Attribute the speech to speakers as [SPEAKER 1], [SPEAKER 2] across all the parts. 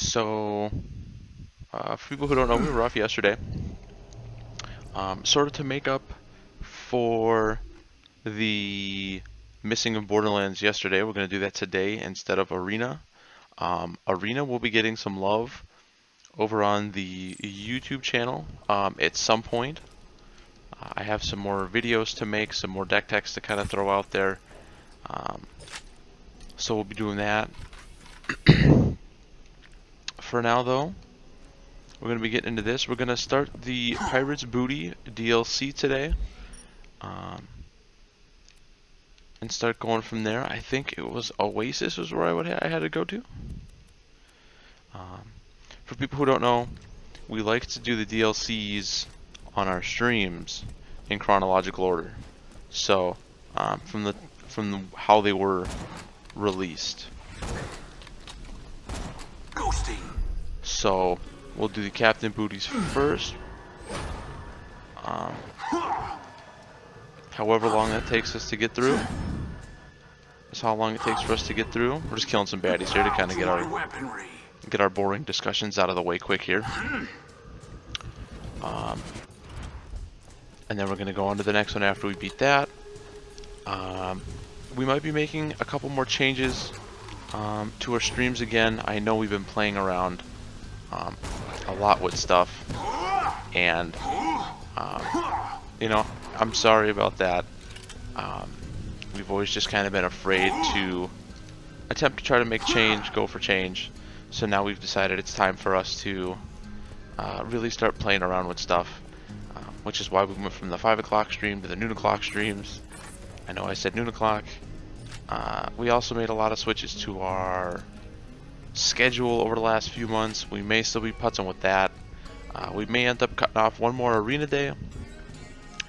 [SPEAKER 1] So, for people who don't know, we were off yesterday. Sort of to make up for the missing of Borderlands yesterday, we're going to do that today instead of Arena. Arena will be getting some love over on the YouTube channel at some point. I have some more videos to make, some more deck text to kind of throw out there. So we'll be doing that. For now, though, we're going to be getting into this. We're going to start the Pirates Booty DLC today. And start going from there. I think it was Oasis was where I had to go to. For people who don't know, we like to do the DLCs on our streams in chronological order. So, from how they were released.
[SPEAKER 2] Ghosting.
[SPEAKER 1] So, we'll do the Captain Booties first. However long that takes us to get through. That's how long it takes for us to get through. We're just killing some baddies here to kind of get our boring discussions out of the way quick here. And then we're going to go on to the next one after we beat that. We might be making a couple more changes to our streams again. I know we've been playing around a lot with stuff. And, you know, I'm sorry about that. We've always just kind of been afraid to attempt to try to make change, go for change. So now we've decided it's time for us to really start playing around with stuff, which is why we went from the 5 o'clock stream to the noon o'clock streams. I know I said noon o'clock. We also made a lot of switches to our schedule over the last few months. We may still be putzing with that. We may end up cutting off one more arena day,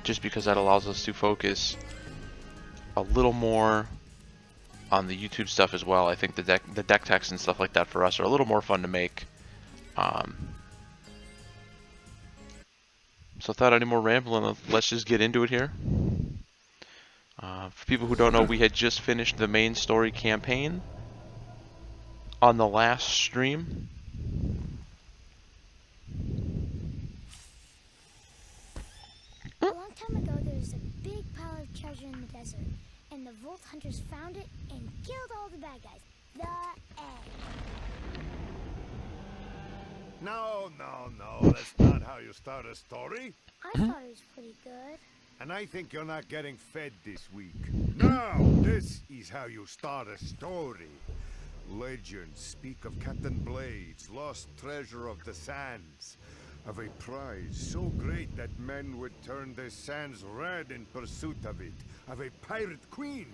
[SPEAKER 1] just because that allows us to focus a little more on the YouTube stuff as well. I think the deck text and stuff like that for us are a little more fun to make. So without any more rambling, let's just get into it here. For people who don't know, we had just finished the main story campaign on the last stream.
[SPEAKER 3] A long time ago, there was a big pile of treasure in the desert, and the Vault Hunters found it and killed all the bad guys. The end.
[SPEAKER 4] No, that's not how you start a story.
[SPEAKER 3] I thought it was pretty good.
[SPEAKER 4] And I think you're not getting fed this week. No, this is how you start a story. Legends speak of Captain Blade's lost treasure of the sands, of a prize so great that men would turn the sands red in pursuit of it, of a pirate queen,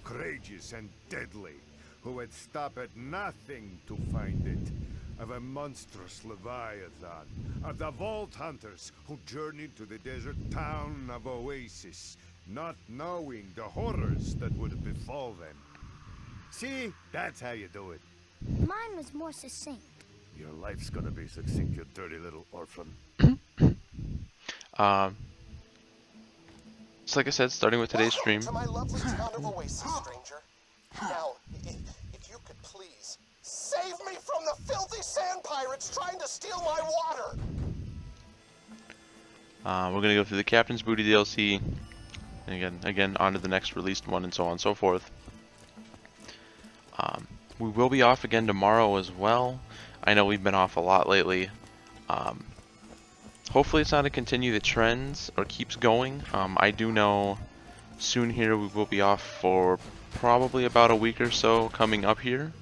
[SPEAKER 4] courageous and deadly, who would stop at nothing to find it, of a monstrous leviathan, of the Vault Hunters who journeyed to the desert town of Oasis, not knowing the horrors that would befall them. See, that's how you do it.
[SPEAKER 3] Mine was more succinct.
[SPEAKER 4] Your life's gonna be succinct, you dirty little orphan.
[SPEAKER 1] So like I said, starting with today's stream.
[SPEAKER 5] To my lovely town of Oasis, stranger. Now, if you could please save me from the filthy sand pirates trying to steal my water.
[SPEAKER 1] We're gonna go through the Captain's Booty DLC, and again on to the next released one, and so on and so forth. We will be off again tomorrow as well. I know we've been off a lot lately. Hopefully it's not to continue the trends or keeps going. I do know soon here we will be off for probably about a week or so coming up here.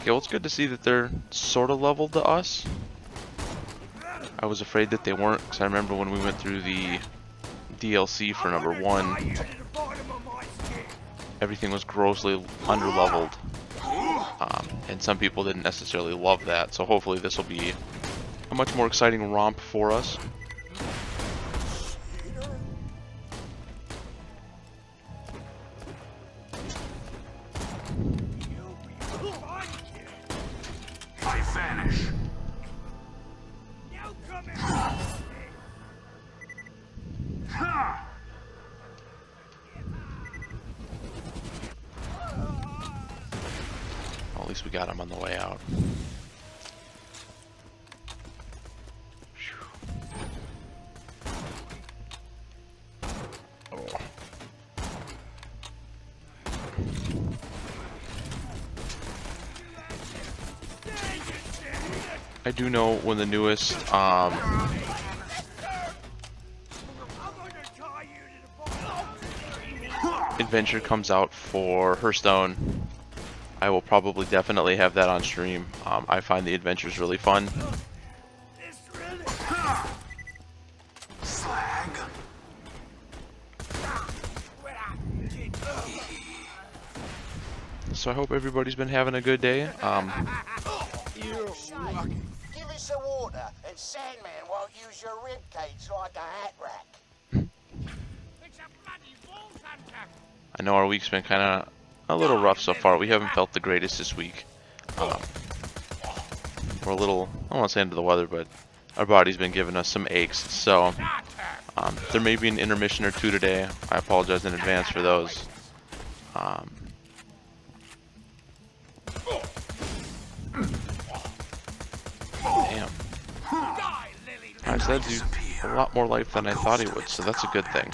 [SPEAKER 1] Okay, well, it's good to see that they're sort of leveled to us. I was afraid that they weren't, because I remember when we went through the DLC for number 1, everything was grossly underleveled. And some people didn't necessarily love that, so hopefully this will be a much more exciting romp for us.
[SPEAKER 2] I vanish.
[SPEAKER 1] least we got him on the way out. Oh. I do know when the newest adventure comes out for Hearthstone, I will probably definitely have that on stream. I find the adventures really fun.
[SPEAKER 2] Slag.
[SPEAKER 1] So I hope everybody's been having a good day.
[SPEAKER 5] Give us some water, and Sandman won't use your rib cage like a hat rack.
[SPEAKER 1] I know our week's been kind of a little rough so far. We haven't felt the greatest this week. We're a little, I don't want to say under the weather, but our body's been giving us some aches. So there may be an intermission or two today. I apologize in advance for those. Damn. Alright, so that dude a lot more life than I thought he would, so that's a good thing.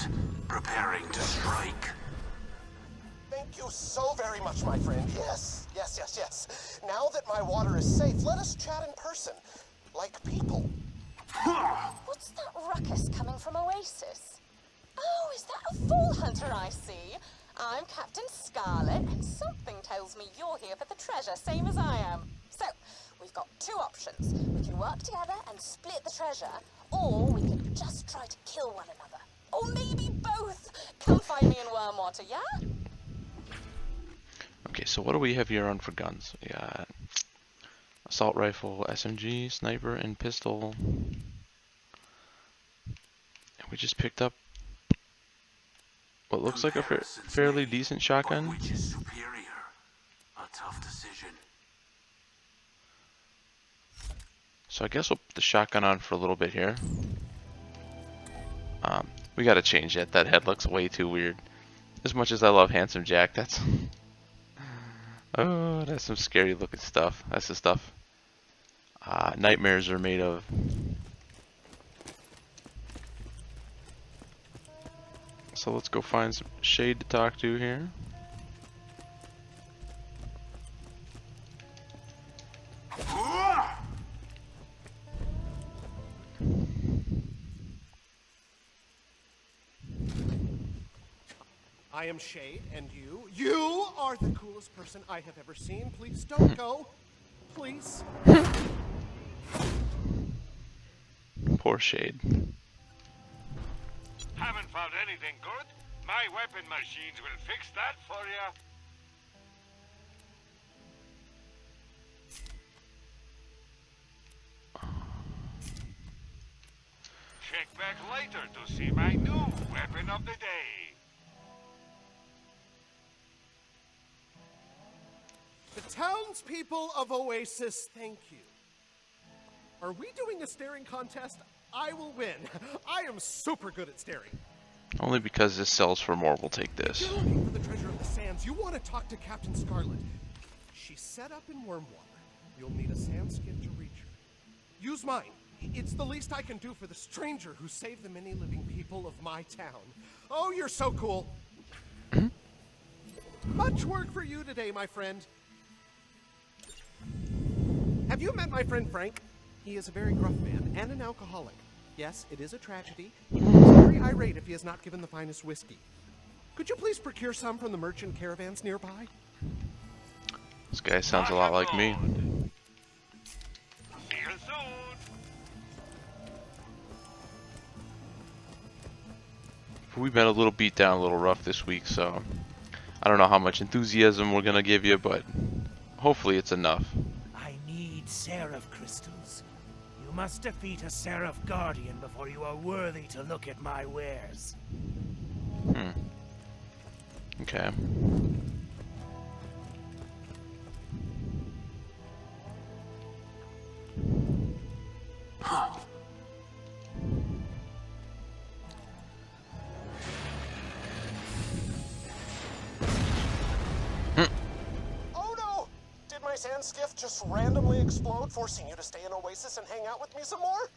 [SPEAKER 2] Preparing to strike.
[SPEAKER 5] Thank you so very much, my friend. Yes, yes, yes, yes. Now that my water is safe, let us chat in person. Like people.
[SPEAKER 6] What's that ruckus coming from Oasis? Oh, is that a Fall Hunter I see? I'm Captain Scarlet, and something tells me you're here for the treasure, same as I am. So, we've got two options. We can work together and split the treasure, or we can just try to kill one another. Or maybe both. Come find me in Wormwater, yeah?
[SPEAKER 1] Okay, so what do we have here on for guns? We got assault rifle, SMG, sniper, and pistol. And we just picked up what looks like a fairly decent shotgun.
[SPEAKER 2] Which is superior? A tough decision.
[SPEAKER 1] So I guess we'll put the shotgun on for a little bit here. We gotta change that. That head looks way too weird. As much as I love Handsome Jack, that's oh, that's some scary looking stuff. That's the stuff nightmares are made of. So let's go find some shade to talk to here.
[SPEAKER 7] I am Shade, and you are the coolest person I have ever seen. Please don't go. Please.
[SPEAKER 1] Poor Shade.
[SPEAKER 8] Haven't found anything good? My weapon machines will fix that for you. Check back later to see my new weapon of the day.
[SPEAKER 7] The townspeople of Oasis, thank you. Are we doing a staring contest? I will win. I am super good at staring.
[SPEAKER 1] Only because this sells for more, we'll take
[SPEAKER 7] If
[SPEAKER 1] this.
[SPEAKER 7] you're looking for the treasure of the sands, you want to talk to Captain Scarlet. She's set up in Wormwater. You'll need a sand skin to reach her. Use mine. It's the least I can do for the stranger who saved the many living people of my town. Oh, you're so cool. Much work for you today, my friend. Have you met my friend Frank? He is a very gruff man and an alcoholic. Yes, it is a tragedy. He becomes very irate if he is not given the finest whiskey. Could you please procure some from the merchant caravans nearby?
[SPEAKER 1] This guy sounds a lot like me.
[SPEAKER 8] See you soon.
[SPEAKER 1] We've been a little beat down, a little rough this week, so I don't know how much enthusiasm we're gonna give you, but hopefully it's enough.
[SPEAKER 9] I need Seraph crystals. You must defeat a Seraph Guardian before you are worthy to look at my wares.
[SPEAKER 1] Okay.
[SPEAKER 5] Oh no! Did my sand skiff just randomly explode, forcing you to stay in Oasis and hang out with me some more?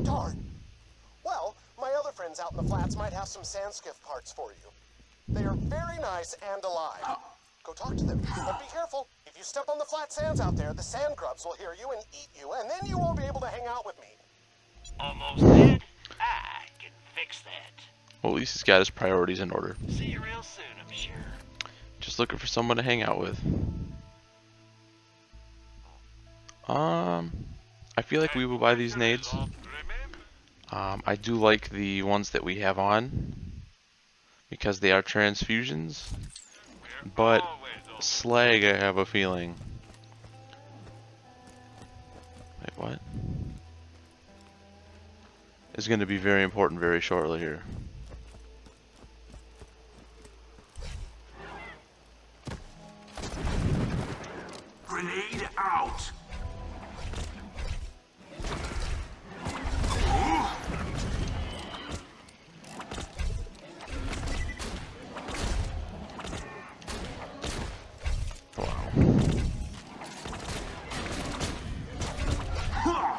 [SPEAKER 5] Darn. Well, my other friends out in the flats might have some sand skiff parts for you. They are very nice and alive. Go talk to them, but be careful. If you step on the flat sands out there, the sand grubs will hear you and eat you, and then you won't be able to hang out with me.
[SPEAKER 9] Almost dead? I can fix that.
[SPEAKER 1] Well, at least he's got his priorities in order.
[SPEAKER 9] See you real soon, I'm sure.
[SPEAKER 1] Just looking for someone to hang out with. I feel like we will buy these nades. I do like the ones that we have on because they are transfusions, but slag, I have a feeling. Wait, what? Is going to be very important very shortly here.
[SPEAKER 2] Grenade out.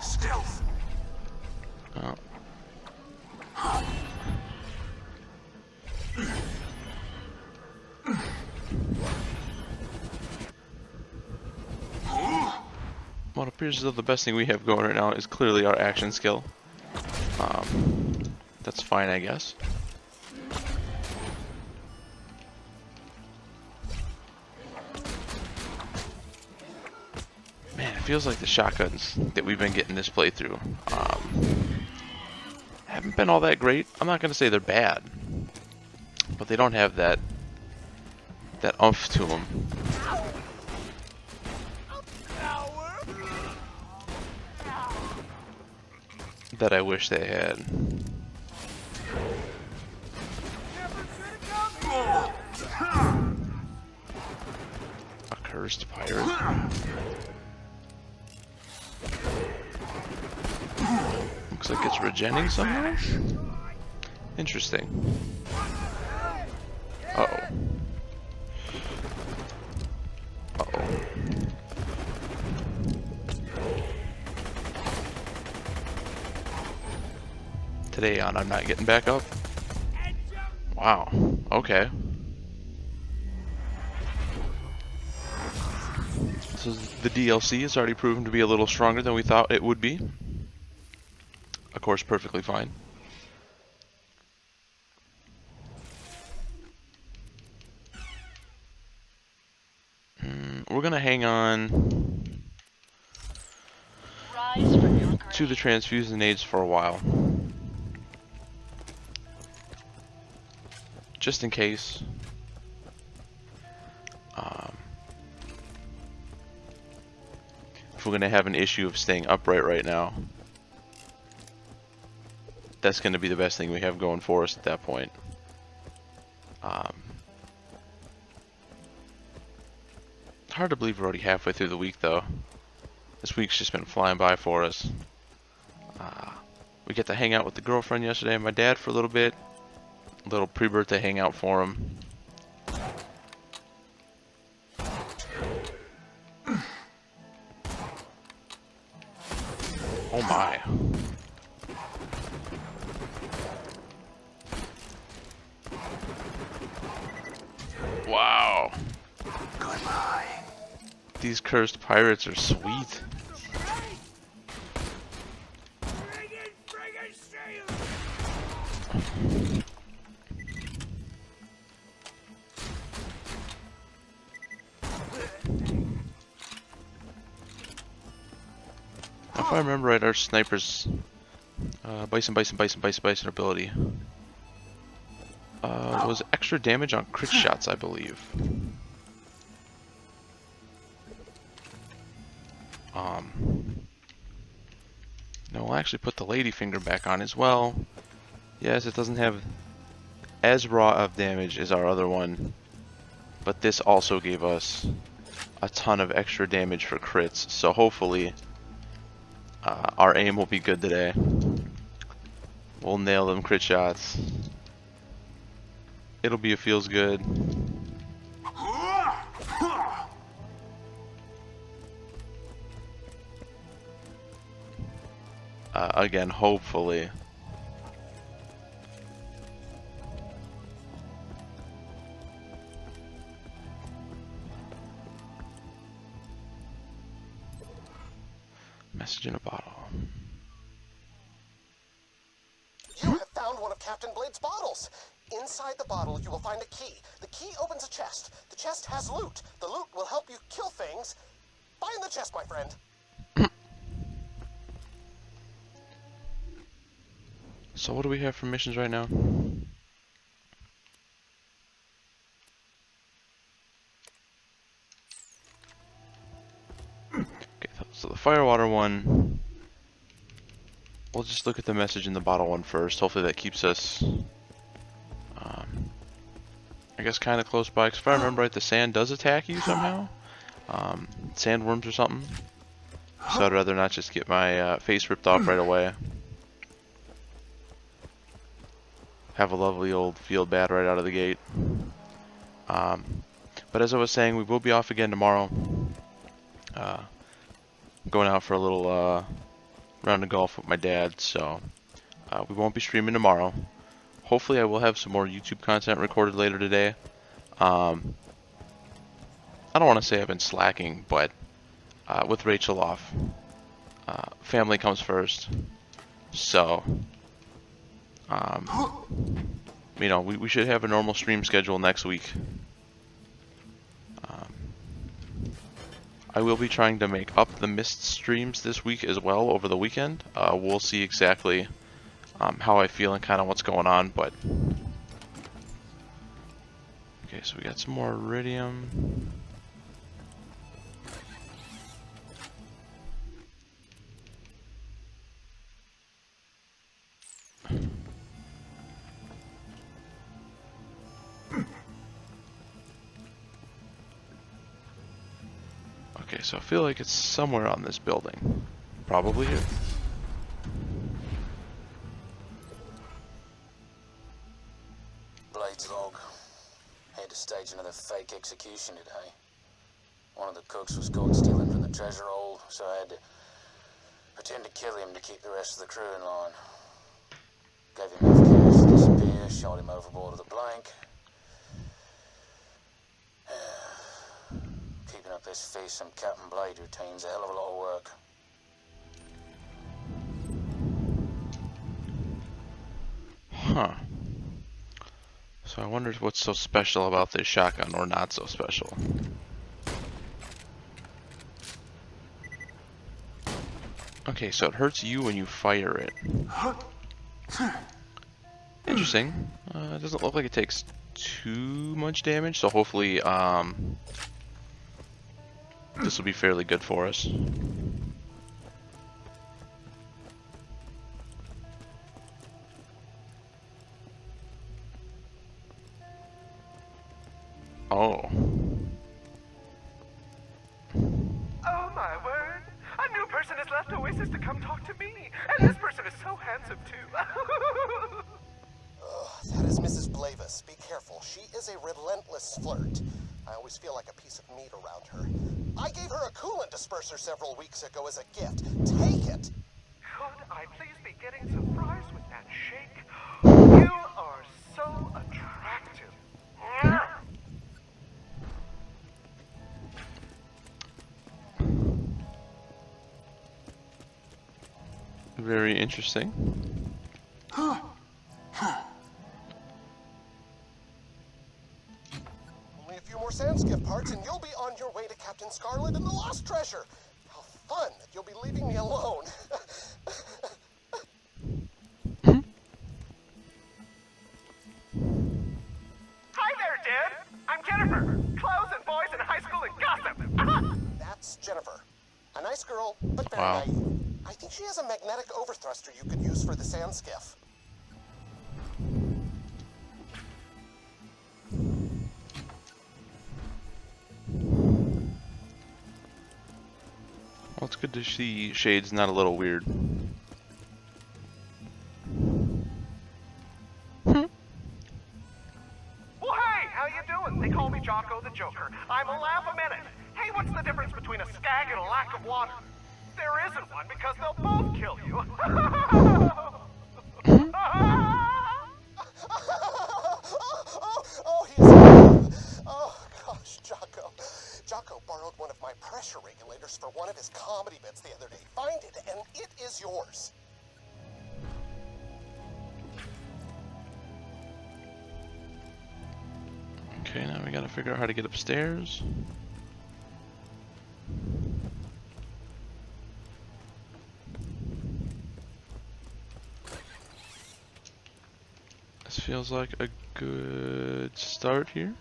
[SPEAKER 2] Stealth.
[SPEAKER 1] Oh. What appears as though the best thing we have going right now is clearly our action skill. That's fine, I guess. Man, it feels like the shotguns that we've been getting this playthrough haven't been all that great. I'm not gonna say they're bad, but they don't have that oomph to them that I wish they had. A cursed pirate. Looks like it's regenning somehow. Interesting. Uh-oh. Uh-oh. Today on I'm not getting back up. Wow. Okay. So the DLC is already proven to be a little stronger than we thought it would be. Of course, perfectly fine. We're gonna hang on to the transfusion aids for a while. Just in case. If we're going to have an issue of staying upright right now, that's going to be the best thing we have going for us at that point. Hard to believe we're already halfway through the week, though. This week's just been flying by for us. We get to hang out with the girlfriend yesterday and my dad for a little bit. A little pre-birthday hangout for him. Oh my. Wow.
[SPEAKER 2] Goodbye.
[SPEAKER 1] These cursed pirates are sweet. If I remember right, our sniper's bison ability was extra damage on crit shots, I believe. No, we'll actually put the ladyfinger back on as well. Yes, it doesn't have as raw of damage as our other one, but this also gave us a ton of extra damage for crits, so hopefully our aim will be good today. We'll nail them crit shots. It'll be a feels good. again, hopefully. Message in a bottle.
[SPEAKER 5] You have found one of Captain Blade's bottles. Inside the bottle, you will find a key. The key opens a chest. The chest has loot. The loot will help you kill things. Find the chest, my friend.
[SPEAKER 1] So what do we have for missions right now? Okay, so the firewater one, we'll just look at the message in the bottle one first. Hopefully that keeps us, I guess, kind of close by. 'Cause if I remember right, the sand does attack you somehow. Sandworms or something. So I'd rather not just get my face ripped off right away. Have a lovely old field bat right out of the gate. But as I was saying, we will be off again tomorrow. Going out for a little round of golf with my dad, so we won't be streaming tomorrow. Hopefully I will have some more YouTube content recorded later today. I don't want to say I've been slacking, but with Rachel off, family comes first. So, you know, we should have a normal stream schedule next week. I will be trying to make up the missed streams this week as well over the weekend. We'll see exactly how I feel and kind of what's going on, but... Okay, so we got some more iridium. Okay, so I feel like it's somewhere on this building. Probably here.
[SPEAKER 10] Blade's log. Had to stage another fake execution today. One of the cooks was caught stealing from the treasure hold, so I had to pretend to kill him to keep the rest of the crew in line. Gave him enough cash to disappear, shot him overboard with a blank. Keeping up this feast from Captain Blade routine's a hell of a lot of work.
[SPEAKER 1] Huh. So I wonder what's so special about this shotgun, or not so special. Okay, so it hurts you when you fire it. Interesting. It doesn't look like it takes too much damage, so hopefully this will be fairly good for us. Oh.
[SPEAKER 11] Oh my word! A new person has left Oasis to come talk to me, and this person is so handsome too.
[SPEAKER 5] That is Mrs. Blavis. Be careful. She is a relentless flirt. I always feel like a piece of meat around her. I gave her a coolant disperser several weeks ago as a gift. Take it!
[SPEAKER 11] Could I please be getting some fries with that shake? You are so attractive.
[SPEAKER 1] Very interesting.
[SPEAKER 5] Only a few more Sandskiff parts and you'll be on your way to Captain Scarlet and the Lost Treasure. How fun that you'll be leaving me alone.
[SPEAKER 11] Hi there, dude. I'm Jennifer. Clothes and boys in high school and gossip.
[SPEAKER 5] That's Jennifer. A nice girl, but very
[SPEAKER 1] Wow.
[SPEAKER 5] naive. I think she has a magnetic overthruster you could use for the Sandskiff.
[SPEAKER 1] Well, it's good to see Shade's not a little weird.
[SPEAKER 11] Well, hey, how you doing? They call me Jocko the Joker. I'm a laugh a minute. Hey, what's the difference between a skag and a lack of water? there isn't one because they'll both kill you.
[SPEAKER 5] Oh, gosh, Jocko. Jocko borrowed one of my pressure regulators for one of his comedy bits the other day. Find it, and it is yours.
[SPEAKER 1] Okay, now we gotta figure out how to get upstairs. This feels like a good start here.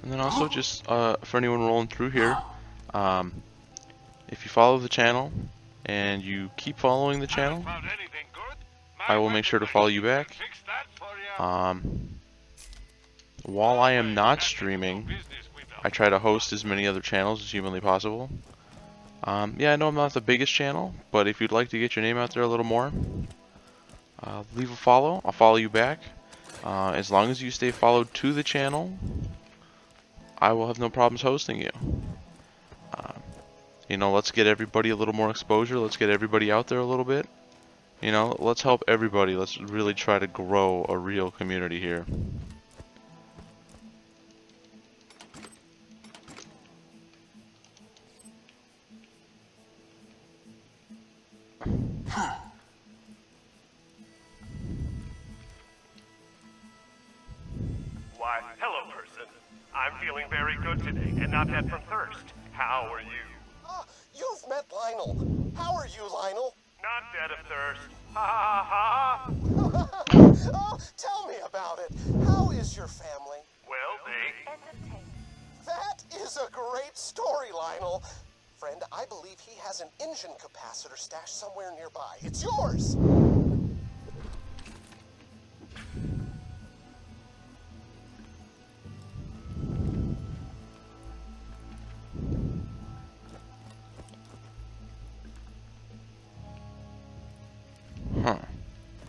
[SPEAKER 1] And then also just for anyone rolling through here, if you follow the channel and you keep following the channel, I will make sure to follow you back. While I am not streaming, I try to host as many other channels as humanly possible. Yeah, I know I'm not the biggest channel, but if you'd like to get your name out there a little more, leave a follow. I'll follow you back. As long as you stay followed to the channel, I will have no problems hosting you. You know, let's get everybody a little more exposure. Let's get everybody out there a little bit. You know, let's help everybody. Let's really try to grow a real community here.
[SPEAKER 11] Why, hello, person. I'm feeling very good today and not dead from thirst. How are you?
[SPEAKER 5] You've met Lionel. How are you, Lionel?
[SPEAKER 11] Not dead of thirst. Ha ha ha ha.
[SPEAKER 5] Oh, tell me about it. How is your family?
[SPEAKER 11] Well, they...
[SPEAKER 5] That is a great story, Lionel. Friend, I believe he has an engine capacitor stashed somewhere nearby. It's yours!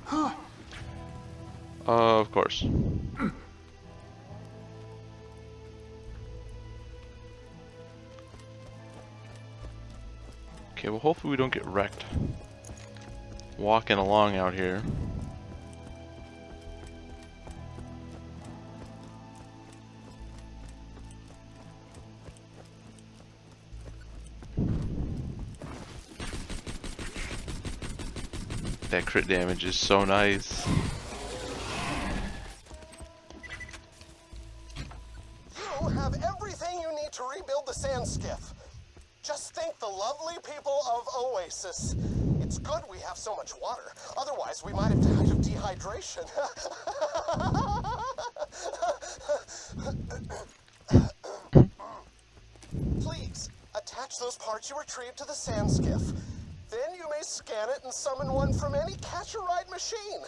[SPEAKER 1] Huh. Of course. Okay, well hopefully we don't get wrecked walking along out here. That crit damage is so nice.
[SPEAKER 5] You have everything you need to rebuild the sand skiff. Just thank the lovely people of Oasis. It's good we have so much water. Otherwise, we might have died of dehydration. Please, attach those parts you retrieved to the sand skiff. Then you may scan it and summon one from any catch-a-ride machine.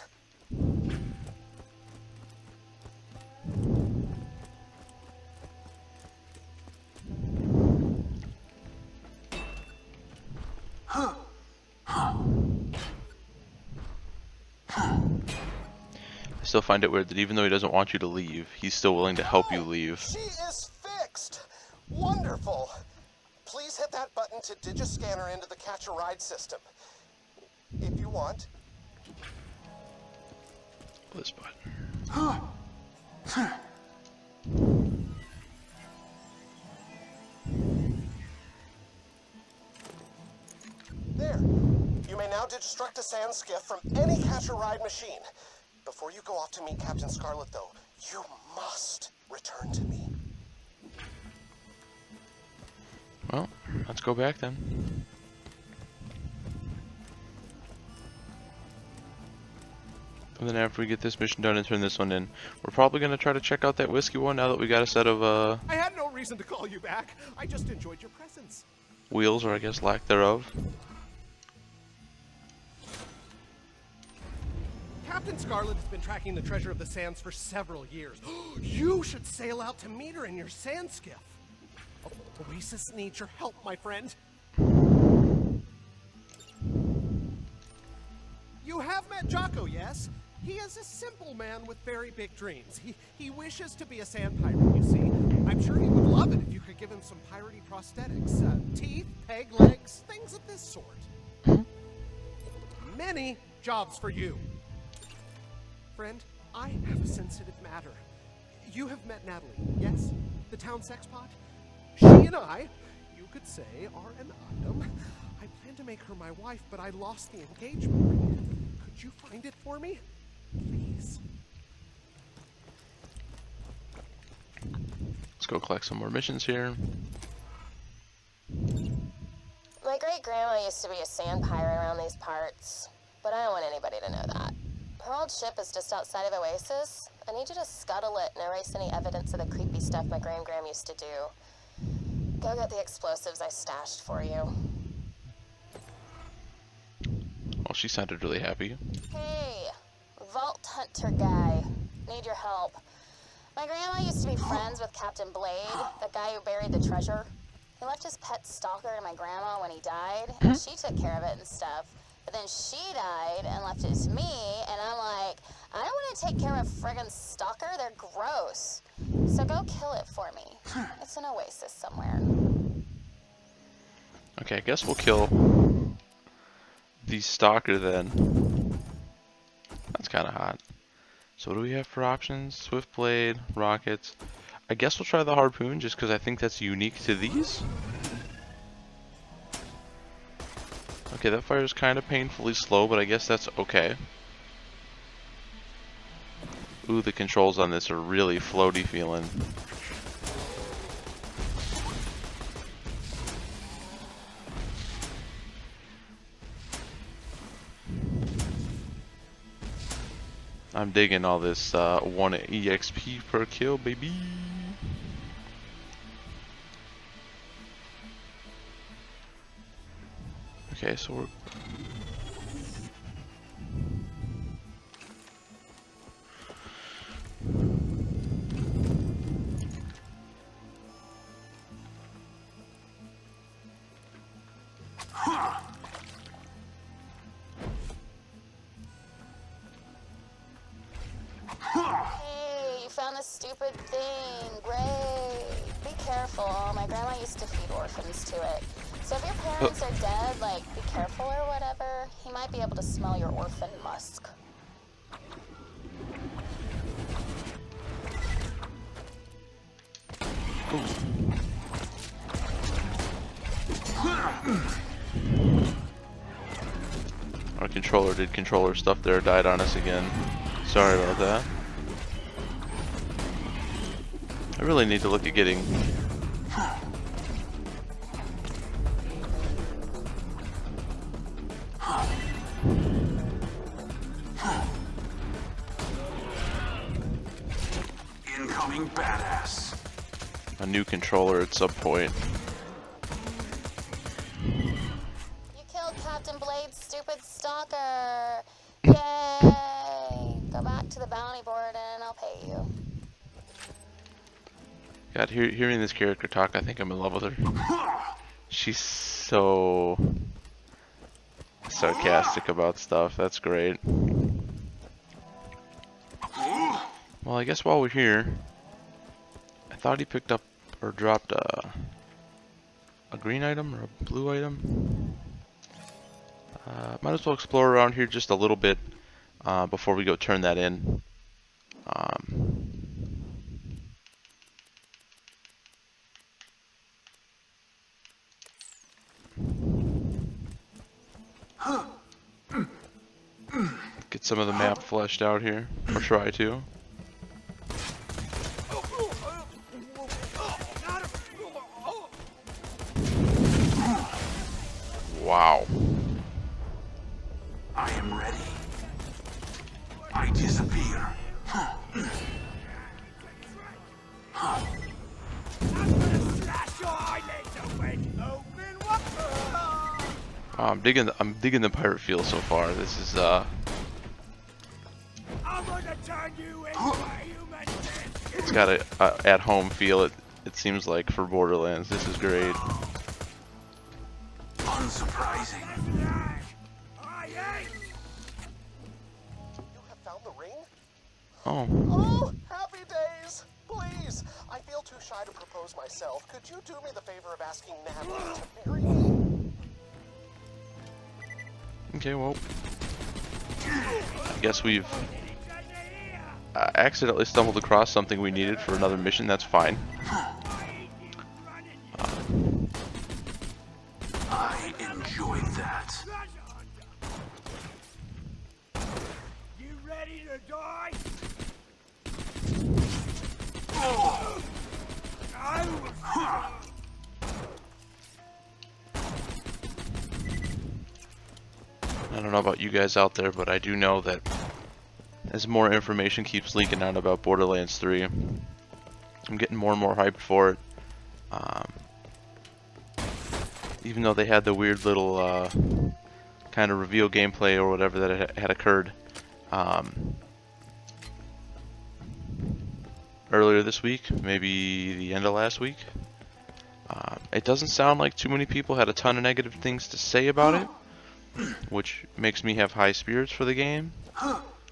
[SPEAKER 1] I still find it weird that even though he doesn't want you to leave, he's still willing to help you leave.
[SPEAKER 5] She is fixed. Wonderful. Please hit that button to digiscan her into the catch-a-ride system. If you want.
[SPEAKER 1] This button.
[SPEAKER 5] There. You may now digistruct a sand skiff from any catch-a-ride machine. Before you go off to meet Captain Scarlet, though, you must return to me.
[SPEAKER 1] Well, let's go back then. And then after we get this mission done and turn this one in, we're probably going to try to check out that whiskey one now that we got a set of
[SPEAKER 7] I had no reason to call you back. I just enjoyed your presence.
[SPEAKER 1] wheels, or I guess lack thereof.
[SPEAKER 7] Captain Captain Scarlet has been tracking the treasure of the sands for several years. You should sail out to meet her in your sand skiff. Oasis needs your help, my friend. You have met Jocko, yes? He is a simple man with very big dreams. He wishes to be a sand pirate, you see. I'm sure he would love it if you could give him some piratey prosthetics. Teeth, peg legs, things of this sort. Many jobs for you. Friend, I have a sensitive matter. You have met Natalie, yes? The town sexpot? She and I, you could say, are an item. I planned to make her my wife, but I lost the engagement ring. Could you find it for me? Please.
[SPEAKER 1] Let's go collect some more missions here.
[SPEAKER 6] My great-grandma used to be a sand pirate around these parts, but I don't want anybody to know that. Her old ship is just outside of Oasis. I need you to scuttle it and erase any evidence of the creepy stuff my grand-gram used to do. Go get the explosives I stashed for you.
[SPEAKER 1] Well, she sounded really happy.
[SPEAKER 6] Hey, Vault Hunter guy. Need your help. My grandma used to be friends with Captain Blade, the guy who buried the treasure. He left his pet stalker to my grandma when he died, and she took care of it and stuff. But then she died and left it to me, and I'm like, I don't want to take care of a friggin' stalker. They're gross. So go kill it for me. It's an Oasis somewhere.
[SPEAKER 1] Okay, I guess we'll kill the stalker then. That's kind of hot. So what do we have for options? Swift blade, rockets. I guess we'll try the harpoon just because I think that's unique to these. Okay, that fire is kind of painfully slow, but I guess that's okay. Ooh, the controls on this are really floaty feeling. I'm digging all this 1 EXP per kill, baby. Okay, so we're...
[SPEAKER 6] Hey, you found this stupid thing. Great. Be careful. My grandma used to feed orphans to it. So if your parents are dead, like, be careful or whatever. He might be able to smell your orphan musk.
[SPEAKER 1] Our controller did controller stuff there, died on us again. Sorry about that. I really need to look at getting...
[SPEAKER 2] Incoming badass.
[SPEAKER 1] a new controller at some point.
[SPEAKER 6] You killed Captain Blade's stupid stalker. Yay! Go back to the bounty board and I'll pay you.
[SPEAKER 1] God, hearing this character talk, I think I'm in love with her. She's so sarcastic about stuff. That's great. Well, I guess while we're here, I thought he picked up or dropped a green item or a blue item. Might as well explore around here just a little bit before we go turn that in. Get some of the map fleshed out here, or try to. Wow.
[SPEAKER 2] I am ready. I disappear. I'm
[SPEAKER 1] digging the pirate feel so far. This is It's got a at-home feel. It seems like for Borderlands. This is great.
[SPEAKER 2] Unsurprising.
[SPEAKER 5] You have found the ring?
[SPEAKER 1] Oh.
[SPEAKER 5] Oh, happy days! Please, I feel too shy to propose myself. Could you do me the favor of asking Natalie to marry me?
[SPEAKER 1] Okay, well. I guess we've accidentally stumbled across something we needed for another mission. That's fine.
[SPEAKER 2] I enjoyed that.
[SPEAKER 9] You ready to die?
[SPEAKER 1] I don't know about you guys out there, but I do know that as more information keeps leaking out about Borderlands 3, I'm getting more and more hyped for it. Even though they had the weird little kind of reveal gameplay or whatever that had occurred earlier this week, maybe the end of last week, it doesn't sound like too many people had a ton of negative things to say about it, which makes me have high spirits for the game.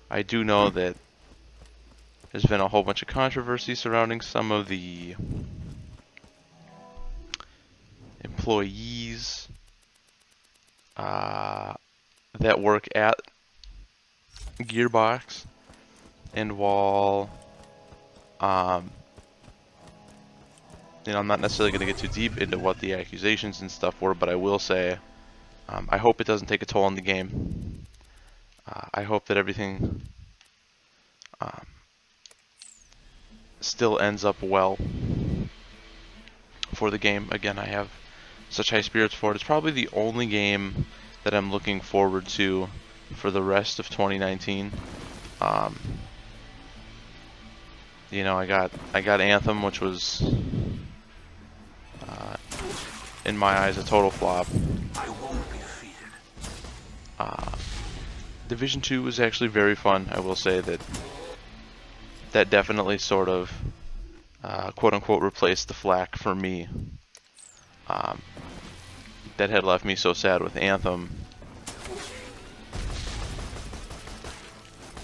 [SPEAKER 1] I do know that there's been a whole bunch of controversy surrounding some of the employees that work at Gearbox, and while you know, I'm not necessarily going to get too deep into what the accusations and stuff were, but I will say I hope it doesn't take a toll on the game. I hope that everything still ends up well for the game. Again, I have such high spirits for it. It's probably the only game that I'm looking forward to for the rest of 2019. You know, I got Anthem, which was in my eyes a total flop.
[SPEAKER 2] I won't be defeated.
[SPEAKER 1] Division 2 was actually very fun. I will say that definitely sort of quote-unquote replaced the flack for me that had left me so sad with Anthem.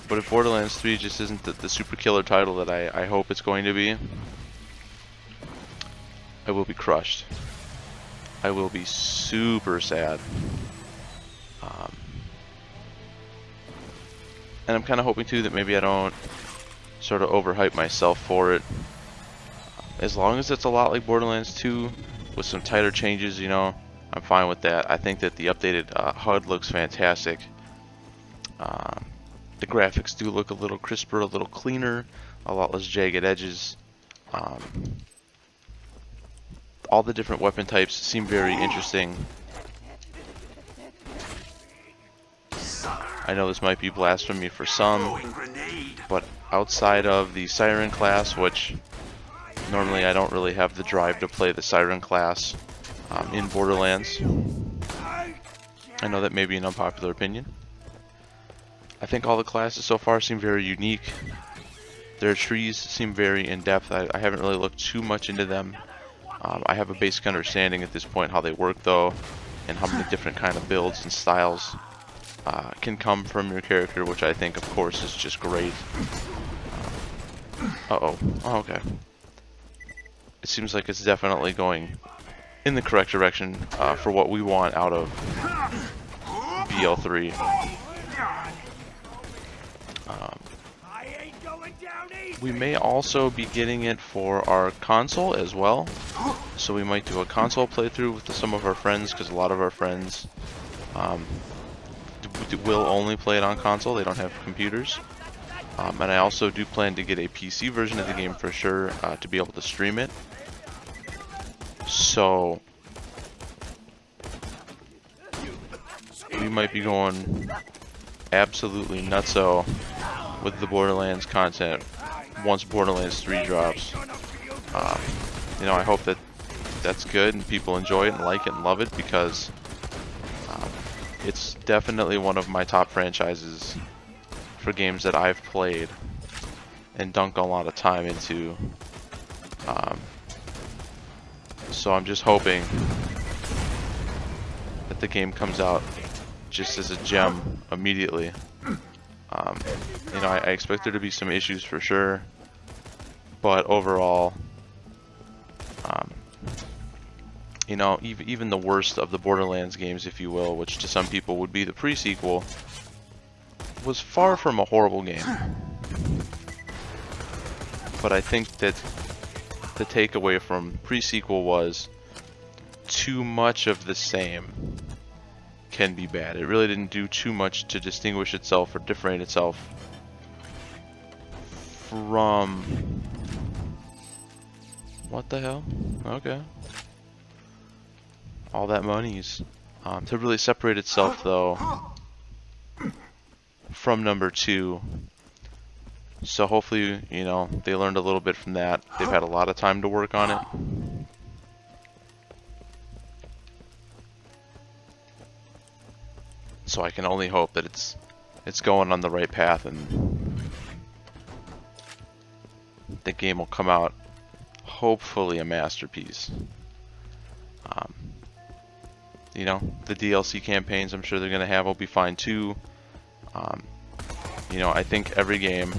[SPEAKER 1] But if Borderlands 3 just isn't the super killer title that I hope it's going to be, I will be crushed. I will be super sad. And I'm kind of hoping too that maybe I don't sort of overhype myself for it. As long as it's a lot like Borderlands 2 with some tighter changes, you know, I'm fine with that. I think that the updated HUD looks fantastic. The graphics do look a little crisper, a little cleaner, a lot less jagged edges. All the different weapon types seem very interesting. I know this might be blasphemy for some, but outside of the Siren class, which normally I don't really have the drive to play the Siren class in Borderlands, I know that may be an unpopular opinion. I think all the classes so far seem very unique. Their trees seem very in-depth. I haven't really looked too much into them. I have a basic understanding at this point how they work though, and how many different kind of builds and styles can come from your character, which I think of course is just great. Oh, okay. It seems like it's definitely going in the correct direction for what we want out of BL3. We may also be getting it for our console as well, so we might do a console playthrough with some of our friends, because a lot of our friends will only play it on console. They don't have computers. And I also do plan to get a PC version of the game for sure to be able to stream it. So we might be going absolutely nutso with the Borderlands content once Borderlands 3 drops. You know, I hope that that's good and people enjoy it and like it and love it, because it's definitely one of my top franchises for games that I've played and dunked a lot of time into. So I'm just hoping that the game comes out just as a gem immediately. You know, I expect there to be some issues for sure, but overall, you know, even the worst of the Borderlands games, if you will, which to some people would be the pre-sequel, was far from a horrible game. But I think that the takeaway from pre-sequel was too much of the same can be bad. It really didn't do too much to distinguish itself or differentiate itself from... What the hell? Okay. All that money's to really separate itself though from number 2. So hopefully, you know, they learned a little bit from that. They've had a lot of time to work on it. So I can only hope that it's going on the right path and the game will come out hopefully a masterpiece. You know, the DLC campaigns I'm sure they're gonna have will be fine too. You know, I think every game,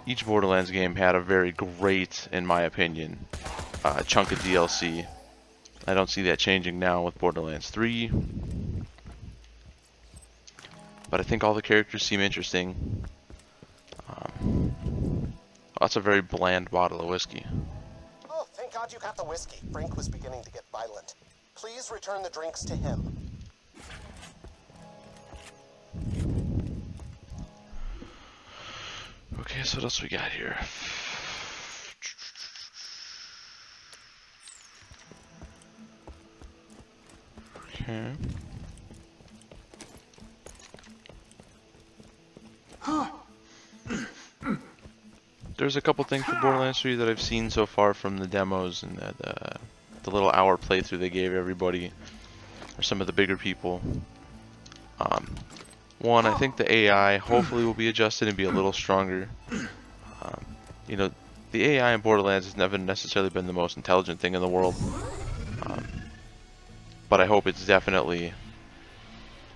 [SPEAKER 1] each Borderlands game had a very great, in my opinion, chunk of DLC. I don't see that changing now with Borderlands 3. But I think all the characters seem interesting. That's a very bland bottle of whiskey.
[SPEAKER 5] Oh, thank God you got the whiskey. Frank was beginning to get violent. Please return the drinks to him.
[SPEAKER 1] Okay, so what else we got here? Okay. There's a couple things for Borderlands 3 that I've seen so far from the demos and the little hour playthrough they gave everybody, or some of the bigger people. One, I think the AI hopefully will be adjusted and be a little stronger. You know, the AI in Borderlands has never necessarily been the most intelligent thing in the world. But I hope it's definitely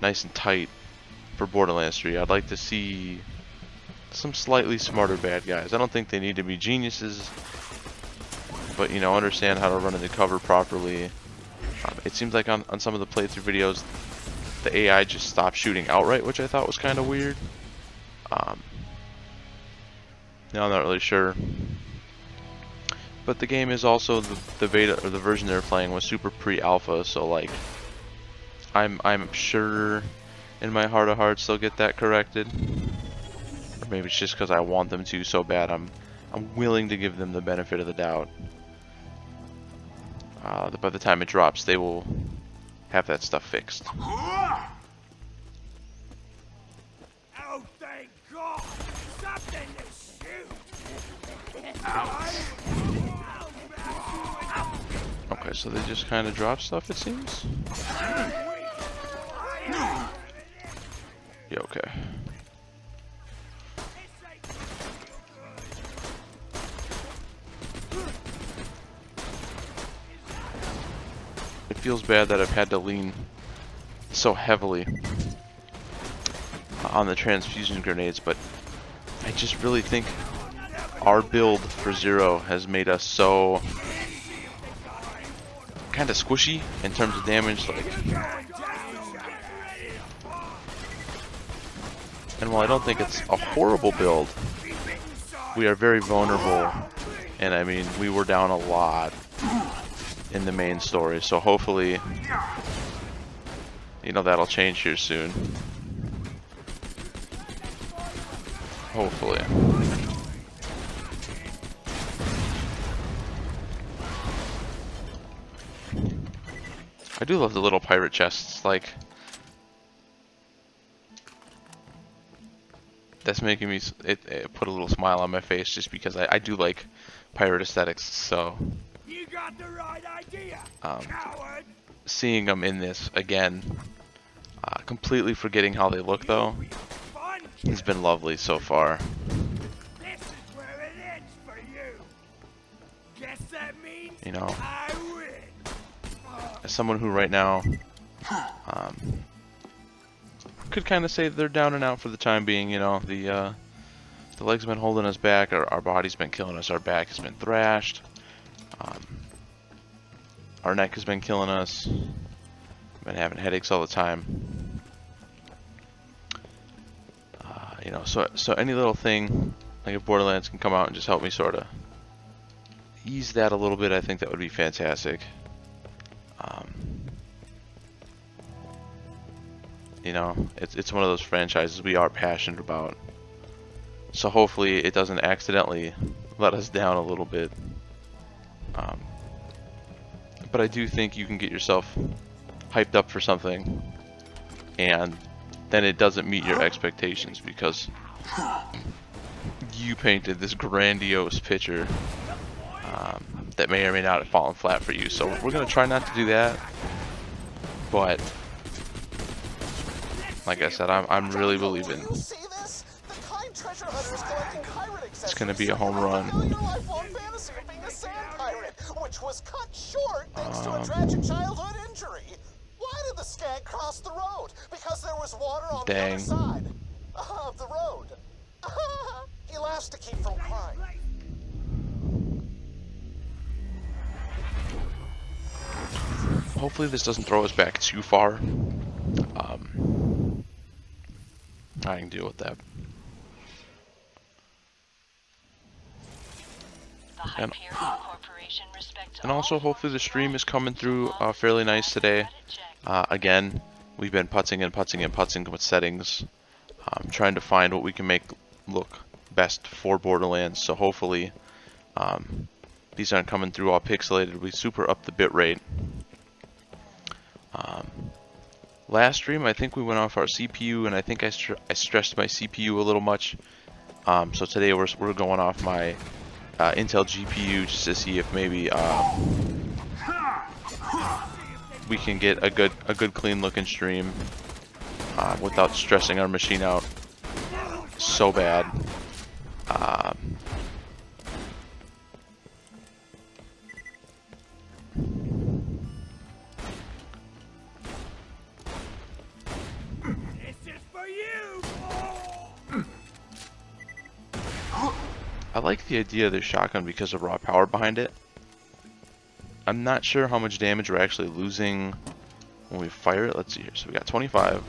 [SPEAKER 1] nice and tight for Borderlands 3. I'd like to see some slightly smarter bad guys. I don't think they need to be geniuses, but you know, understand how to run into cover properly. It seems like on some of the playthrough videos, the AI just stopped shooting outright, which I thought was kind of weird. Now I'm not really sure. But the game is also the beta, or the version they're playing was super pre-alpha, so like I'm sure in my heart of hearts they'll get that corrected. Or maybe it's just because I want them to so bad. I'm willing to give them the benefit of the doubt. By the time it drops, they will have that stuff fixed.
[SPEAKER 9] Oh, thank God! Something to shoot!
[SPEAKER 1] Okay, so they just kind of drop stuff, it seems. Yeah, okay. It feels bad that I've had to lean so heavily on the transfusion grenades, but I just really think our build for Zero has made us so kind of squishy in terms of damage, like. And while I don't think it's a horrible build, we are very vulnerable, and I mean, we were down a lot in the main story, so hopefully, you know, that'll change here soon. Hopefully. I do love the little pirate chests, like, that's making me, it put a little smile on my face just because I do like pirate aesthetics, so
[SPEAKER 9] You got the right idea, coward!
[SPEAKER 1] seeing them in this again completely forgetting how they look though has been lovely so far.
[SPEAKER 9] This is where it ends for you. Guess that means
[SPEAKER 1] You know,
[SPEAKER 9] I win.
[SPEAKER 1] as someone who right now could kind of say they're down and out for the time being, you know, the leg's been holding us back, our body's been killing us, our back has been thrashed, our neck has been killing us, been having headaches all the time. You know, so any little thing, like if Borderlands can come out and just help me sort of ease that a little bit, I think that would be fantastic. You know, it's one of those franchises we are passionate about. So hopefully it doesn't accidentally let us down a little bit. But I do think you can get yourself hyped up for something and then it doesn't meet your expectations because you painted this grandiose picture that may or may not have fallen flat for you. So we're going to try not to do that. But like I said, I'm really believing it's going to be a home run.
[SPEAKER 5] Which was cut short thanks to a tragic childhood injury. Why did the skag cross the road? Because there was water on the other side of the road. He laughs to keep from crying.
[SPEAKER 1] Hopefully this doesn't throw us back too far. I can deal with that. And also hopefully the stream is coming through fairly nice today. Again, we've been putzing with settings, trying to find what we can make look best for Borderlands. So hopefully these aren't coming through all pixelated. We super up the bitrate. Last stream I think we went off our CPU, and I think I stressed my CPU a little much. So today we're going off my Intel GPU just to see if maybe we can get a good clean looking stream without stressing our machine out so bad.
[SPEAKER 9] This is for you.
[SPEAKER 1] I like the idea of this shotgun because of raw power behind it. I'm not sure how much damage we're actually losing when we fire it. Let's see here. So we got 25.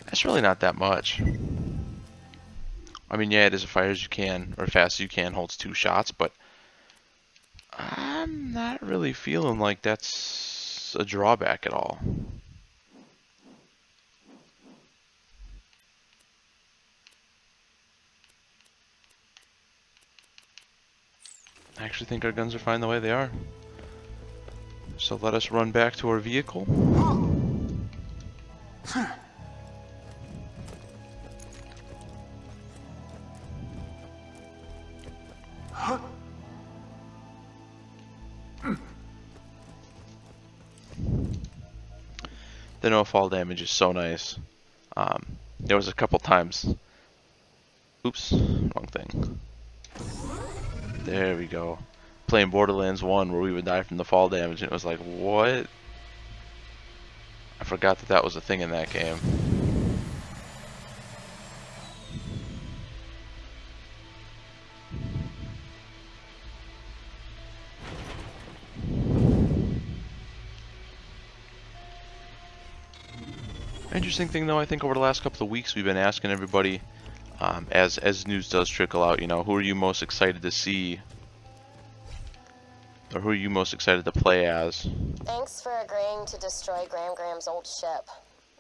[SPEAKER 1] That's really not that much. I mean, yeah, it is as fire as you can, or fast as you can, holds 2 shots, but I'm not really feeling like that's a drawback at all. I actually think our guns are fine the way they are. So let us run back to our vehicle. The no fall damage is so nice. There was a couple times. Oops, wrong thing. There we go. Playing Borderlands 1 where we would die from the fall damage, and it was like, what? I forgot that that was a thing in that game. Interesting thing though, I think over the last couple of weeks we've been asking everybody, as news does trickle out, you know, who are you most excited to see? Or who are you most excited to play as?
[SPEAKER 6] Thanks for agreeing to destroy Graham's old ship.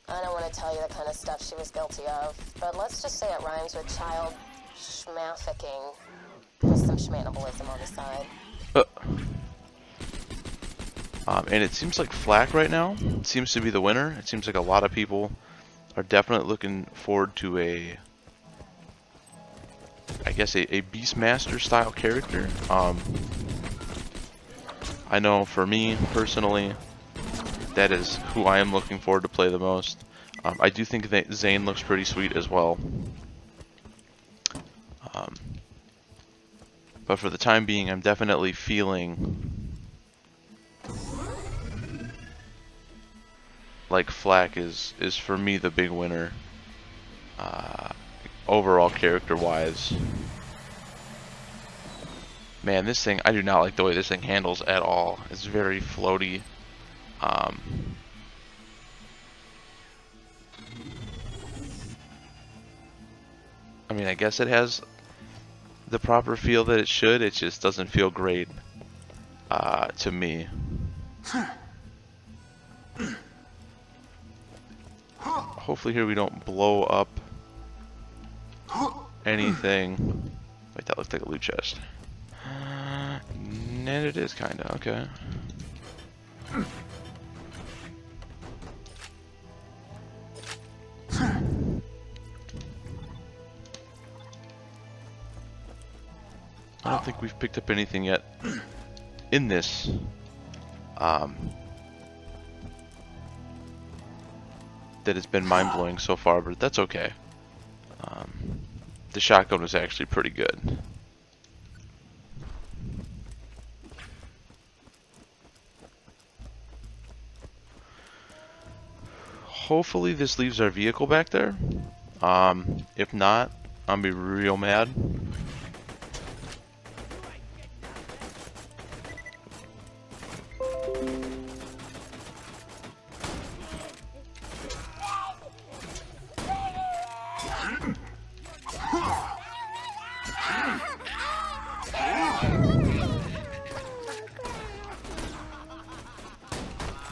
[SPEAKER 6] I don't want to tell you the kind of stuff she was guilty of, but let's just say it rhymes with child schmafficking with some schmanibalism on the side.
[SPEAKER 1] And it seems like Flak right now seems to be the winner. It seems like a lot of people are definitely looking forward to a, I guess, a Beastmaster style character. I know for me personally, that is who I am looking forward to play the most. I do think that Zane looks pretty sweet as well. But for the time being, I'm definitely feeling like Flack is for me the big winner. Overall character-wise. Man, this thing, I do not like the way this thing handles at all. It's very floaty. I mean, I guess it has the proper feel that it should. It just doesn't feel great to me. Hopefully here we don't blow up anything. Wait, that looked like a loot chest. And it is kinda, okay. I don't think we've picked up anything yet in this. That has been mind-blowing so far, but that's okay. The shotgun was actually pretty good. Hopefully this leaves our vehicle back there. If not, I'll be real mad.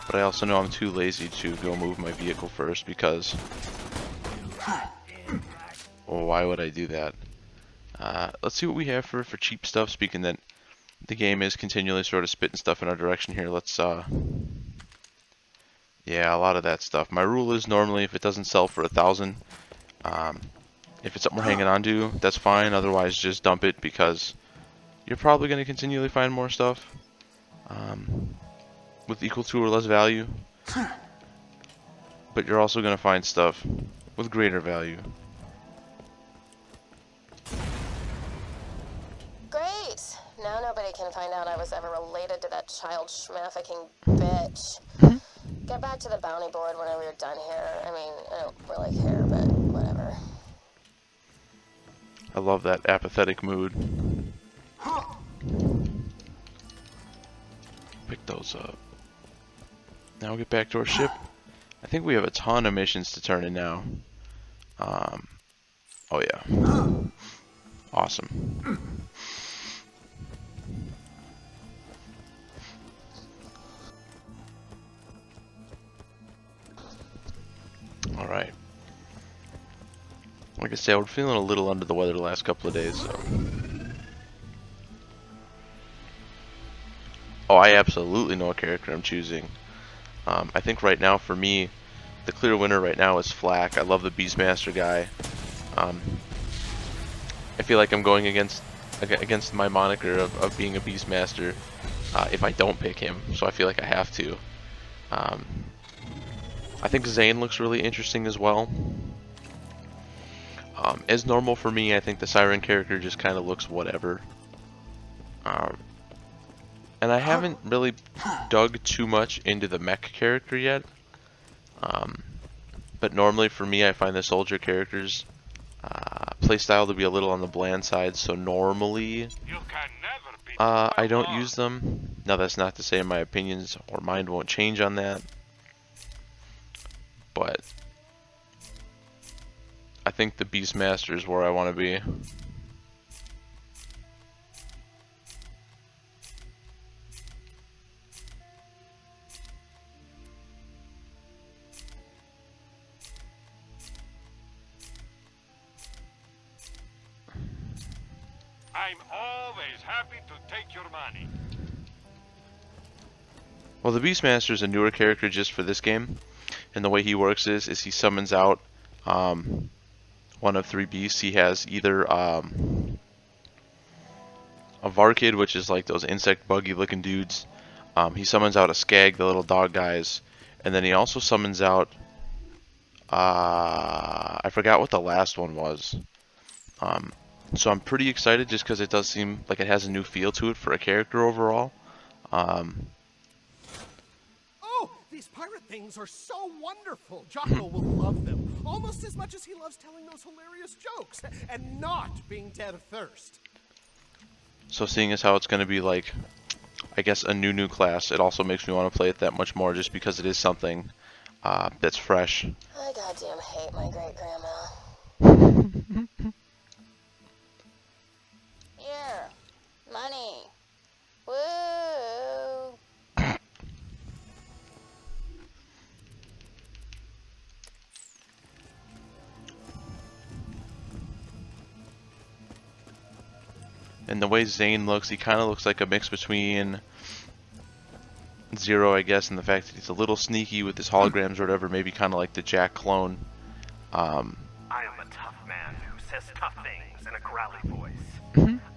[SPEAKER 1] But I also know I'm too lazy to go move my vehicle first because... Well, why would I do that? Let's see what we have for cheap stuff, speaking that the game is continually sort of spitting stuff in our direction here. Let's, yeah, a lot of that stuff. My rule is normally if it doesn't sell for 1,000, if it's something we're hanging on to, that's fine. Otherwise, just dump it because you're probably going to continually find more stuff. With equal to or less value, but you're also going to find stuff with greater value.
[SPEAKER 6] Great! Now nobody can find out I was ever related to that child schmafficking bitch. Get back to the bounty board whenever you're done here. I mean, I don't really care, but whatever.
[SPEAKER 1] I love that apathetic mood. Pick those up. Now we'll get back to our ship. I think we have a ton of missions to turn in now. Oh yeah. Awesome. Alright. Like I said, we're feeling a little under the weather the last couple of days, so. Oh, I absolutely know what character I'm choosing. I think right now, for me, the clear winner right now is Flack. I love the Beastmaster guy. I feel like I'm going against my moniker of being a Beastmaster if I don't pick him, so I feel like I have to. I think Zane looks really interesting as well. As normal for me, I think the Siren character just kind of looks whatever. And I haven't really dug too much into the mech character yet. But normally for me, I find the soldier characters playstyle to be a little on the bland side, so normally I don't use them. Now that's not to say my opinions or mind won't change on that. But I think the Beastmaster is where I want to be.
[SPEAKER 8] I'm always happy to take your money.
[SPEAKER 1] Well, the Beastmaster is a newer character just for this game, and the way he works is he summons out one of 3 beasts. He has either a Varkid, which is like those insect buggy looking dudes. He summons out a Skag, the little dog guys, and then he also summons out I forgot what the last one was. So I'm pretty excited just because it does seem like it has a new feel to it for a character overall.
[SPEAKER 7] Oh, these pirate things are so wonderful. Jocko will love them almost as much as he loves telling those hilarious jokes and not being dead of thirst.
[SPEAKER 1] So seeing as how it's going to be like, I guess, a new class, it also makes me want to play it that much more just because it is something that's fresh.
[SPEAKER 6] I goddamn hate my great-grandma. Here. Money. Woo!
[SPEAKER 1] And the way Zane looks, he kind of looks like a mix between Zero, I guess, and the fact that he's a little sneaky with his holograms or whatever, maybe kind of like the Jack clone.
[SPEAKER 11] I am a tough man who says tough things in a growly voice.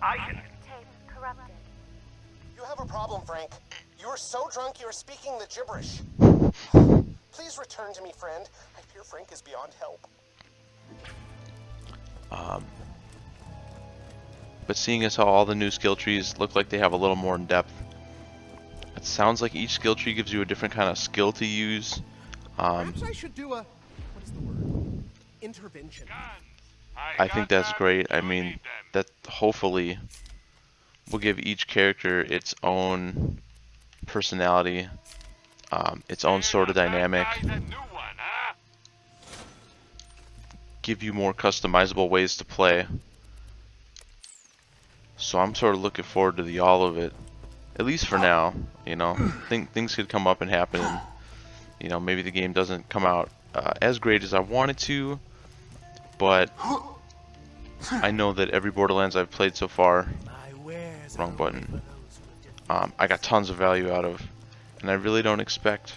[SPEAKER 11] I can...
[SPEAKER 3] Tape corrupted.
[SPEAKER 5] You have a problem, Frank. You are so drunk you are speaking the gibberish. Please return to me, friend. I fear Frank is beyond help.
[SPEAKER 1] But seeing as how all the new skill trees look like they have a little more in depth, it sounds like each skill tree gives you a different kind of skill to use.
[SPEAKER 7] Perhaps I should do a... what is the word? Intervention.
[SPEAKER 1] I think that's great. I mean, that hopefully will give each character its own personality, its own sort of dynamic, give you more customizable ways to play. So I'm sort of looking forward to the all of it, at least for now. You know, things could come up and happen, and you know, maybe the game doesn't come out as great as I want it to, but I know that every Borderlands I've played so far, wrong button, I got tons of value out of, and I really don't expect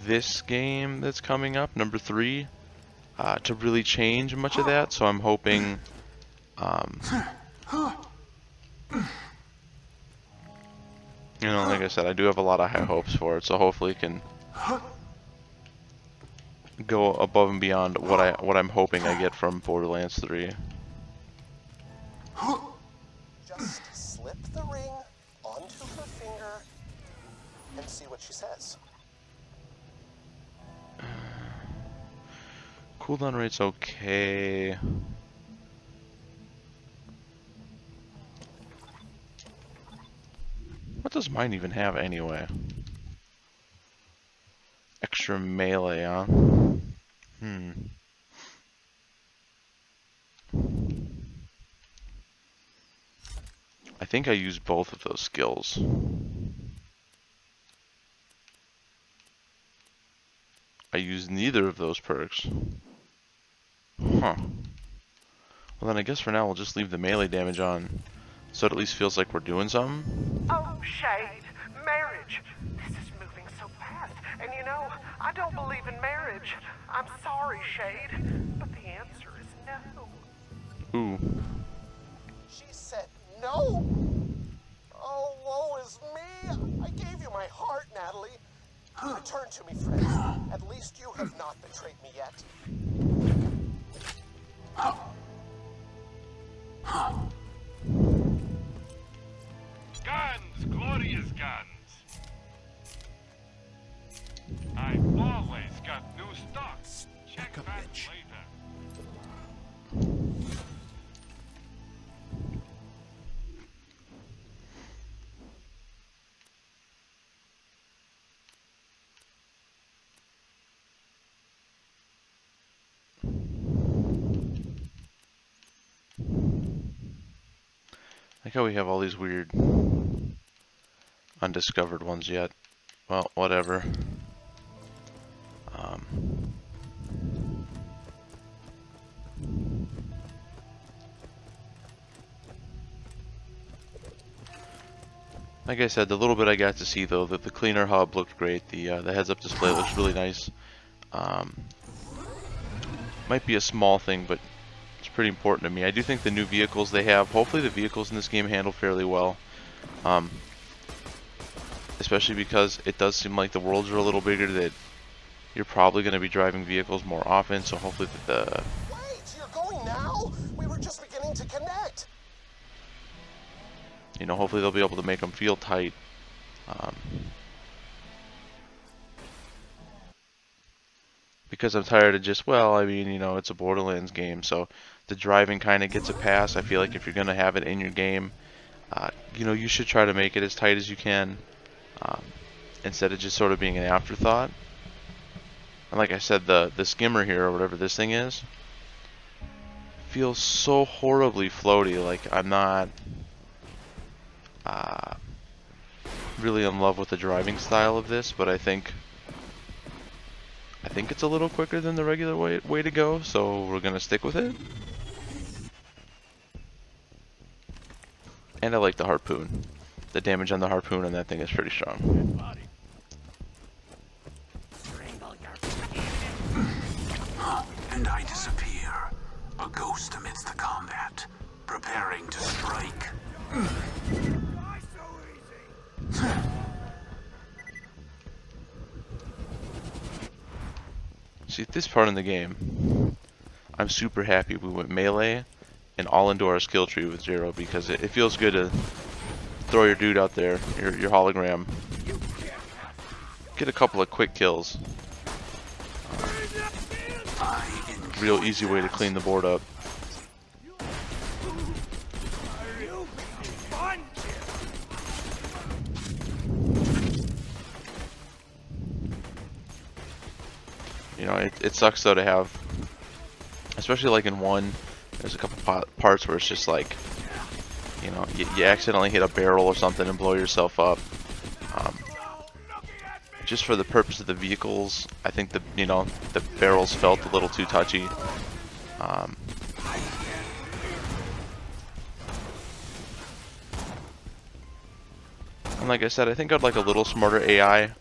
[SPEAKER 1] this game that's coming up, number 3, to really change much of that. So I'm hoping you know, like I said, I do have a lot of high hopes for it, so hopefully it can go above and beyond what I'm hoping I get from Borderlands 3.
[SPEAKER 5] Just slip the ring onto her finger and see what she says.
[SPEAKER 1] Cooldown rate's okay. What does mine even have anyway? Extra melee, huh? I think I use both of those skills. I use neither of those perks. Huh. Well then I guess for now we'll just leave the melee damage on, so it at least feels like we're doing something.
[SPEAKER 11] Oh, Shade, marriage. This is moving so fast. And you know, I don't believe in marriage. I'm sorry, Shade, but the answer is no.
[SPEAKER 1] Ooh.
[SPEAKER 5] She said no? Oh, woe is me. I gave you my heart, Natalie. Return to me, friend. At least you have not betrayed me yet.
[SPEAKER 8] Guns, glorious guns. I've always got new stocks. Check back later.
[SPEAKER 1] I like how we have all these weird undiscovered ones yet. Well, whatever. Like I said, the little bit I got to see though, that the cleaner hub looked great. The heads-up display looks really nice. Might be a small thing, but it's pretty important to me. I do think the new vehicles they have, hopefully the vehicles in this game handle fairly well. Especially because it does seem like the worlds are a little bigger, that you're probably going to be driving vehicles more often, so hopefully
[SPEAKER 5] Wait, you're going now? We were just beginning to connect.
[SPEAKER 1] hopefully they'll be able to make them feel tight. Because I'm tired of just, well, I mean, it's a Borderlands game, so the driving kind of gets a pass. I feel like if you're going to have it in your game, you should try to make it as tight as you can, instead of just sort of being an afterthought. And like I said, the skimmer here, or whatever this thing is, feels so horribly floaty. Like, I'm not really in love with the driving style of this, but I think it's a little quicker than the regular way to go, so we're gonna stick with it. And I like the harpoon. The damage on the harpoon on that thing is pretty strong.
[SPEAKER 2] And I disappear, a ghost amidst the combat, preparing to strike.
[SPEAKER 1] See, at this part in the game, I'm super happy we went melee and all into our skill tree with Zero, because it feels good to throw your dude out there, your hologram, get a couple of quick kills. Real easy way to clean the board up. It sucks though to have, especially like in 1, there's a couple parts where it's just like, you accidentally hit a barrel or something and blow yourself up. Just for the purpose of the vehicles, I think the barrels felt a little too touchy. And like I said, I think I'd like a little smarter AI.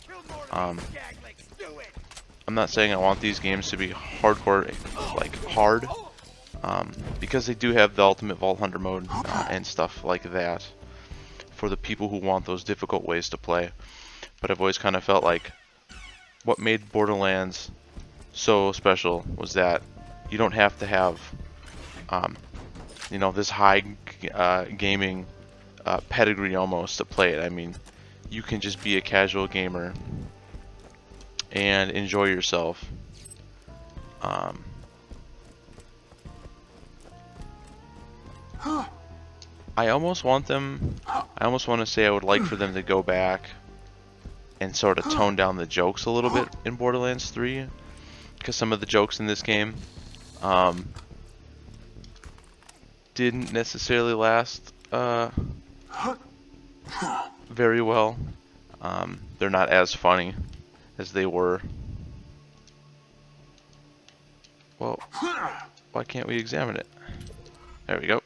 [SPEAKER 1] I'm not saying I want these games to be hardcore, like hard, because they do have the ultimate Vault Hunter mode and stuff like that for the people who want those difficult ways to play. But I've always kind of felt like what made Borderlands so special was that you don't have to have, this high gaming pedigree almost to play it. I mean, you can just be a casual gamer and enjoy yourself. I almost want to say I would like for them to go back and sort of tone down the jokes a little bit in Borderlands 3, because some of the jokes in this game didn't necessarily last very well. They're not as funny as they were. Well, why can't we examine it? There we go.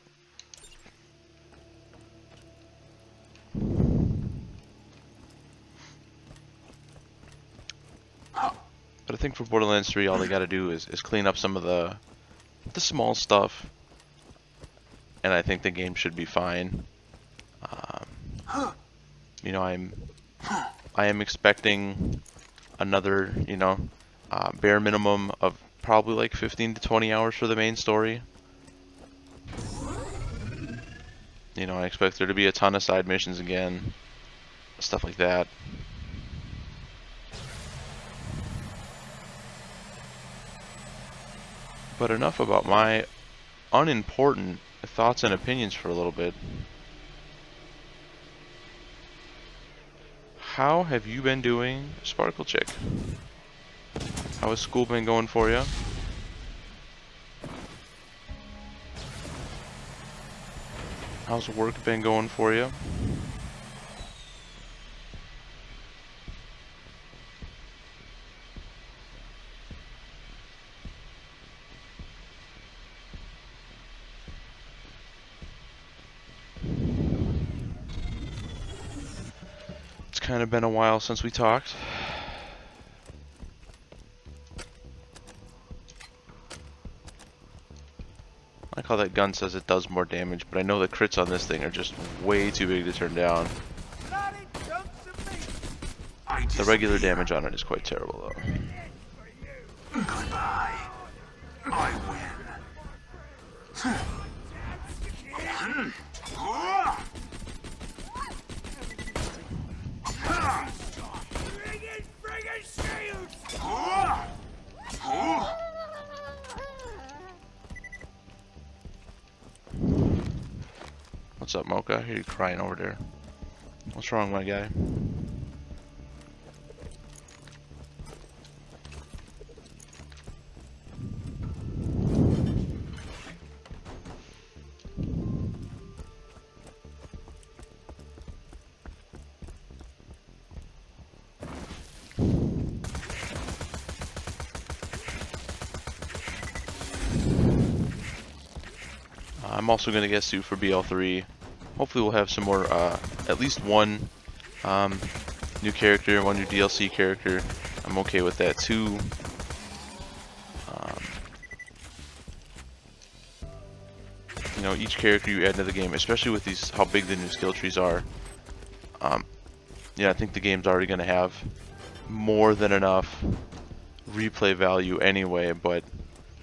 [SPEAKER 1] But I think for Borderlands 3, all they gotta do is clean up some of the small stuff, and I think the game should be fine. I am expecting another, bare minimum of probably like 15 to 20 hours for the main story. I expect there to be a ton of side missions again, stuff like that. But enough about my unimportant thoughts and opinions for a little bit. How have you been doing, Sparkle Chick? How has school been going for you? How's work been going for you? It's kind of been a while since we talked. I like how that gun says it does more damage, but I know the crits on this thing are just way too big to turn down. The regular damage on it is quite terrible though. What's up, Mocha? I hear you crying over there. What's wrong, my guy? I'm also going to get Sue for BL3. Hopefully we'll have some more, at least one new character, one new DLC character. I'm okay with that too. You know, each character you add to the game, especially with these, how big the new skill trees are. Yeah, I think the game's already going to have more than enough replay value anyway, but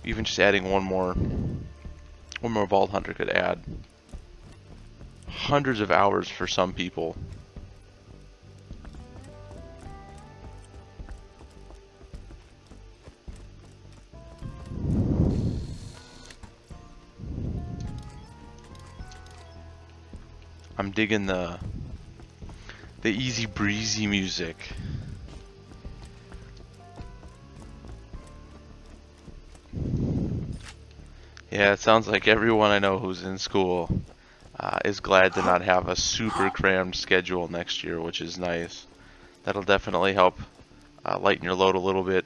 [SPEAKER 1] even just adding one more Vault Hunter could add hundreds of hours for some people. I'm digging the easy breezy music. Yeah, it sounds like everyone I know who's in school is glad to not have a super crammed schedule next year, which is nice. That'll definitely help lighten your load a little bit.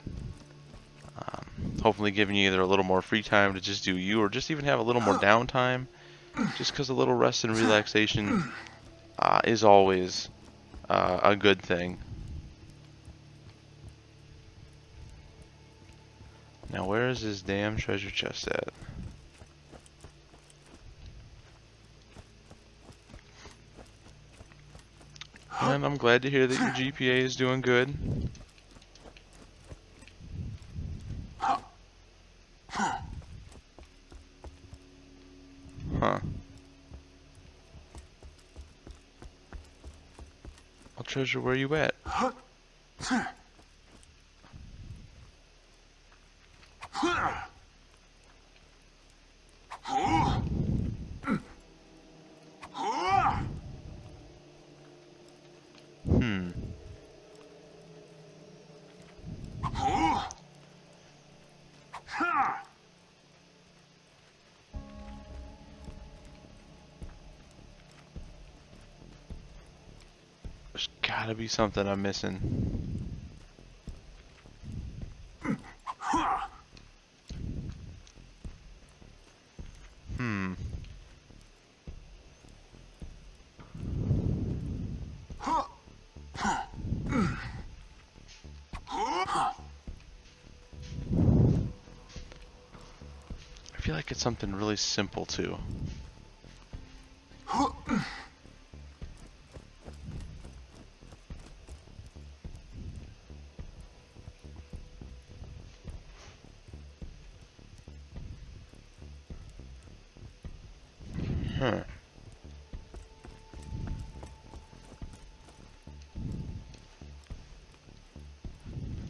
[SPEAKER 1] Hopefully giving you either a little more free time to just do you, or just even have a little more downtime. Just because a little rest and relaxation is always a good thing. Now where is this damn treasure chest at? And I'm glad to hear that your GPA is doing good. Huh. Well, treasure, where you at? There's gotta be something I'm missing. I feel like it's something really simple too.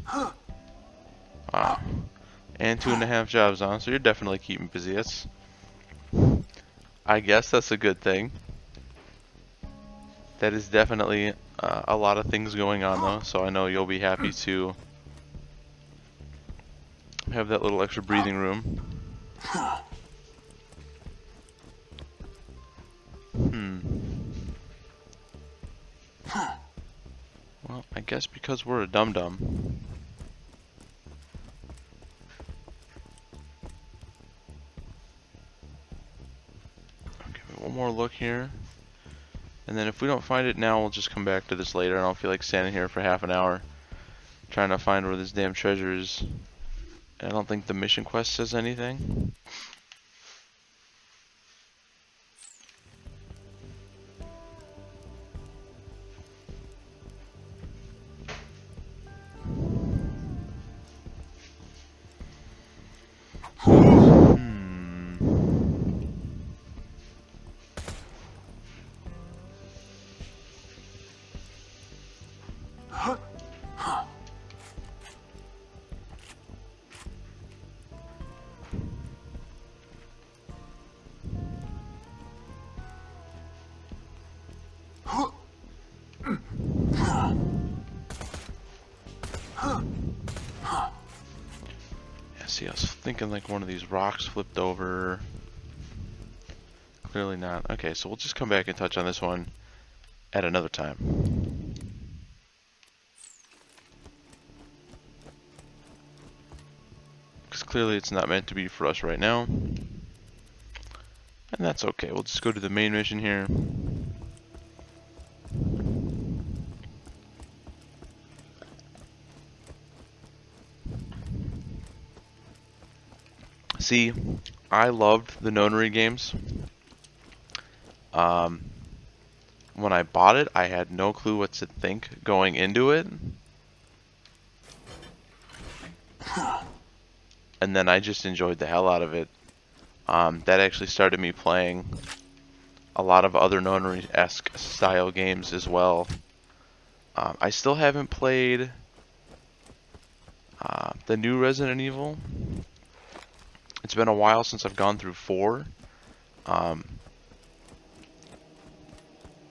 [SPEAKER 1] Huh. Wow. And 2.5 jobs on, so you're definitely keeping busy. I guess that's a good thing. That is definitely a lot of things going on though, so I know you'll be happy to have that little extra breathing room. Well, I guess because we're a dum-dum. One more look here, and then if we don't find it now, we'll just come back to this later. I don't feel like standing here for half an hour trying to find where this damn treasure is. I don't think the mission quest says anything. thinking like one of these rocks flipped over. Clearly not. Okay, so we'll just come back and touch on this one at another time. Because clearly it's not meant to be for us right now. And that's okay. We'll just go to the main mission here. See, I loved the Nonary games. When I bought it, I had no clue what to think going into it. And then I just enjoyed the hell out of it. That actually started me playing a lot of other Nonary-esque style games as well. I still haven't played the new Resident Evil. It's been a while since I've gone through 4.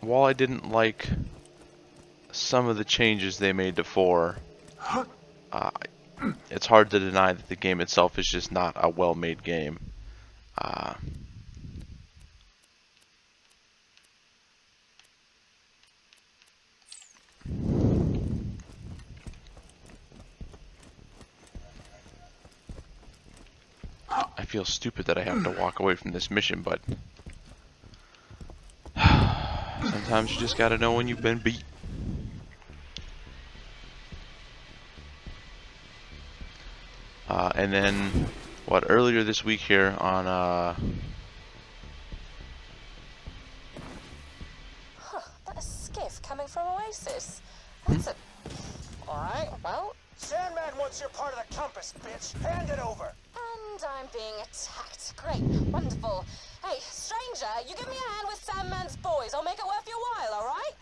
[SPEAKER 1] While I didn't like some of the changes they made to 4, it's hard to deny that the game itself is just not a well-made game. I feel stupid that I have to walk away from this mission, but sometimes you just gotta know when you've been beat. And then, earlier this week here on,
[SPEAKER 6] That skiff coming from Oasis. That's a... Alright, well...
[SPEAKER 5] Sandman wants your part of the compass, bitch. Hand it over.
[SPEAKER 6] And I'm being attacked. Great, wonderful. Hey, stranger, you give me a hand with Sandman's boys. I'll make it worth your while, alright?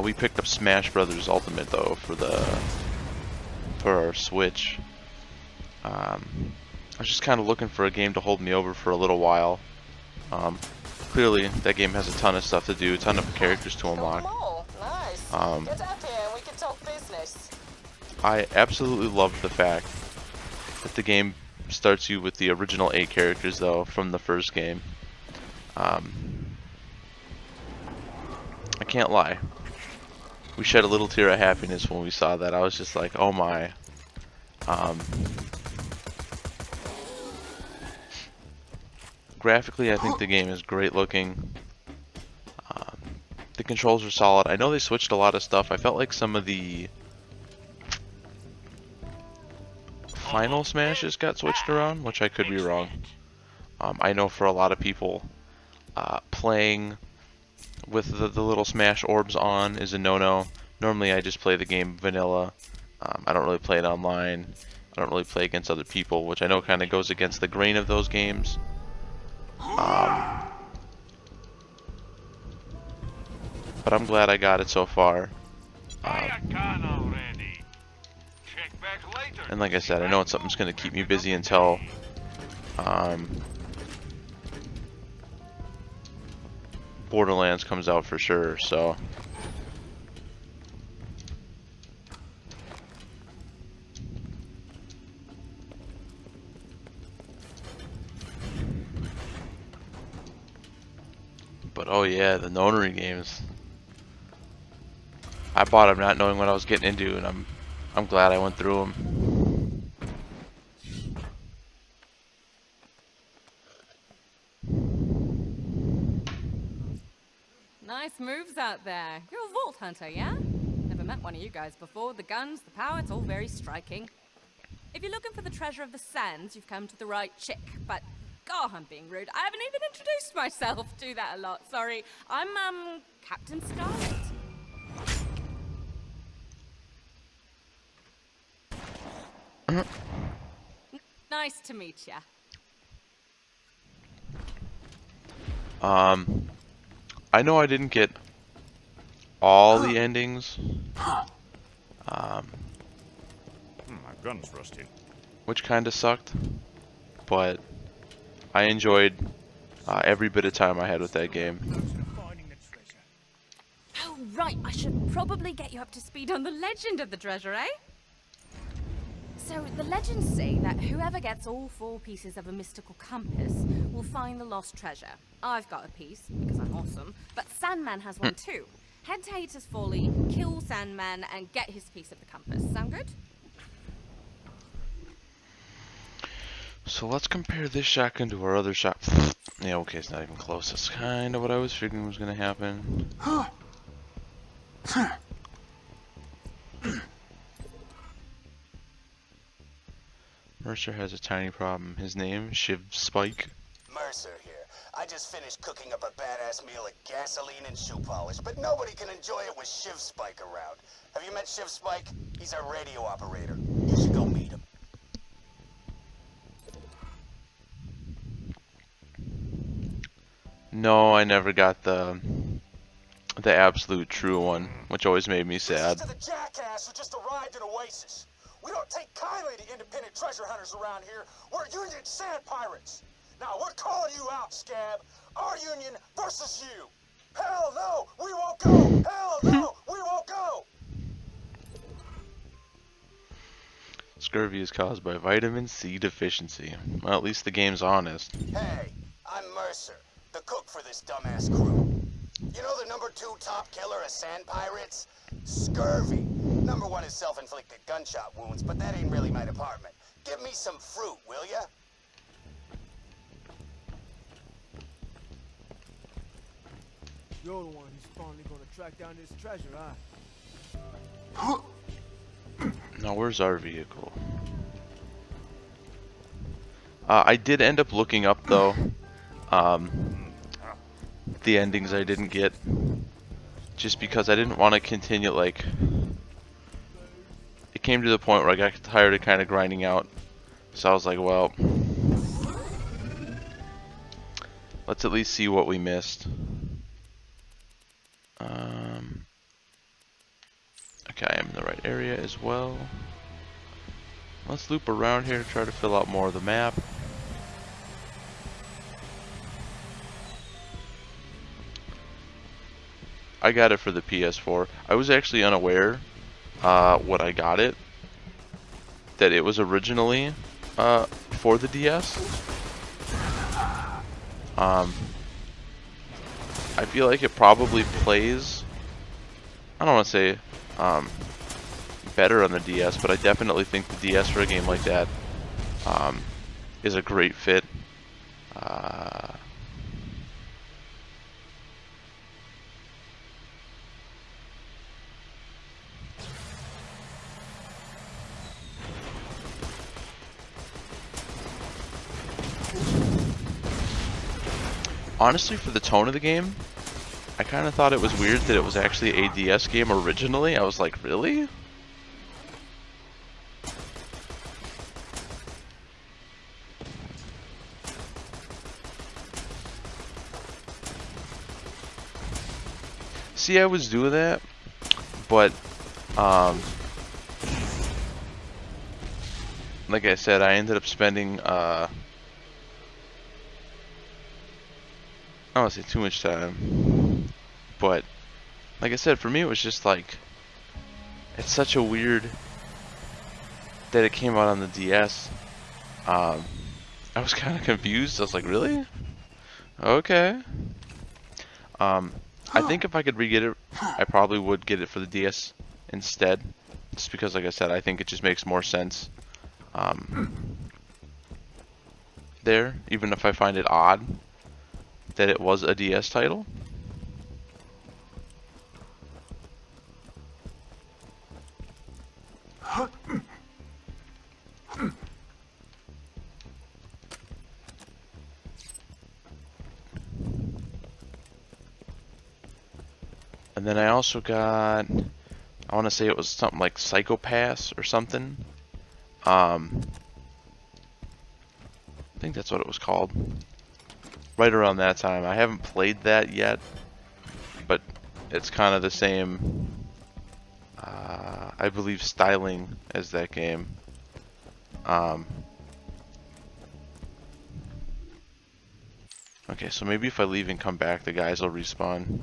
[SPEAKER 1] we picked up Smash Brothers Ultimate though for our Switch. I was just kind of looking for a game to hold me over for a little while. Clearly, that game has a ton of stuff to do, a ton of characters to unlock.
[SPEAKER 6] Nice. Get up here and we can talk business.
[SPEAKER 1] I absolutely loved the fact that the game starts you with the original 8 characters though from the first game. I can't lie. We shed a little tear of happiness when we saw that. I was just like, oh my. Graphically, I think the game is great looking. The controls are solid. I know they switched a lot of stuff. I felt like some of the final smashes got switched around, which I could be wrong. I know for a lot of people, playing with the little smash orbs on is a no-no. Normally I just play the game vanilla. I don't really play it online. I don't really play against other people, which I know kind of goes against the grain of those games. But I'm glad I got it so far. And like I said, I know it's something that's going to keep me busy until Borderlands comes out for sure, so. But oh yeah, the Nonary games. I bought them not knowing what I was getting into, and I'm glad I went through them.
[SPEAKER 12] Nice moves out there. You're a vault hunter, yeah? Never met one of you guys before. The guns, the power, it's all very striking. If you're looking for the treasure of the sands, you've come to the right chick. But, God, I'm being rude. I haven't even introduced myself. Do that a lot, sorry. I'm, Captain Scarlet. Nice to meet ya.
[SPEAKER 1] I know I didn't get all the endings.
[SPEAKER 4] My gun's rusty.
[SPEAKER 1] Which kind of sucked, but I enjoyed every bit of time I had with that game.
[SPEAKER 12] Oh, right, I should probably get you up to speed on the legend of the treasure, eh? So, the legends say that whoever gets all 4 pieces of a mystical compass will find the lost treasure. I've got a piece, because I'm awesome, but Sandman has one too. Head to Hater's Folly, kill Sandman, and get his piece of the compass. Sound good?
[SPEAKER 1] So let's compare this shotgun to our other shot. Yeah, okay, it's not even close. That's kind of what I was figuring was going to happen. Mercer has a tiny problem. His name, Shiv Spike.
[SPEAKER 10] Mercer here. I just finished cooking up a badass meal of gasoline and shoe polish, but nobody can enjoy it with Shiv Spike around. Have you met Shiv Spike? He's our radio operator. You should go meet him.
[SPEAKER 1] No, I never got the absolute true one, which always made me sad.
[SPEAKER 5] To the jackass who just arrived in Oasis. We don't take kindly to independent treasure hunters around here. We're Union sand pirates. Now we're calling you out, Scab. Our union versus you. Hell no, we won't go. Hell no, we won't go.
[SPEAKER 1] Scurvy is caused by vitamin C deficiency. Well, at least the game's honest.
[SPEAKER 10] Hey, I'm Mercer, the cook for this dumbass crew. You know the #2 top killer of sand pirates? Scurvy. #1 is self-inflicted gunshot wounds, but that ain't really my department. Give me some fruit, will ya?
[SPEAKER 13] You're the one who's finally gonna track down this treasure, huh?
[SPEAKER 1] Now, where's our vehicle? I did end up looking up, though, the endings I didn't get. Just because I didn't want to continue, like... It came to the point where I got tired of kind of grinding out. So I was like, well... Let's at least see what we missed. Okay, I am in the right area as well. Let's loop around here to try to fill out more of the map. I got it for the PS4. I was actually unaware when I got it that it was originally for the DS. I feel like it probably plays, I don't want to say better on the DS, but I definitely think the DS for a game like that is a great fit. Honestly, for the tone of the game, I kind of thought it was weird that it was actually a DS game originally. I was like, really? See, I was doing that, but, like I said, I ended up spending, I don't want to say too much time, but like I said, for me it was just like, it's such a weird that it came out on the DS. I was kind of confused. I was like, really? Okay. I think if I could re-get it, I probably would get it for the DS instead, just because, like I said, I think it just makes more sense there, even if I find it odd that it was a DS title. And then I also got, I want to say it was something like Psychopass or something. I think that's what it was called. Right around that time. I haven't played that yet, but it's kind of the same, I believe, styling as that game. Okay, so maybe if I leave and come back, the guys will respawn.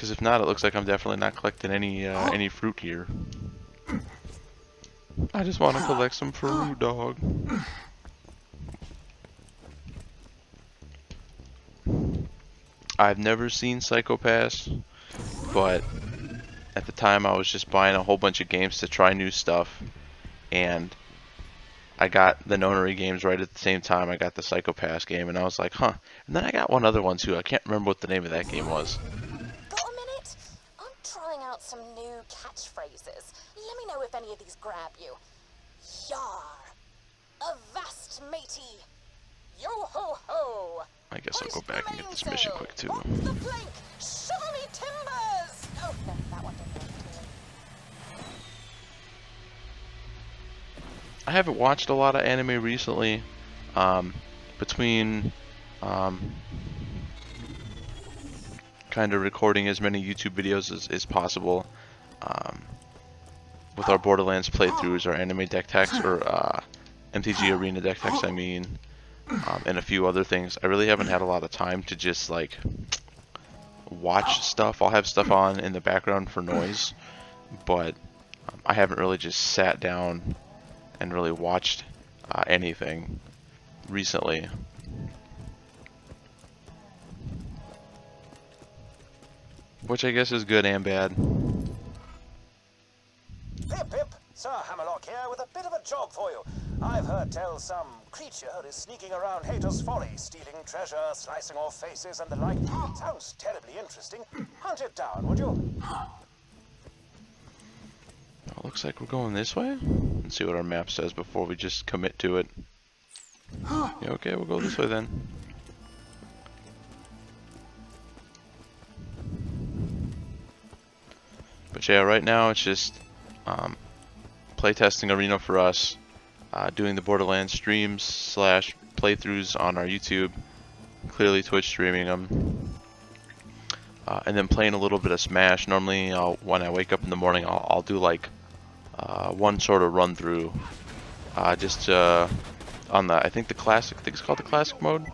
[SPEAKER 1] Because if not, it looks like I'm definitely not collecting any fruit here. I just want to collect some fruit, dog. I've never seen Psycho Pass, but at the time I was just buying a whole bunch of games to try new stuff, and I got the Nonary games right at the same time I got the Psycho Pass game, and I was like, huh. And then I got one other one too. I can't remember what the name of that game was.
[SPEAKER 6] Got a minute? I'm trying out some new catchphrases. Let me know if any of these grab you. Yar. Avast, matey. Yo ho ho.
[SPEAKER 1] I guess I'll go back and get this mission quick too.
[SPEAKER 6] What's the flank? Shiver me timbers! Oh, no, that one didn't work too.
[SPEAKER 1] I haven't watched a lot of anime recently. Between kind of recording as many YouTube videos as possible, with our Borderlands playthroughs, our anime deck techs, or MTG Arena deck techs, I mean, and a few other things. I really haven't had a lot of time to just like watch stuff. I'll have stuff on in the background for noise, but I haven't really just sat down and really watched anything recently. Which I guess is good and bad.
[SPEAKER 14] Pip, Pip! Sir Hammerlock here with a bit of a job for you. I've heard tell some creature is sneaking around Hater's Folly, stealing treasure, slicing off faces, and the like. Sounds terribly interesting. Hunt it down, would you?
[SPEAKER 1] Well, looks like we're going this way. Let's see what our map says before we just commit to it. Yeah, okay, we'll go this way then. But yeah, right now it's just playtesting Arena for us, doing the Borderlands streams / playthroughs on our YouTube, clearly Twitch streaming them, and then playing a little bit of Smash. Normally, when I wake up in the morning, I'll do like one sort of run through, just on the, I think it's called the classic mode,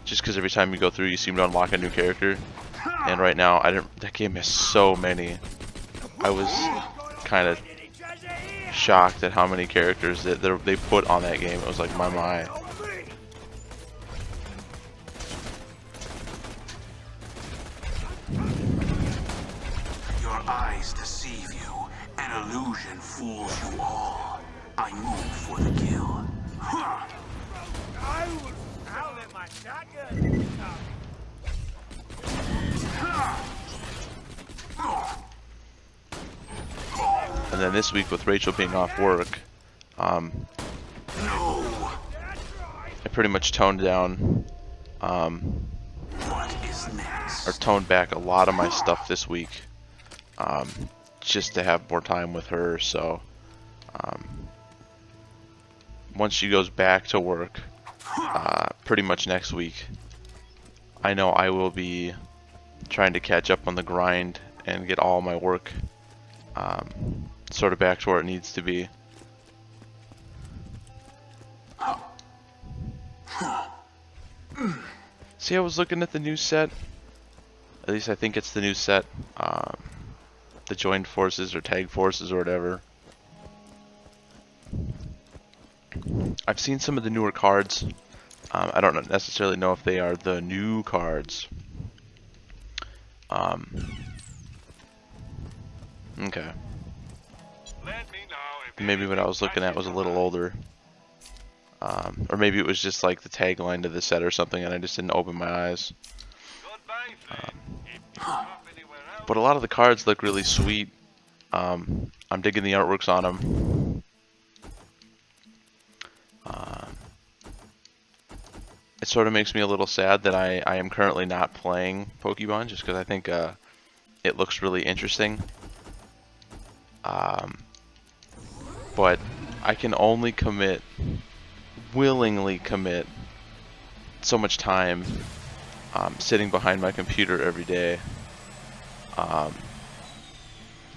[SPEAKER 1] just because every time you go through, you seem to unlock a new character. And right now, that game has so many. I was kind of shocked at how many characters that they put on that game. It was like, my.
[SPEAKER 2] Your eyes deceive you. An illusion fools you all. I move for the kill.
[SPEAKER 9] I'll let my shotgun talk.
[SPEAKER 1] And then this week with Rachel being off work, I pretty much toned down,
[SPEAKER 2] What is next?
[SPEAKER 1] or toned back a lot of my stuff this week, just to have more time with her. So once she goes back to work, pretty much next week, I know I will be trying to catch up on the grind and get all my work sort of back to where it needs to be. See, I was looking at the new set. At least I think it's the new set. The joined forces or tag forces or whatever. I've seen some of the newer cards. I don't necessarily know if they are the new cards. Okay. Maybe what I was looking at was a little older. Or maybe it was just like the tagline to the set or something and I just didn't open my eyes. But a lot of the cards look really sweet. I'm digging the artworks on them. It sort of makes me a little sad that I am currently not playing Pokemon just because I think it looks really interesting. But I can only willingly commit so much time sitting behind my computer every day.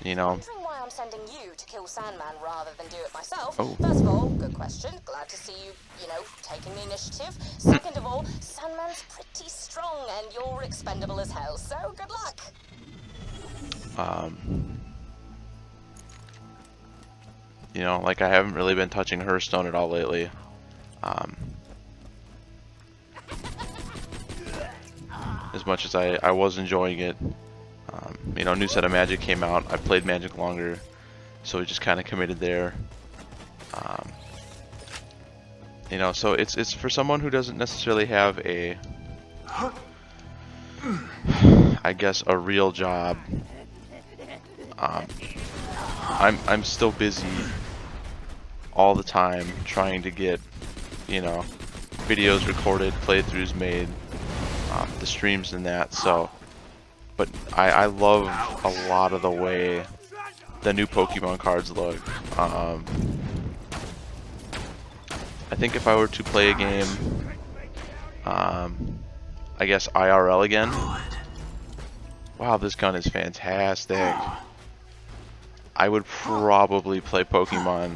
[SPEAKER 1] You know.
[SPEAKER 6] Wondering why I'm sending you to kill Sandman rather than do it myself.
[SPEAKER 1] Oh.
[SPEAKER 6] First of all, good question. Glad to see you, taking the initiative. Second of all, Sandman's pretty strong and you're expendable as hell, so good luck.
[SPEAKER 1] You know, like I haven't really been touching Hearthstone at all lately. As much as I was enjoying it. You know, new set of Magic came out. I played Magic longer, so we just kind of committed there. You know, so it's for someone who doesn't necessarily have a, I guess, a real job. I'm still busy all the time trying to get, you know, videos recorded, playthroughs made, the streams and that. So, but I love a lot of the way the new Pokemon cards look. I think if I were to play a game, I guess IRL again. Wow, this gun is fantastic. I would probably play Pokemon.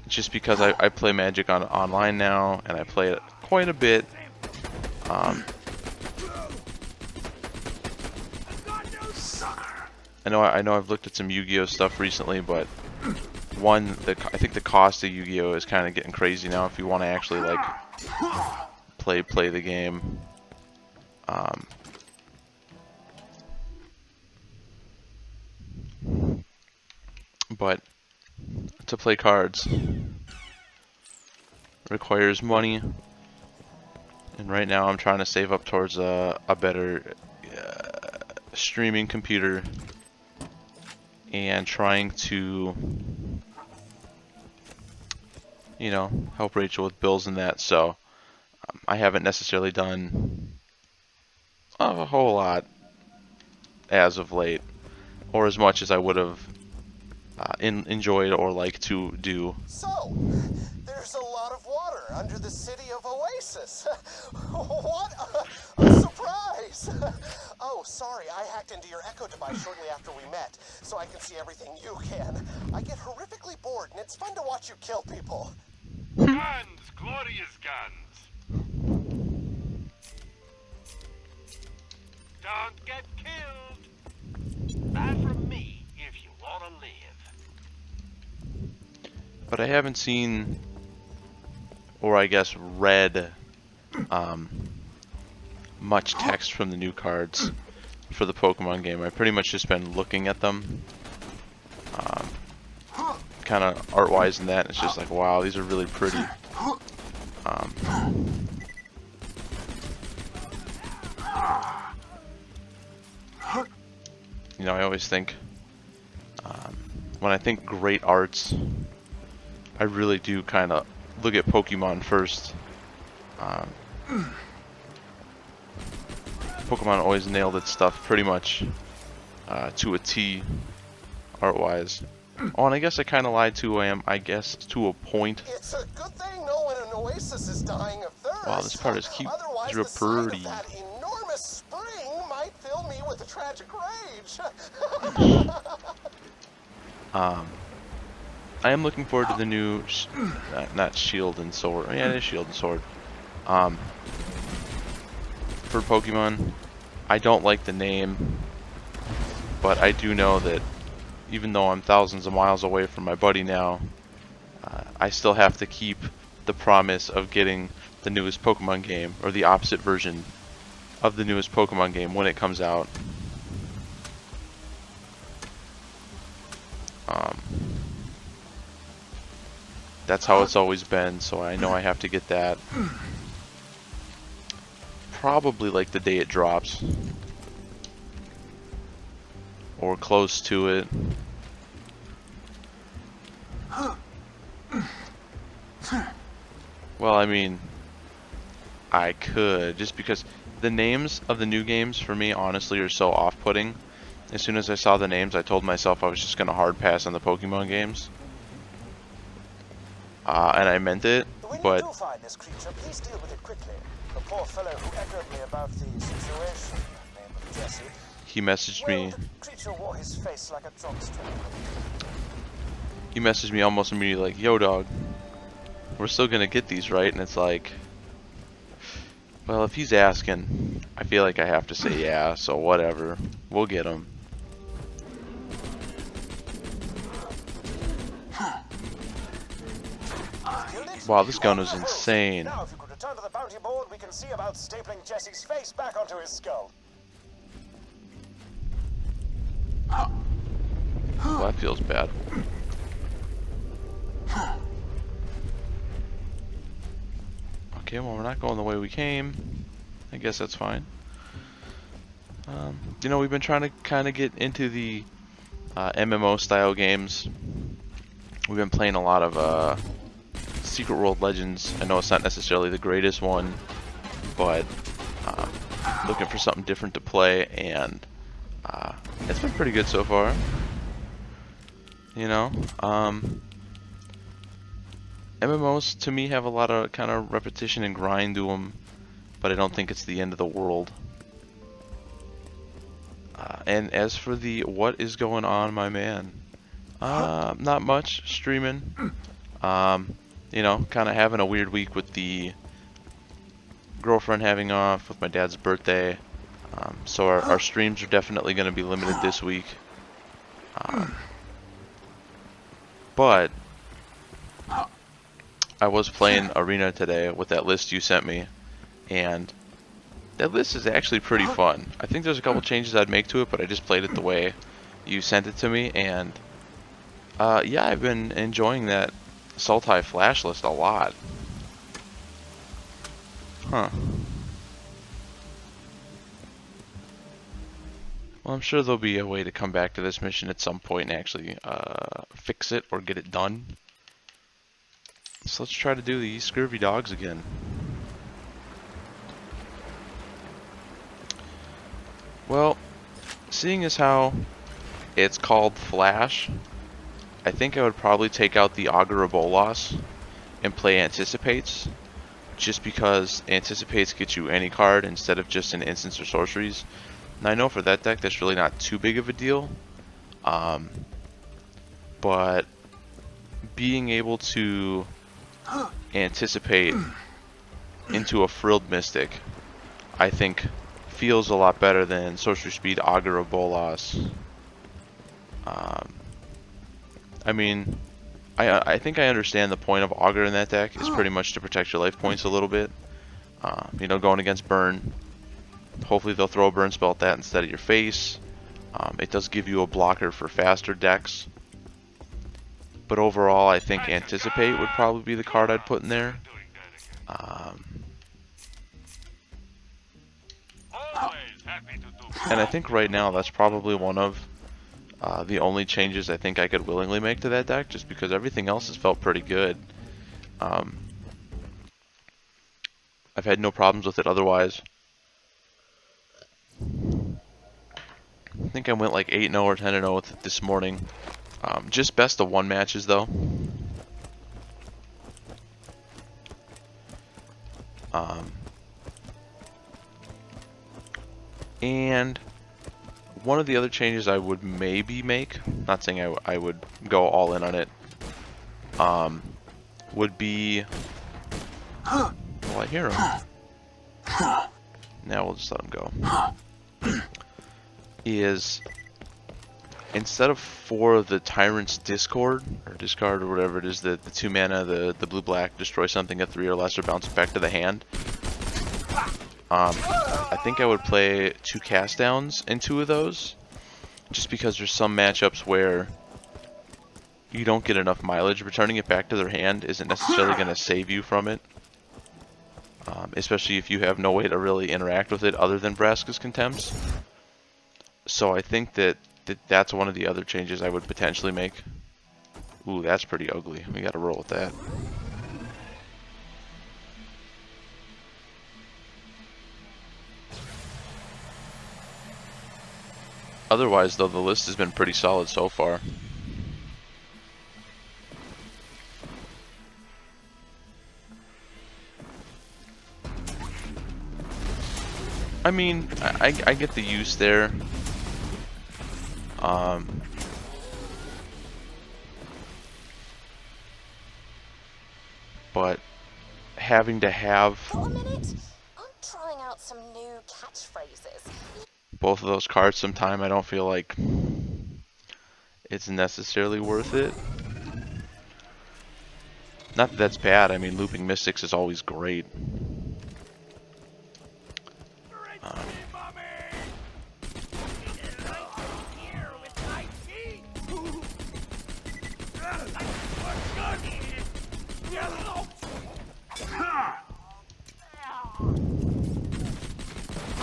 [SPEAKER 1] Just because I play Magic on online now, and I play it quite a bit. I know I've looked at some Yu-Gi-Oh stuff recently, but I think the cost of Yu-Gi-Oh is kind of getting crazy now if you want to actually like play the game. But to play cards requires money, and right now I'm trying to save up towards a better streaming computer and trying to, you know, help Rachel with bills and that. So I haven't necessarily done a whole lot as of late, or as much as I would have enjoyed or liked to do.
[SPEAKER 5] So, there's a lot of water under the city of Oasis. What a surprise! Oh, sorry, I hacked into your Echo device shortly after we met, so I can see everything you can. I get horrifically bored, and it's fun to watch you kill people.
[SPEAKER 8] Guns! Glorious guns! Don't get killed! Buy from me if you want to live.
[SPEAKER 1] But I haven't seen, or I guess read, much text from the new cards for the Pokemon game. I've pretty much just been looking at them, kind of art-wise and that. It's just like, wow, these are really pretty. You know, I always think, when I think great arts, I really do kind of look at Pokemon first. Pokemon always nailed its stuff pretty much to a T, art-wise. Oh, and I guess I kind of lied to I guess to a point.
[SPEAKER 5] It's a good thing no one in Oasis is dying of thirst.
[SPEAKER 1] Wow, this part is cute.
[SPEAKER 5] Otherwise,
[SPEAKER 1] These are
[SPEAKER 5] the sight
[SPEAKER 1] pretty.
[SPEAKER 5] of that enormous spring might fill me with a tragic rage.
[SPEAKER 1] I am looking forward to the new, not Shield and Sword. Yeah, it is Shield and Sword. For Pokemon, I don't like the name, but I do know that even though I'm thousands of miles away from my buddy now, I still have to keep the promise of getting the newest Pokemon game, or the opposite version of the newest Pokemon game when it comes out. That's how it's always been, so I know I have to get that. Probably like the day it drops. Or close to it. Well, I mean, I could, just because the names of the new games for me honestly are so off-putting. As soon as I saw the names, I told myself I was just gonna hard pass on the Pokemon games. And I meant it,
[SPEAKER 14] When
[SPEAKER 1] but
[SPEAKER 14] you do find this creature, please deal with it quickly. The poor fellow who echoed me about the situation, named Jesse.
[SPEAKER 1] he messaged me.
[SPEAKER 14] Well, the creature wore his face like a jockstrap.
[SPEAKER 1] He messaged me almost immediately like, "Yo, dog, we're still gonna get these, right?" And it's like, Well, if he's asking, I feel like I have to say yeah, so whatever. We'll get him. Wow, this gun was insane.
[SPEAKER 14] Now, if you could return to the bounty board, we can see about stapling Jesse's face back onto his skull.
[SPEAKER 1] Well, that feels bad. Okay, well, we're not going the way we came. I guess that's fine. You know, we've been trying to kind of get into the MMO style games. We've been playing a lot of Secret World Legends. I know it's not necessarily the greatest one, but looking for something different to play, and it's been pretty good so far. You know, MMOs to me have a lot of kind of repetition and grind to them, but I don't think it's the end of the world. And as for the what is going on, my man, not much. Streaming. You know, kind of having a weird week with the girlfriend having off, with my dad's birthday. So our streams are definitely going to be limited this week. But I was playing Arena today with that list you sent me, and that list is actually pretty fun. I think there's a couple changes I'd make to it, but I just played it the way you sent it to me, and yeah, I've been enjoying that Sultai Flash list a lot. Huh. Well, I'm sure there'll be a way to come back to this mission at some point and actually fix it or get it done. So let's try to do the scurvy dogs again. Well, seeing as how it's called Flash, I think I would probably take out the Augur of Bolas and play Anticipates, just because Anticipates gets you any card instead of just an instance or sorceries. Now I know for that deck that's really not too big of a deal, but being able to anticipate into a Frilled Mystic, I think feels a lot better than Sorcery Speed Augur of Bolas. I mean, I think I understand the point of Augur in that deck is pretty much to protect your life points a little bit. You know, going against Burn. Hopefully they'll throw a Burn spell at that instead of your face. It does give you a blocker for faster decks. But overall, I think Anticipate would probably be the card I'd put in there. And I think right now that's probably one of the only changes I think I could willingly make to that deck, just because everything else has felt pretty good. I've had no problems with it otherwise. I think I went like 8-0 or 10-0 with it this morning. Just best of 1 matches though. And one of the other changes I would maybe make, not saying I would go all in on it, would be, well, I hear him. Now we'll just let him go. Is instead of 4 of the Tyrant's discard or whatever it is, the 2 mana, the blue-black, destroy something at 3 or less or bounce it back to the hand, I think I would play 2 cast downs in 2 of those, just because there's some matchups where you don't get enough mileage. Returning it back to their hand isn't necessarily going to save you from it, especially if you have no way to really interact with it other than Vraska's Contempts. So I think that's one of the other changes I would potentially make. Ooh, that's pretty ugly. We gotta roll with that. Otherwise, though, the list has been pretty solid so far. I mean, I get the use there. But having to have...
[SPEAKER 6] For a minute, I'm out some new catchphrases.
[SPEAKER 1] Both of those cards, sometime I don't feel like it's necessarily worth it. Not that that's bad. I mean, looping Mystics is always great.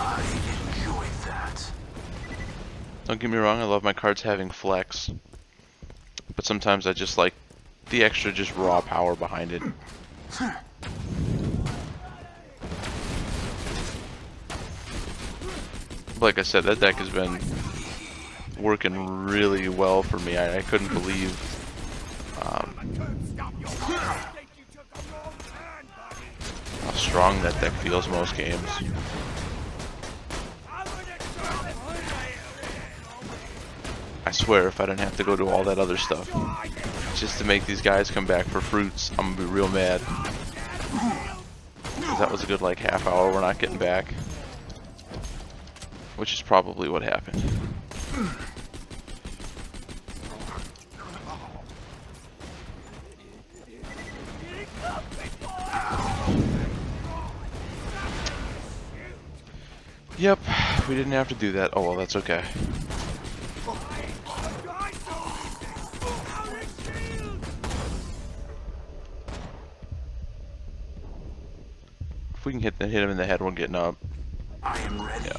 [SPEAKER 2] I enjoyed that.
[SPEAKER 1] Don't get me wrong, I love my cards having flex, but sometimes I just like the extra just raw power behind it. Like I said, that deck has been working really well for me. I couldn't believe how strong that deck feels most games. I swear, if I didn't have to go do all that other stuff just to make these guys come back for fruits, I'm gonna be real mad. 'Cause that was a good like half hour we're not getting back, which is probably what happened. Yep, we didn't have to do that. Oh well, that's okay. If we can hit him in the head, we're getting up.
[SPEAKER 2] I am ready.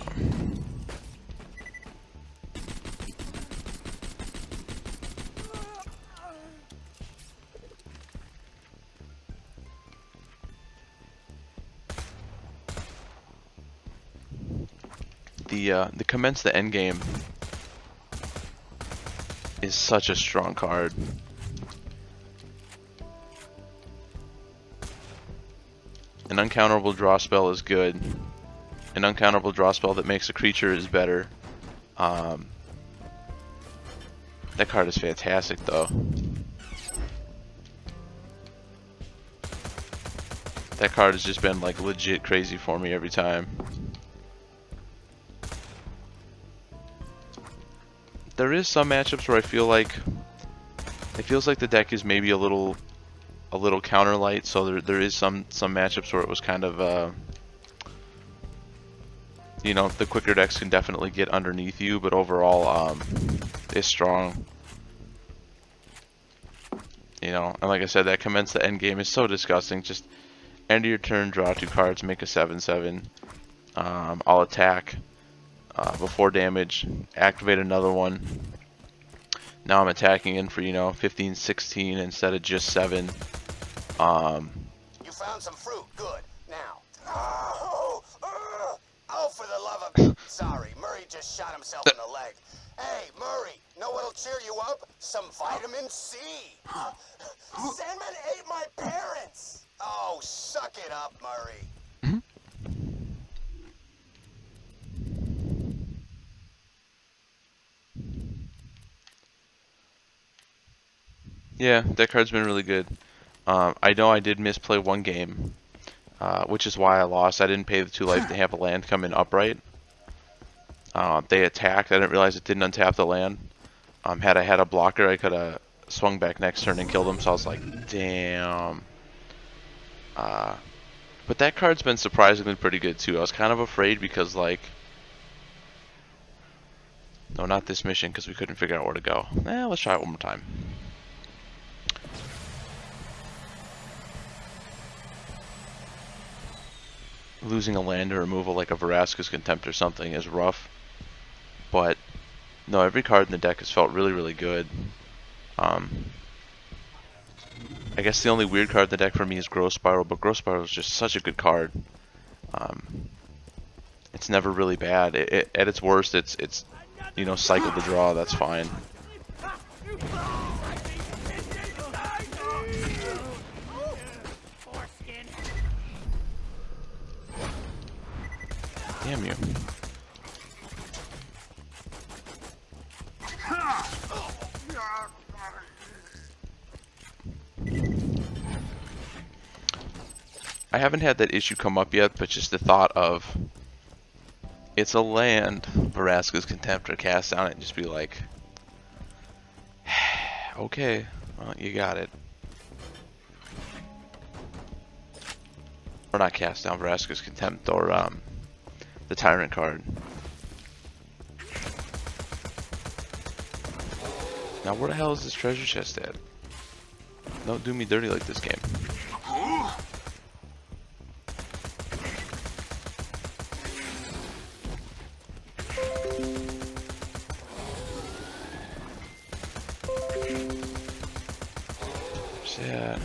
[SPEAKER 1] Yeah. The commence the end game is such a strong card. An uncounterable draw spell is good. An uncounterable draw spell that makes a creature is better. That card is fantastic though. That card has just been like legit crazy for me every time. There is some matchups where I feel like it feels like the deck is maybe a little counter light, so there is some matchups where it was kind of you know, the quicker decks can definitely get underneath you, but overall it's strong. You know, and like I said, that commence the end game is so disgusting. Just end of your turn, draw 2 cards, make a 7/7. I'll attack before damage, activate another one. Now I'm attacking in for, you know, 15, 16 instead of just 7.
[SPEAKER 14] You found some fruit. Good. Now. Oh, for the love of... Sorry, Murray just shot himself in the leg. Hey, Murray, know what'll cheer you up? Some vitamin C. Sandman ate my parents. Oh, suck it up, Murray.
[SPEAKER 1] Yeah, that card's been really good. I know I did misplay one game, which is why I lost. I didn't pay the 2 life to have a land come in upright. They attacked. I didn't realize it didn't untap the land. Had I had a blocker, I could have swung back next turn and killed him. So I was like, damn. But that card's been surprisingly pretty good too. I was kind of afraid because like, no, not this mission because we couldn't figure out where to go. Let's try it one more time. Losing a land to removal like a Vraska's Contempt or something is rough, but no, every card in the deck has felt really, really good. I guess the only weird card in the deck for me is Growth Spiral, but Growth Spiral is just such a good card. It's never really bad. At its worst, it's you know, cycle the draw. That's fine. Damn you. I haven't had that issue come up yet, but just the thought of It's a land. Vraska's Contemptor cast down it and just be like, okay, well, you got it. Or not cast down Vraska's Contempt, or the Tyrant card. Now where the hell is this treasure chest at? Don't do me dirty like this game. Where's that?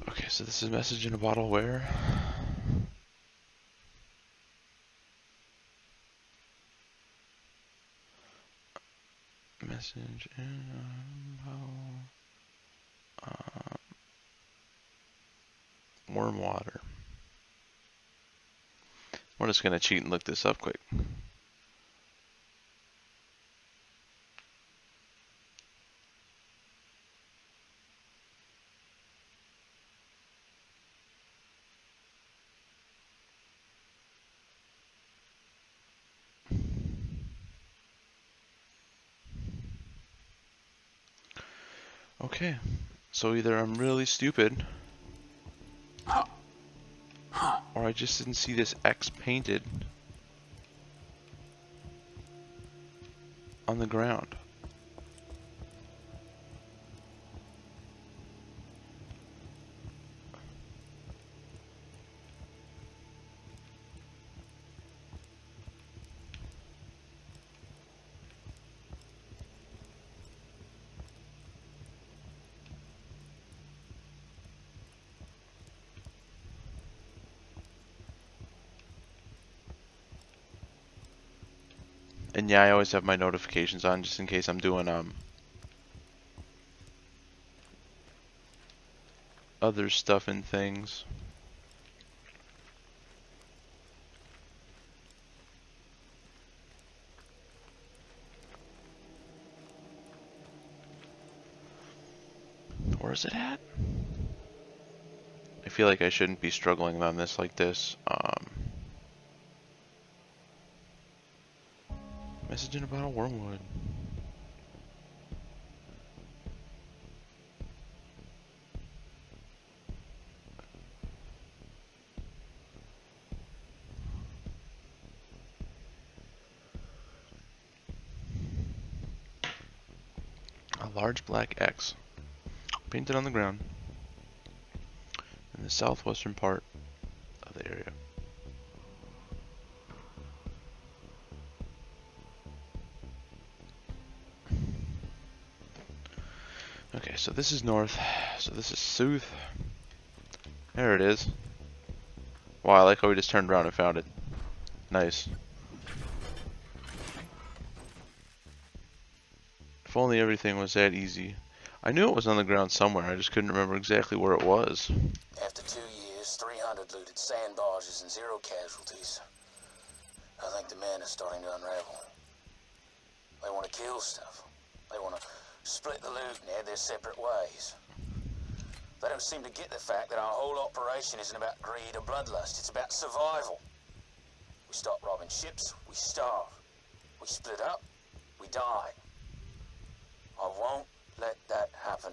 [SPEAKER 1] Okay, so this is message in a bottle where? Message in a bottle. Worm water. We're just gonna cheat and look this up quick. Okay, so either I'm really stupid, or I just didn't see this X painted on the ground. And yeah, I always have my notifications on just in case I'm doing other stuff and things. Where is it at? I feel like I shouldn't be struggling on this like this. Message in a bottle, wormwood. A large black X painted on the ground in the southwestern part of the area. Okay, so this is north, so this is south. There it is. Wow, I like how we just turned around and found it. Nice. If only everything was that easy. I knew it was on the ground somewhere, I just couldn't remember exactly where it was.
[SPEAKER 10] After 2 years, 300 looted sandbarges and 0 casualties. I think the men are starting to unravel. They want to kill stuff. They want to split the loot and head their separate ways. They don't seem to get the fact that our whole operation isn't about greed or bloodlust, it's about survival. We stop robbing ships, we starve. We split up, we die. I won't let that happen.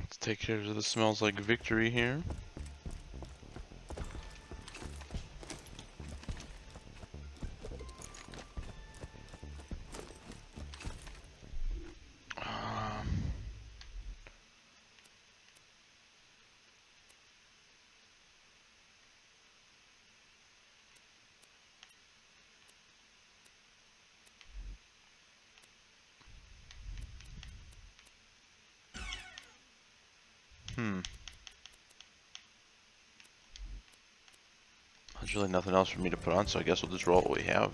[SPEAKER 1] Let's take care of the smells like victory here. There's really nothing else for me to put on, so I guess we'll just roll what we have.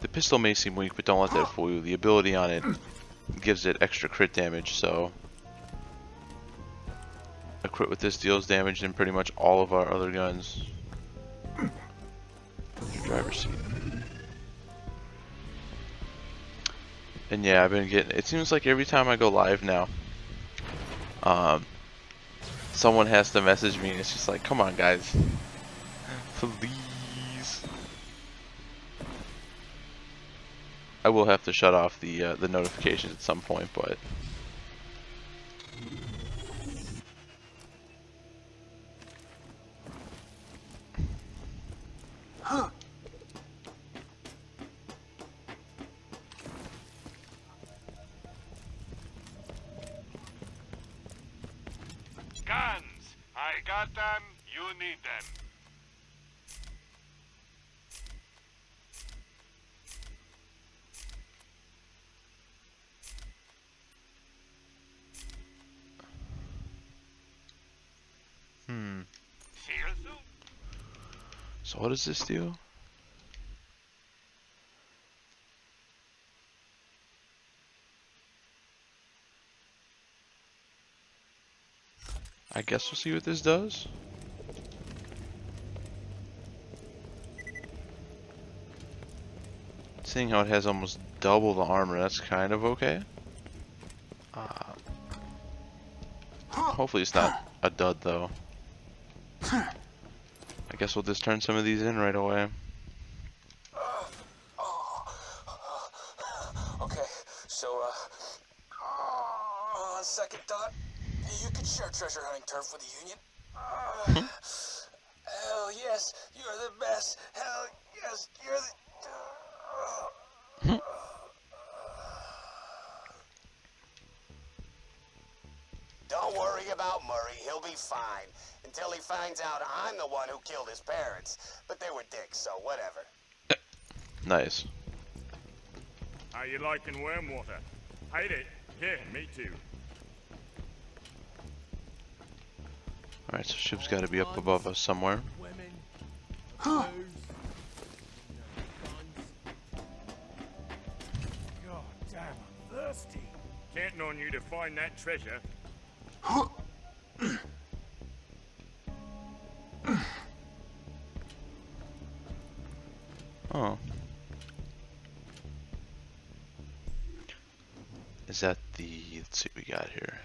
[SPEAKER 1] The pistol may seem weak, but don't let that fool you. The ability on it gives it extra crit damage, so a crit with this deals damage in pretty much all of our other guns. Your driver's seat. And yeah, I've been getting, it seems like every time I go live now, someone has to message me and it's just like, come on guys, please. I will have to shut off the notifications at some point, but
[SPEAKER 8] Guns! I got them, you need them. See you soon.
[SPEAKER 1] so what does this do? I guess we'll see what this does. Seeing how it has almost double the armor, that's kind of okay. Hopefully it's not a dud though. I guess we'll just turn some of these in right away.
[SPEAKER 10] Okay, so, on second thought, you could share treasure hunting turf with the Union. Hell yes, you're the best. Hell yes, you're the...
[SPEAKER 5] Don't worry about Murray, he'll be fine. Until he finds out I'm the one who killed his parents. But they were dicks, so whatever.
[SPEAKER 1] Nice.
[SPEAKER 15] How you liking Wormwater? Hate it? Yeah, me too.
[SPEAKER 1] Alright, so ship's gotta be up above us somewhere.
[SPEAKER 13] God damn, I'm thirsty.
[SPEAKER 15] Counting on you to find that treasure.
[SPEAKER 1] Oh. Is that the... let's see what we got here.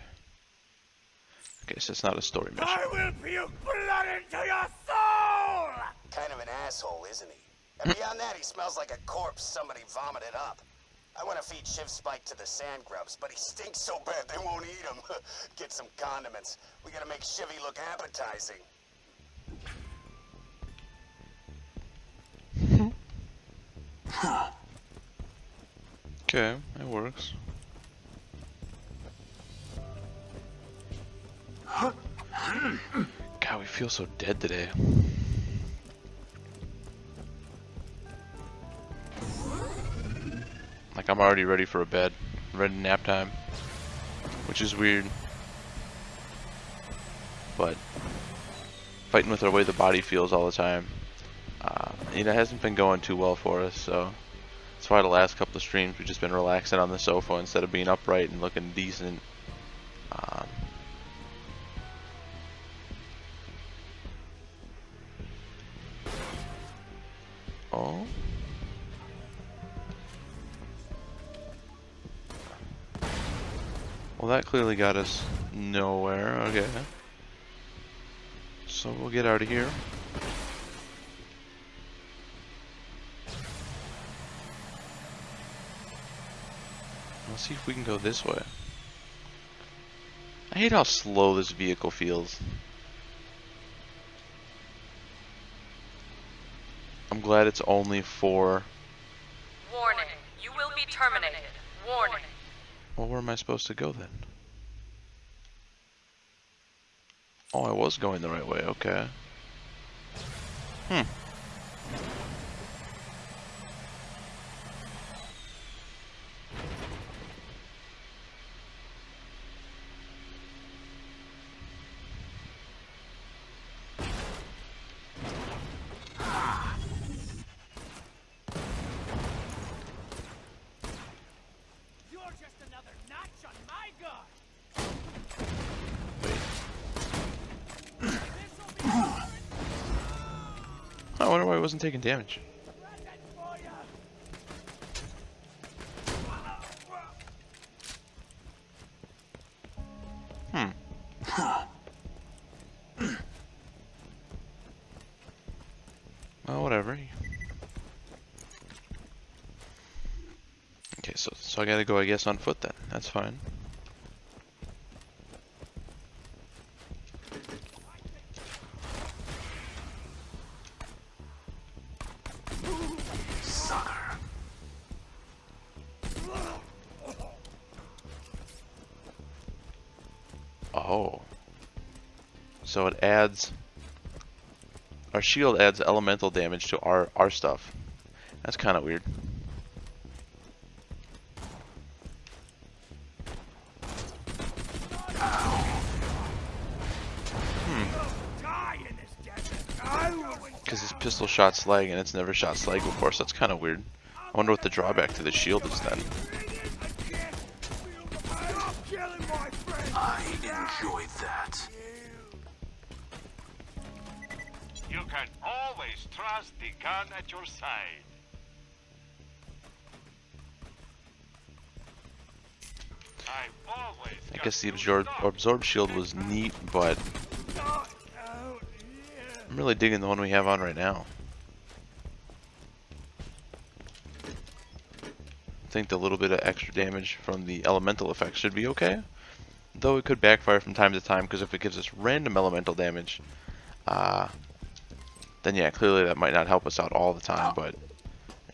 [SPEAKER 1] Okay, so it's not a story mission.
[SPEAKER 11] I will puke blood into your soul!
[SPEAKER 5] Kind of an asshole, isn't he? And beyond that, he smells like a corpse somebody vomited up. I want to feed Shiv Spike to the sand grubs, but he stinks so bad they won't eat him. Get some condiments. We gotta make Shivy look appetizing.
[SPEAKER 1] Okay, that works. God, we feel so dead today. Like I'm already ready for a bed, ready to nap time, which is weird. But fighting with our way the body feels all the time, it hasn't been going too well for us. So that's why the last couple of streams we've just been relaxing on the sofa instead of being upright and looking decent. Oh. Well, that clearly got us nowhere. Okay. So we'll get out of here. Let's see if we can go this way. I hate how slow this vehicle feels. I'm glad it's only for...
[SPEAKER 16] Warning, you will be terminated. Warning.
[SPEAKER 1] Well, where am I supposed to go then? Oh, I was going the right way, okay. wasn't taking damage. Well, whatever. Okay, so I gotta go, I guess, on foot then. That's fine.
[SPEAKER 2] Sucker.
[SPEAKER 1] Oh. So it adds... Our shield adds elemental damage to our stuff. That's kind of weird. Because this pistol shot slag and it's never shot slag before, so that's kind of weird. I wonder what the drawback to the shield is then.
[SPEAKER 2] I enjoyed that.
[SPEAKER 8] You can always trust the gun at your side. I've always
[SPEAKER 1] I guess the absorb shield was neat, but I'm really digging the one we have on right now. I think the little bit of extra damage from the elemental effect should be okay, though it could backfire from time to time, because if it gives us random elemental damage, then yeah, clearly that might not help us out all the time, but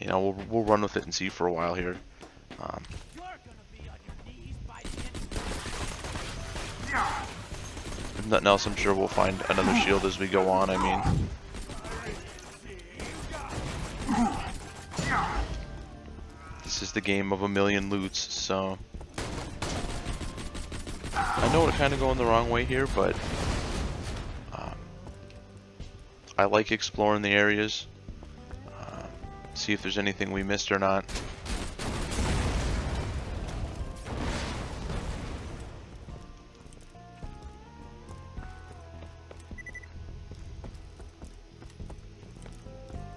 [SPEAKER 1] you know, we'll run with it and see for a while here. If nothing else, I'm sure we'll find another shield as we go on. I mean, this is the game of a million loots, so I know we're kind of going the wrong way here, but I like exploring the areas, see if there's anything we missed or not.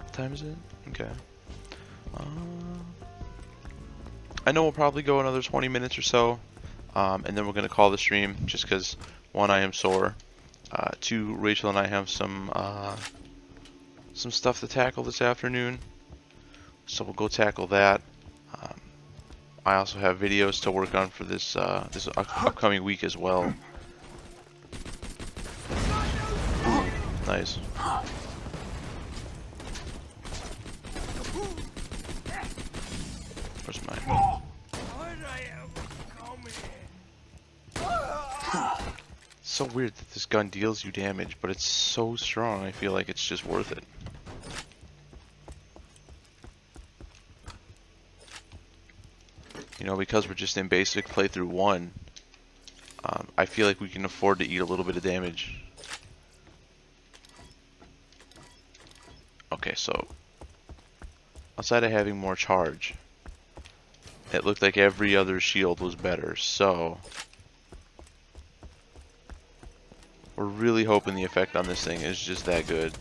[SPEAKER 1] What time is it? Okay. I know we'll probably go another 20 minutes or so, and then we're going to call the stream, just because, one, I am sore, two, Rachel and I have some stuff to tackle this afternoon, so we'll go tackle that. I also have videos to work on for this upcoming week as well. Ooh, nice. Where's mine? It's so weird that this gun deals you damage, but it's so strong, I feel like it's just worth it. You know, because we're just in basic playthrough 1, I feel like we can afford to eat a little bit of damage. Okay, so outside of having more charge, it looked like every other shield was better, so we're really hoping the effect on this thing is just that good.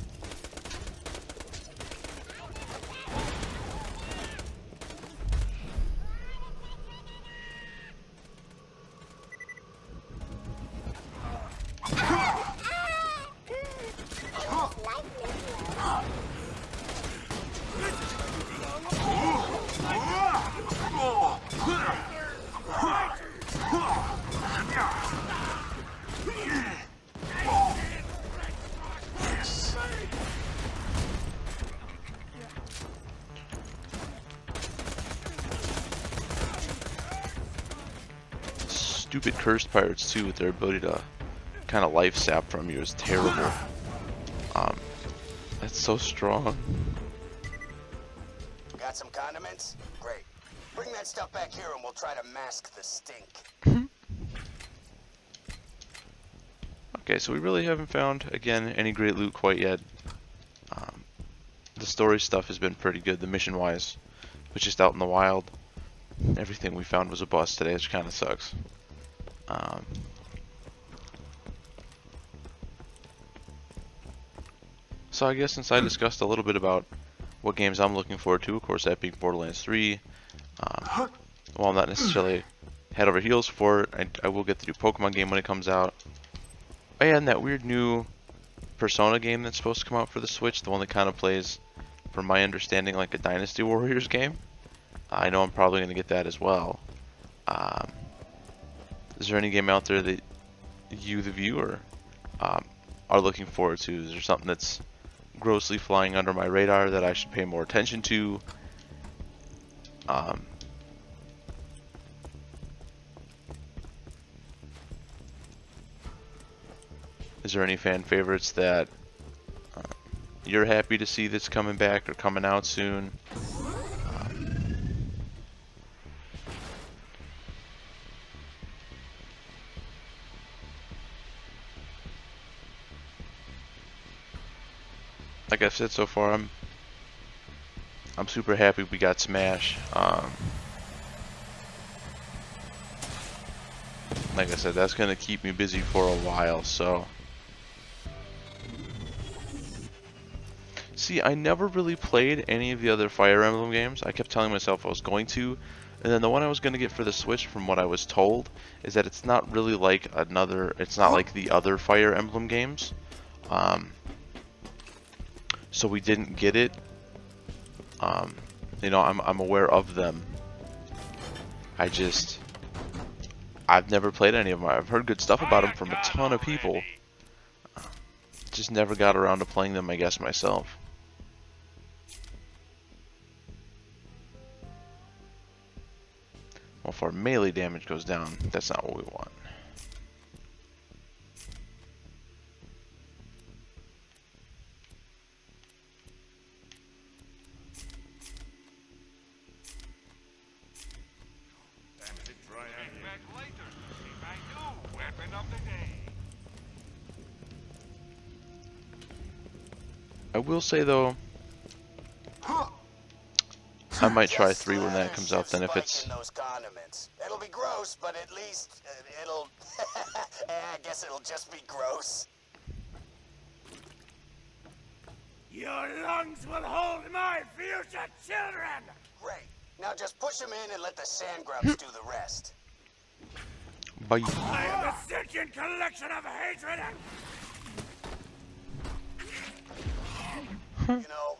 [SPEAKER 1] Stupid cursed pirates too, with their ability to kind of life sap from you, is terrible. That's so strong.
[SPEAKER 14] Got some condiments? Great. Bring that stuff back here and we'll try to mask the stink.
[SPEAKER 1] Okay, so we really haven't found, again, any great loot quite yet. The story stuff has been pretty good, the mission-wise. But just out in the wild, everything we found was a bust today, which kind of sucks. So I guess since I discussed a little bit about what games I'm looking forward to, of course that being Borderlands 3, while I'm not necessarily head over heels for it, I will get the new Pokemon game when it comes out. And that weird new Persona game that's supposed to come out for the Switch, the one that kind of plays, from my understanding, like a Dynasty Warriors game. I know I'm probably going to get that as well. Is there any game out there that you, the viewer, are looking forward to? Is there something that's grossly flying under my radar that I should pay more attention to? Is there any fan favorites that you're happy to see that's coming back or coming out soon? Like I've said so far, I'm super happy we got Smash. Like I said, that's gonna keep me busy for a while. So, see, I never really played any of the other Fire Emblem games. I kept telling myself I was going to, and then the one I was gonna get for the Switch, from what I was told, is that it's not really like it's not like the other Fire Emblem games. So we didn't get it. You know, I'm aware of them. I've never played any of them. I've heard good stuff about them from a ton of people. Just never got around to playing them, I guess, myself. Well, if our melee damage goes down, that's not what we want. I will say though, I might try 3 when that comes out. Then if it's
[SPEAKER 5] those condiments, it'll be gross, but at least it'll. I guess it'll just be gross.
[SPEAKER 9] Your lungs will hold my future children!
[SPEAKER 5] Great. Now just push them in and let the sand grubs do the rest.
[SPEAKER 1] Bye.
[SPEAKER 9] I am a sentient collection of hatred and...
[SPEAKER 5] You know,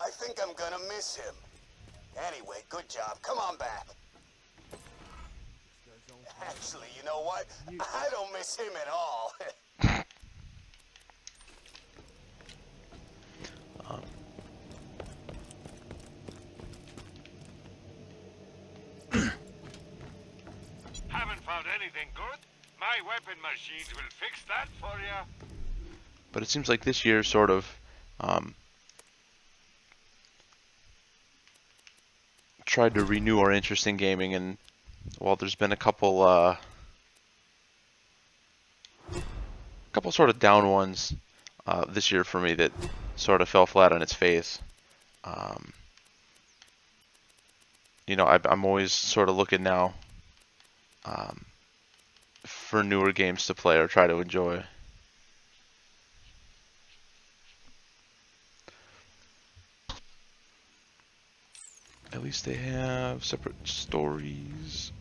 [SPEAKER 5] I think I'm gonna miss him. Anyway, good job. Come on back. Actually, you know what? I don't miss him at all.
[SPEAKER 8] Haven't found anything good? My weapon machines will fix that for you.
[SPEAKER 1] But it seems like this year sort of tried to renew our interest in gaming, and while there's been a couple sort of down ones this year for me that sort of fell flat on its face. You know, I'm always sort of looking now for newer games to play or try to enjoy. At least they have separate stories.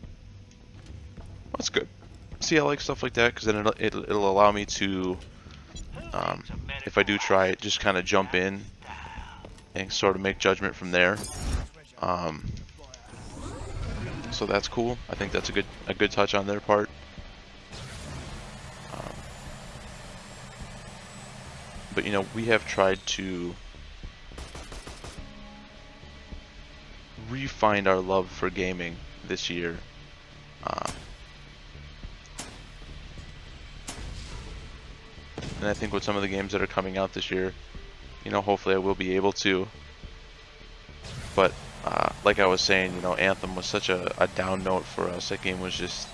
[SPEAKER 1] That's good. See, I like stuff like that because then it'll allow me to, if I do try it, just kind of jump in and sort of make judgment from there. So that's cool. I think that's a good touch on their part. But you know, we have tried to refind our love for gaming this year. And I think with some of the games that are coming out this year, you know, hopefully I will be able to. But like I was saying, you know, Anthem was such a down note for us. That game was just...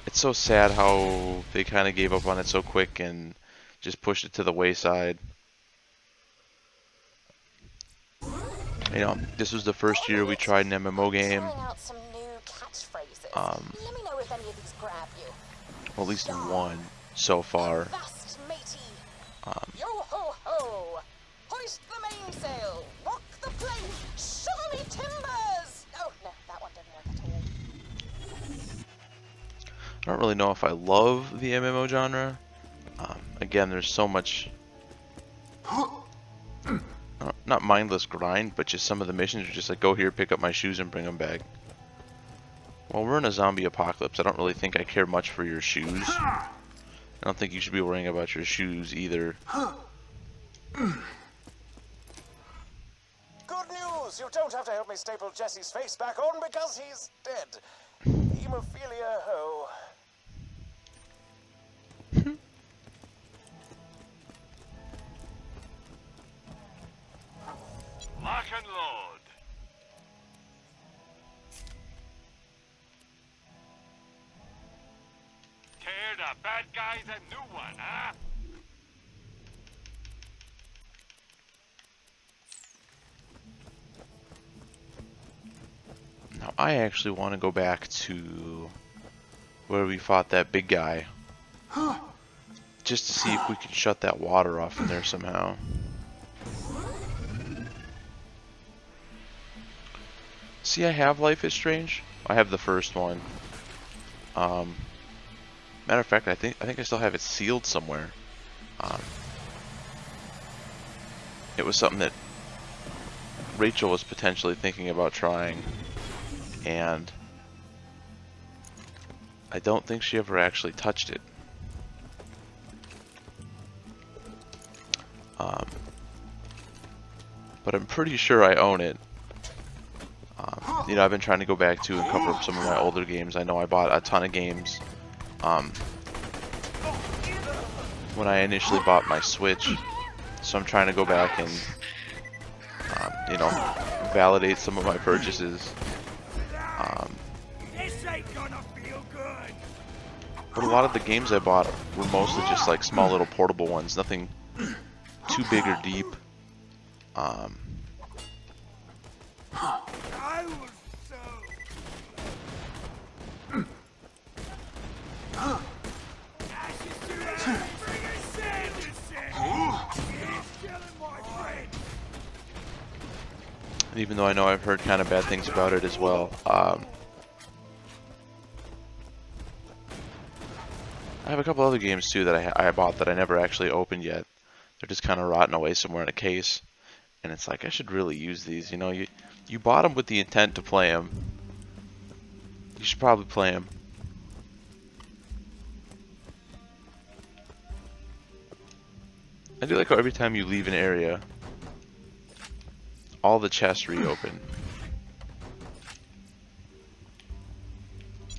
[SPEAKER 1] It's so sad how they kind of gave up on it so quick and just pushed it to the wayside. You know, this was the first year we tried an MMO game.
[SPEAKER 6] Let me know if any of these grab you.
[SPEAKER 1] Well, at least one so far.
[SPEAKER 6] Yo ho
[SPEAKER 1] don't really know if I love the MMO genre. Again, there's so much, not mindless grind, but just some of the missions are just like, go here, pick up my shoes, and bring them back. Well, we're in a zombie apocalypse. I don't really think I care much for your shoes. I don't think you should be worrying about your shoes either.
[SPEAKER 14] Good news! You don't have to help me staple Jesse's face back on because he's dead. Hemophilia ho.
[SPEAKER 8] Lock and load. Tear the bad guys a new one, huh?
[SPEAKER 1] Now, I actually want to go back to where we fought that big guy. Just to see if we can shut that water off in there somehow. See, I have Life is Strange. I have the first one. Matter of fact, I think I still have it sealed somewhere. It was something that Rachel was potentially thinking about trying, and I don't think she ever actually touched it. But I'm pretty sure I own it. You know, I've been trying to go back to and cover up some of my older games. I know I bought a ton of games when I initially bought my Switch, so I'm trying to go back and you know, validate some of my purchases.
[SPEAKER 9] This ain't gonna feel good.
[SPEAKER 1] But a lot of the games I bought were mostly just like small little portable ones, nothing too big or deep.
[SPEAKER 9] I was so...
[SPEAKER 1] Even though I know I've heard kind of bad things about it as well. I have a couple other games too that I bought that I never actually opened yet. They're just kind of rotting away somewhere in a case. And it's like, I should really use these. You know, you bought them with the intent to play them. You should probably play them. I do like how every time you leave an area, all the chests reopen.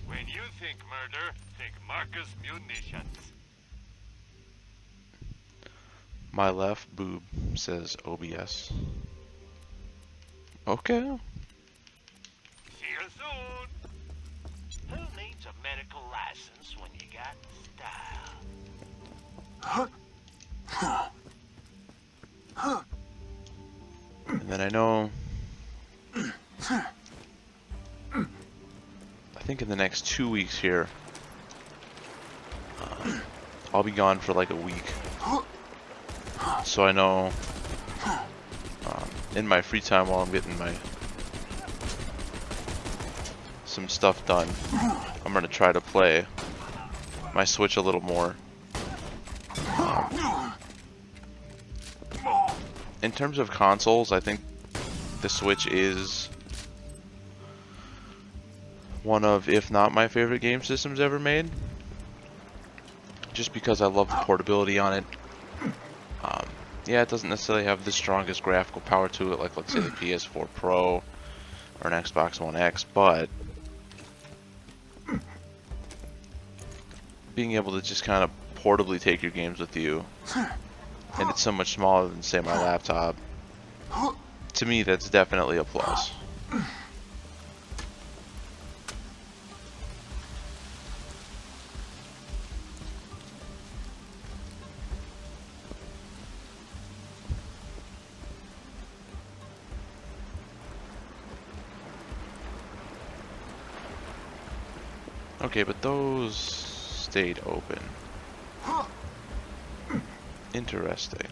[SPEAKER 8] When you think murder, think Marcus Munitions.
[SPEAKER 1] My left boob says OBS. Okay.
[SPEAKER 8] See you soon. Who needs a medical license when you got style?
[SPEAKER 1] And then I know, I think in the next 2 weeks here, I'll be gone for like a week. So I know, in my free time while I'm getting some stuff done, I'm gonna try to play my Switch a little more. In terms of consoles, I think the Switch is one of, if not my favorite game systems ever made. Just because I love the portability on it. Yeah, it doesn't necessarily have the strongest graphical power to it, like let's say the PS4 Pro or an Xbox One X, but being able to just kind of portably take your games with you, and it's so much smaller than, say, my laptop, to me that's definitely a plus. Okay, but those stayed open. Interesting.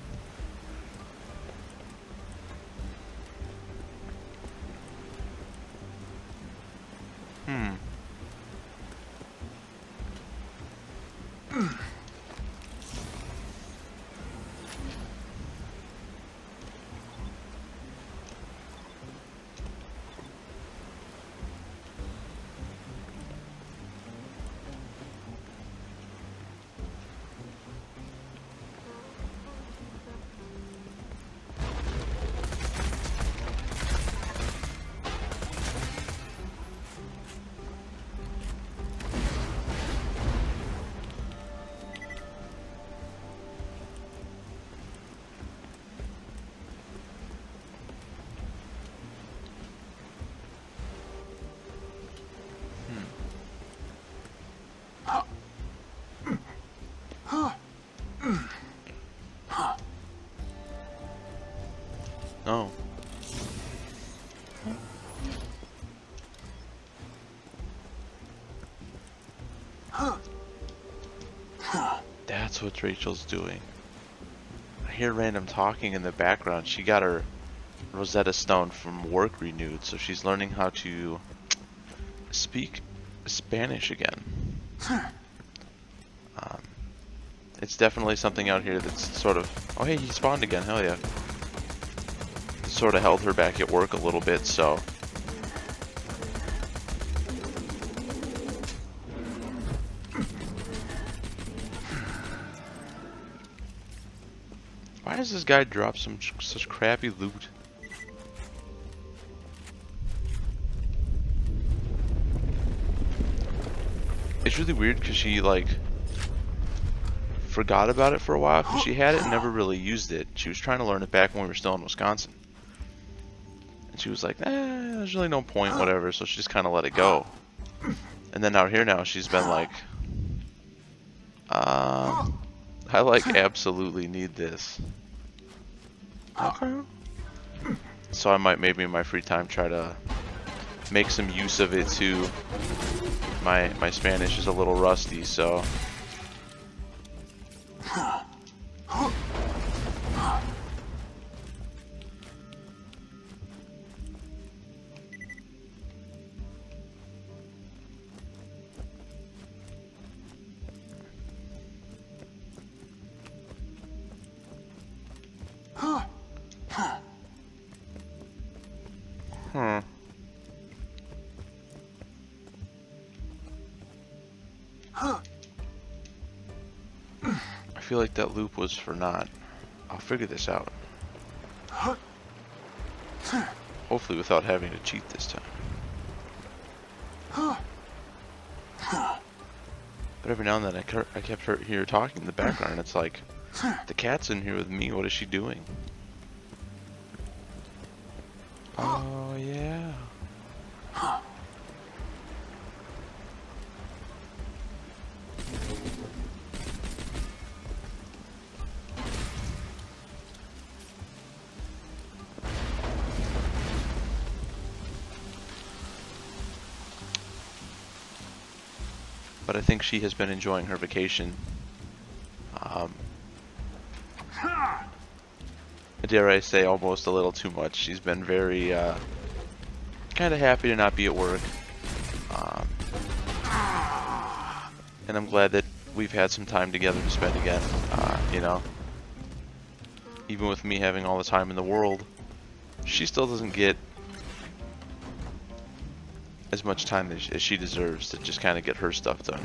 [SPEAKER 1] That's what Rachel's doing. I hear random talking in the background. She got her Rosetta Stone from work renewed, so she's learning how to speak Spanish again. It's definitely something out here that's sort of... Oh hey, he spawned again, hell yeah. Sort of held her back at work a little bit, so... Why does this guy drop such crappy loot? It's really weird because she like forgot about it for a while because she had it and never really used it. She was trying to learn it back when we were still in Wisconsin. And she was like, there's really no point, whatever, so she just kind of let it go. And then out here now, she's been like, I like absolutely need this. Okay. So I might maybe in my free time try to make some use of it too. My Spanish is a little rusty, so... I feel like that loop was for naught. I'll figure this out. Hopefully without having to cheat this time. But every now and then I kept hearing her talking in the background and it's like, the cat's in here with me, what is she doing? Oh yeah. But I think she has been enjoying her vacation. Dare I say almost a little too much. She's been very kind of happy to not be at work. And I'm glad that we've had some time together to spend again. You know, even with me having all the time in the world, she still doesn't get as much time as she deserves to just kind of get her stuff done.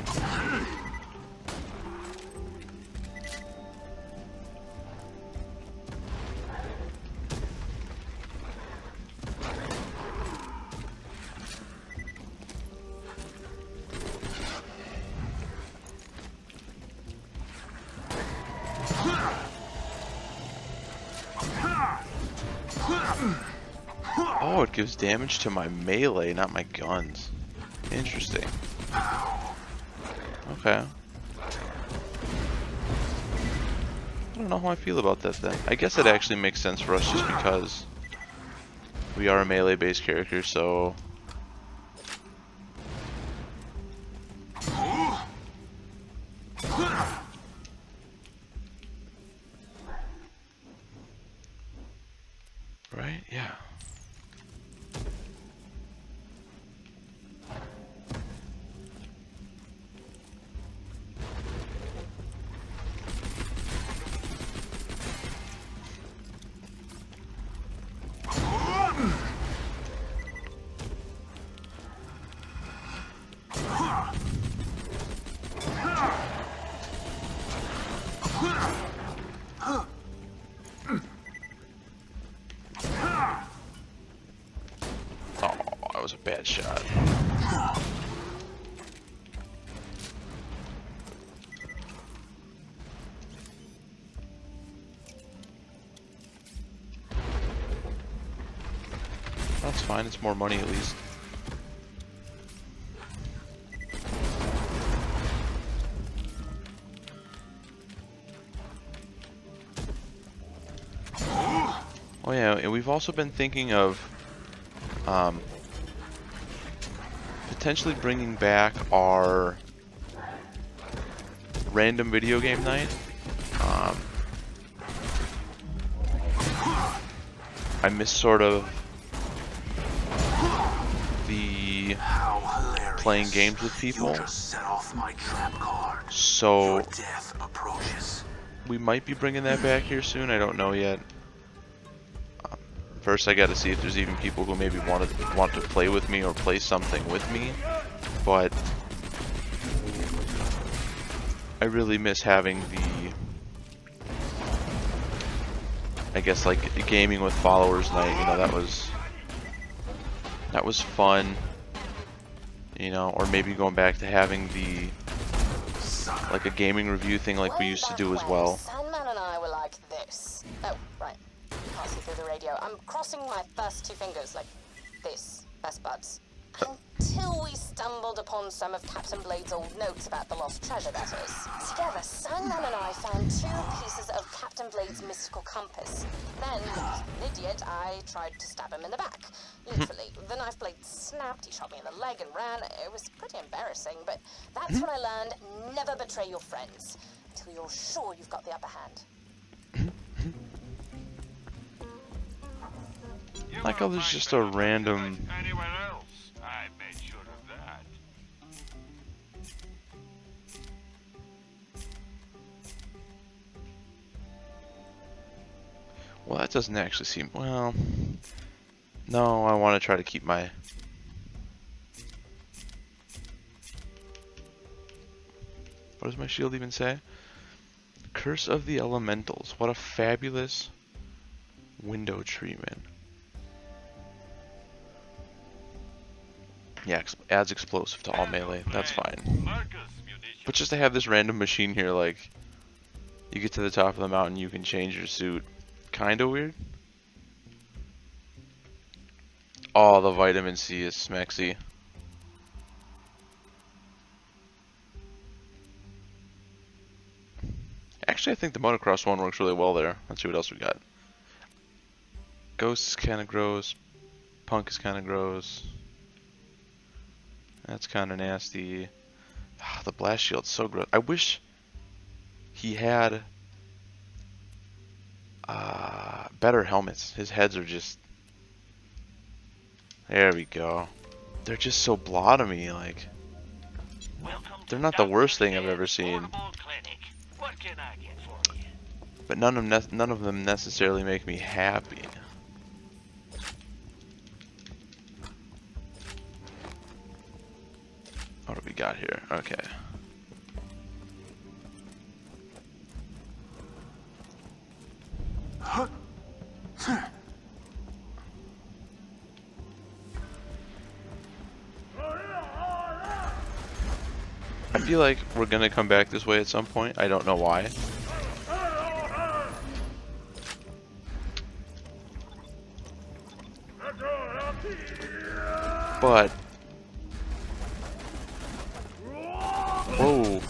[SPEAKER 1] Oh, it gives damage to my melee, not my guns. Interesting. Okay. I don't know how I feel about that then. I guess it actually makes sense for us just because we are a melee-based character, so... Right? Yeah. Was a bad shot. That's fine, it's more money at least. Oh yeah, and we've also been thinking of potentially bringing back our random video game night. I miss sort of the playing games with people. So we might be bringing that back here soon. I don't know yet. First, I got to see if there's even people who maybe want to play with me or play something with me. But I really miss having the, I guess, like gaming with followers night. You know, that was fun. You know, or maybe going back to having the, like a gaming review thing like we used to do as well.
[SPEAKER 6] Sandman and I were like this. Oh, right. Passing through the radio. I'm crossing my first two fingers like this. Best buds. Until we stumbled upon some of Captain Blade's old notes about the lost treasure, that is. Together, Sandman and I found 2 pieces of Captain Blade's mystical compass. Then, like an idiot, I tried to stab him in the back. Literally. The knife blade snapped, he shot me in the leg and ran. It was pretty embarrassing, but that's when I learned never betray your friends until you're sure you've got the upper hand.
[SPEAKER 1] Like how there's just a random...
[SPEAKER 8] Anyone else? I made sure of that.
[SPEAKER 1] Well, that doesn't actually seem... Well... No, I want to try to keep my... What does my shield even say? Curse of the Elementals. What a fabulous window treatment. Yeah, adds explosive to all melee. That's fine. But just to have this random machine here, like, you get to the top of the mountain, you can change your suit. Kinda weird. Oh, the vitamin C is smexy. Actually, I think the motocross one works really well there. Let's see what else we got. Ghost is kind of gross. Punk is kind of gross. That's kind of nasty. Ah, the blast shield's so gross. I wish he had better helmets. His heads are just... There we go. They're just so blah to me, like... They're not the worst thing I've ever seen. But none of them necessarily make me happy. What do we got here? Okay. I feel like we're gonna come back this way at some point. I don't know why. But whoa.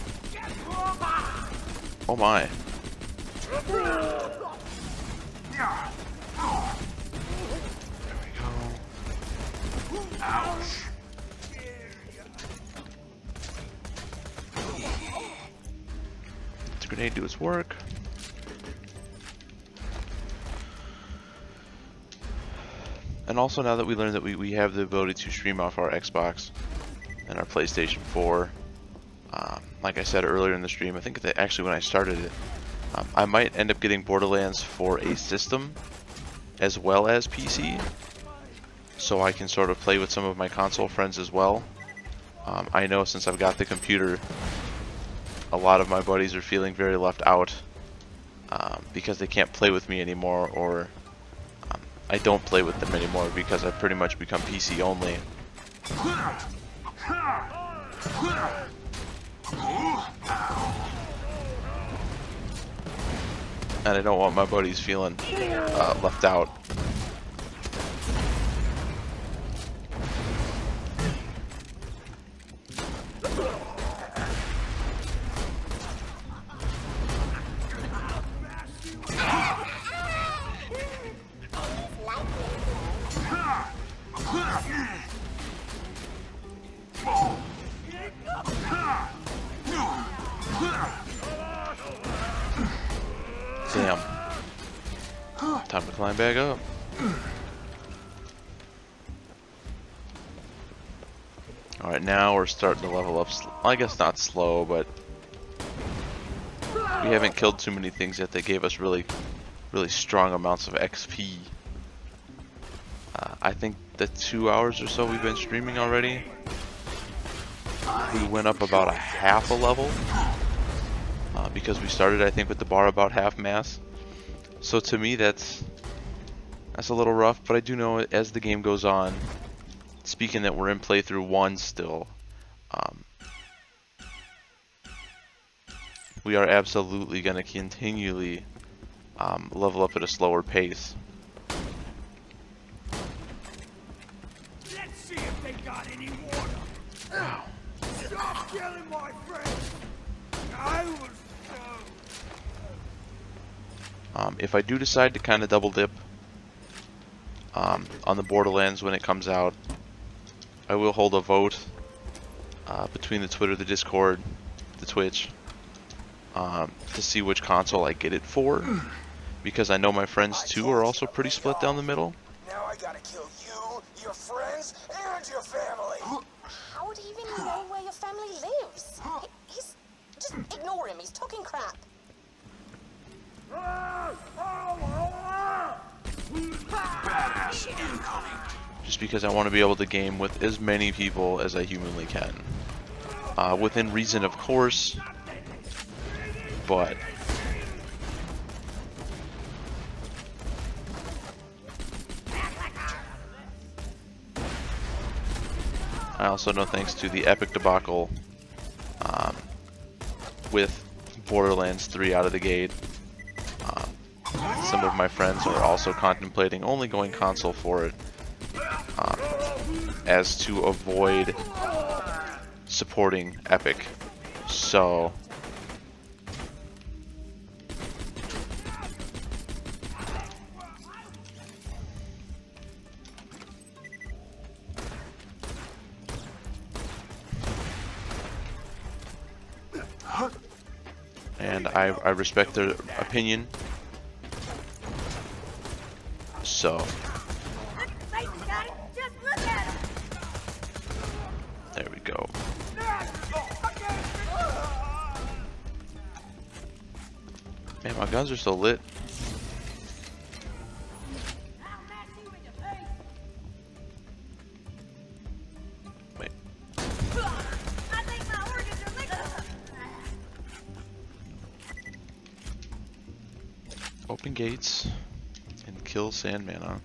[SPEAKER 1] Oh my. There we go. Ouch. Let the grenade do its work. And also, now that we learned that we have the ability to stream off our Xbox and our PlayStation 4, like I said earlier in the stream, I think that actually when I started it, I might end up getting Borderlands for a system as well as PC, so I can sort of play with some of my console friends as well. I know since I've got the computer, a lot of my buddies are feeling very left out because they can't play with me anymore, or I don't play with them anymore because I've pretty much become PC only. And I don't want my buddies feeling left out. Time to climb back up. Alright, now we're starting to level up. I guess not slow, but we haven't killed too many things yet. They gave us really strong amounts of XP. I think the 2 hours or so we've been streaming already, we went up about a half a level. Because we started, I think, with the bar about half mass. So to me, that's a little rough, but I do know as the game goes on, speaking that we're in playthrough 1 still, we are absolutely going to continually level up at a slower pace.
[SPEAKER 9] Let's see if they got any water.
[SPEAKER 1] Wow.
[SPEAKER 9] Stop killing my friends. I was
[SPEAKER 1] if I do decide to kind of double dip on the Borderlands when it comes out, I will hold a vote between the Twitter, the Discord, the Twitch, to see which console I get it for, because I know my friends too are also pretty split down the middle.
[SPEAKER 14] Now I gotta kill you, your friends, and your family.
[SPEAKER 6] How would he even know where your family lives? He's... just ignore him, he's talking crap.
[SPEAKER 2] Badass incoming.
[SPEAKER 1] Just because I want to be able to game with as many people as I humanly can. Within reason, of course, but I also know, thanks to the epic debacle with Borderlands 3 out of the gate, some of my friends are also contemplating only going console for it, as to avoid supporting Epic. So and I respect their opinion. So there we go. Man, my guns are so lit. Wait. Open gates and kill Sandman.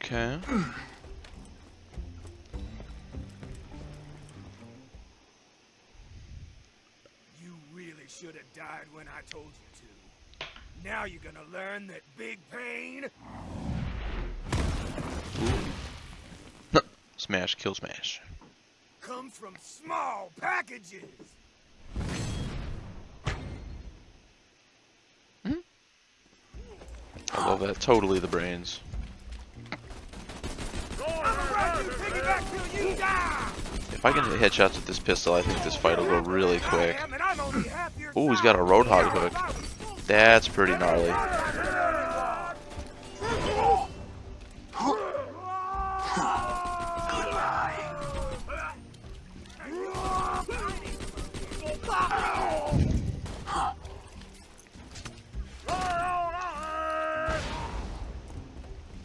[SPEAKER 1] Okay.
[SPEAKER 9] You really should have died when I told you to. Now you're gonna learn that big pain.
[SPEAKER 1] Smash, kill, smash.
[SPEAKER 9] Comes from small packages.
[SPEAKER 1] I love that. Totally the brains. If I can hit headshots with this pistol, I think this fight will go really quick. Ooh, he's got a Roadhog hook. That's pretty gnarly.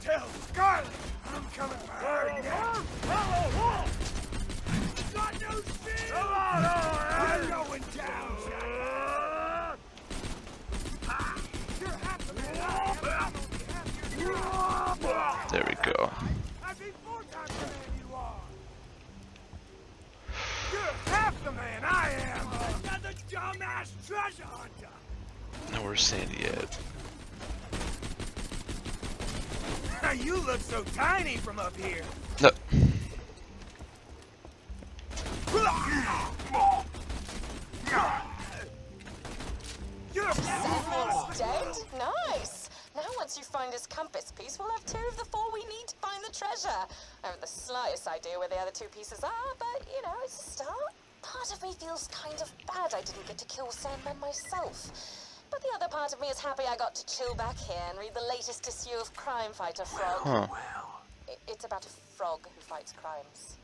[SPEAKER 9] Tell Scarlet I'm coming for her next. Got no shit. You're going down,
[SPEAKER 1] There we go.
[SPEAKER 9] You're half the man I am. Another dumbass treasure hunter.
[SPEAKER 1] Now where's Sandy at?
[SPEAKER 9] You look so tiny from up here.
[SPEAKER 1] No.
[SPEAKER 6] Sandman's dead? Nice. Now once you find his compass piece, we'll have 2 of the 4 we need to find the treasure. I haven't the slightest idea where the other 2 pieces are, but, you know, it's a start. part of me feels kind of bad I didn't get to kill Sandman myself. But the other part of me is happy I got to chill back here and read the latest issue of Crime Fighter Frog.
[SPEAKER 1] Huh.
[SPEAKER 6] It's about a frog who fights crimes.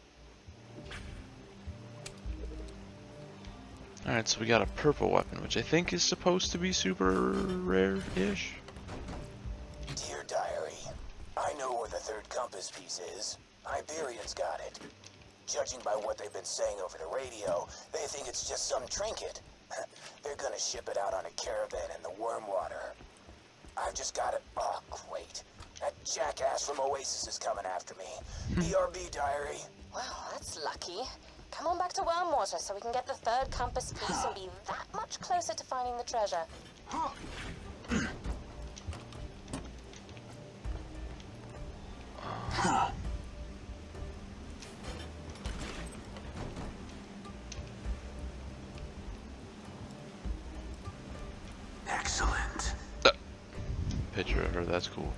[SPEAKER 1] Alright, so we got a purple weapon, which I think is supposed to be super rare-ish.
[SPEAKER 14] Dear Diary, I know where the third compass piece is. Iberian's got it. Judging by what they've been saying over the radio, they think it's just some trinket. They're gonna ship it out on a caravan in the Wormwater. I've just got it. Oh, great. That jackass from Oasis is coming after me. BRB, Diary.
[SPEAKER 6] Well, that's lucky. Come on back to Wormwater so we can get the third compass piece and be that much closer to finding the treasure.
[SPEAKER 2] Excellent.
[SPEAKER 1] Picture of her, that's cool.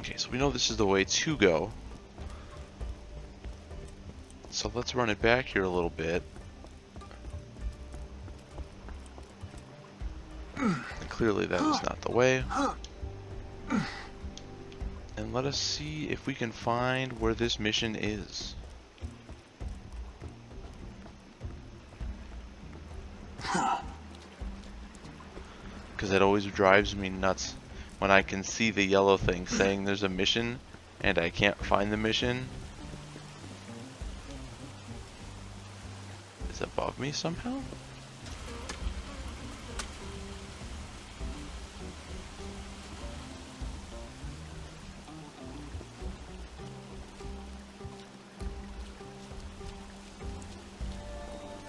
[SPEAKER 1] Okay, so we know this is the way to go. So let's run it back here a little bit. Clearly that is not the way. And let us see if we can find where this mission is. Because it always drives me nuts when I can see the yellow thing saying there's a mission and I can't find the mission. It's above me somehow?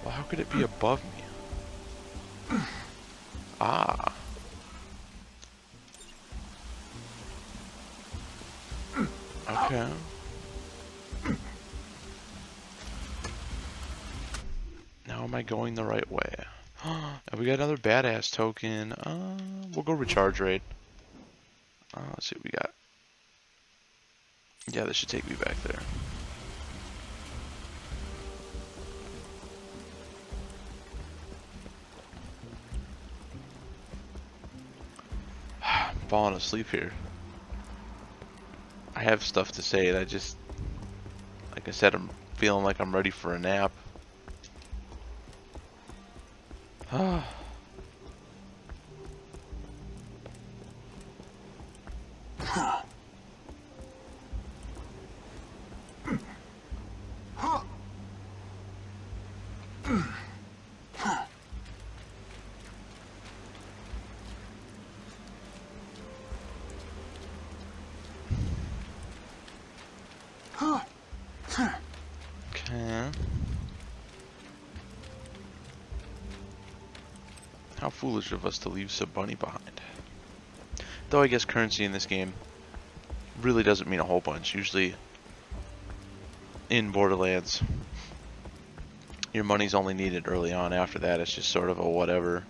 [SPEAKER 1] Well, how could it be above me? Ah. Okay. Now am I going the right way? And we got another badass token. We'll go recharge rate. Let's see what we got. Yeah, this should take me back there. I'm falling asleep here. I have stuff to say and I just, like I said, I'm feeling like I'm ready for a nap. Okay. How foolish of us to leave Sub Bunny behind. Though I guess currency in this game really doesn't mean a whole bunch. Usually in Borderlands, your money's only needed early on. After that, it's just sort of a whatever.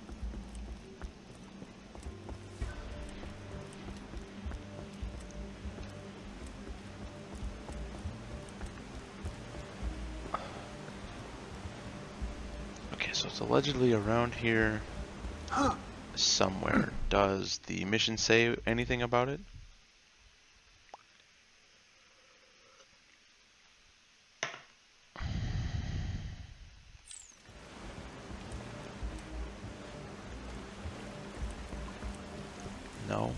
[SPEAKER 1] Okay, so it's allegedly around here somewhere. Does the mission say anything about it? No.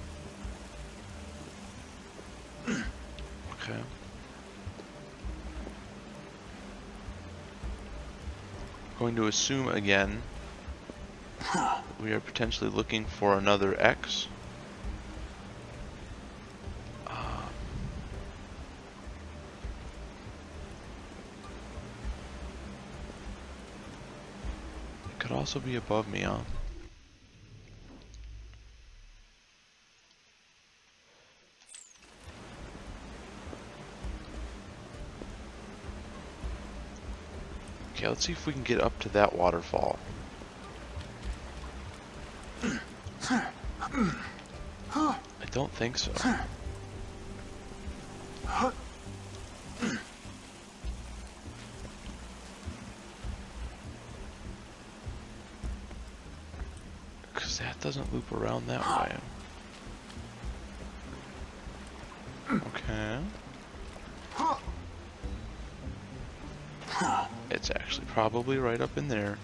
[SPEAKER 1] Okay. Going to assume again we are potentially looking for another X. It could also be above me, huh? Okay, let's see if we can get up to that waterfall. I don't think so. 'cause that doesn't loop around that way. Okay. It's actually probably right up in there.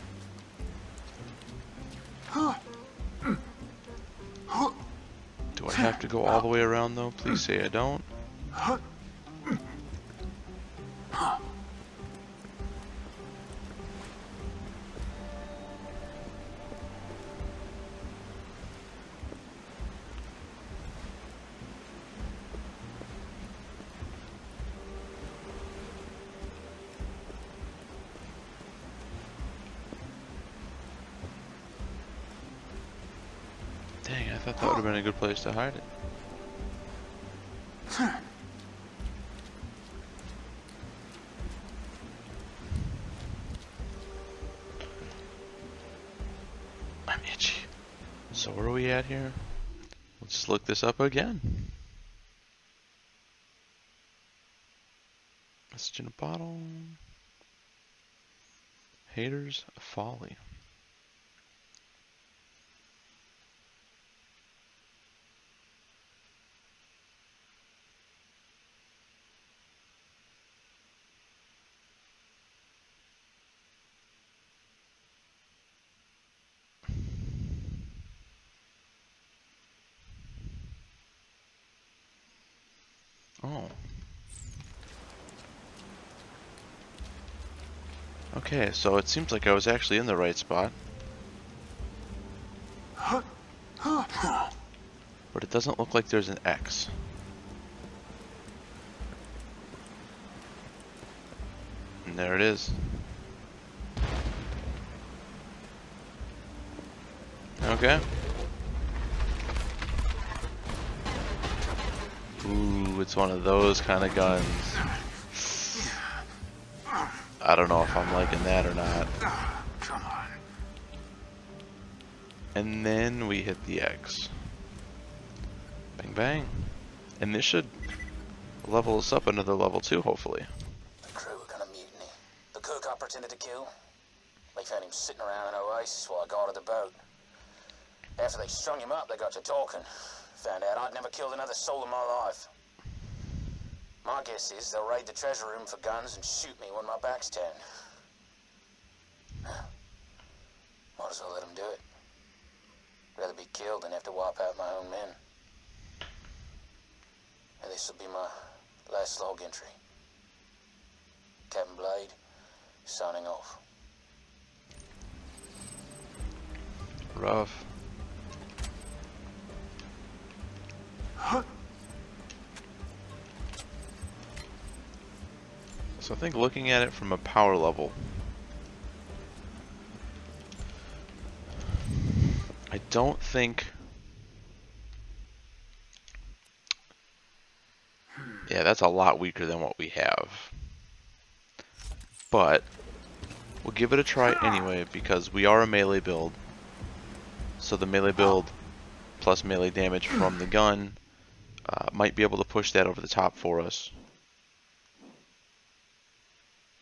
[SPEAKER 1] Do I have to go all the way around though? Please say I don't. Dang, I thought that would have been a good place to hide it. I'm itchy. So where are we at here? Let's look this up again. Message in a bottle. Haters of folly. Oh. Okay, so it seems like I was actually in the right spot. But it doesn't look like there's an X. And there it is. Okay. Ooh, it's one of those kind of guns. I don't know if I'm liking that or not.
[SPEAKER 2] Come on.
[SPEAKER 1] And then we hit the X. Bang bang. And this should level us up another level 2, hopefully.
[SPEAKER 10] The crew were gonna mutiny. The cook I pretended to kill, they found him sitting around an oasis while I guarded the boat. After they strung him up, they got to talking. Found out I'd never killed another soul in my life. My guess is they'll raid the treasure room for guns and shoot me when my back's turned. Might as well let them do it. Rather be killed than have to wipe out my own men. And this will be my last log entry. Captain Blade, signing off.
[SPEAKER 1] Rough. So I think looking at it from a power level, I don't think... Yeah, that's a lot weaker than what we have. But we'll give it a try anyway because we are a melee build. So the melee build plus melee damage from the gun might be able to push that over the top for us.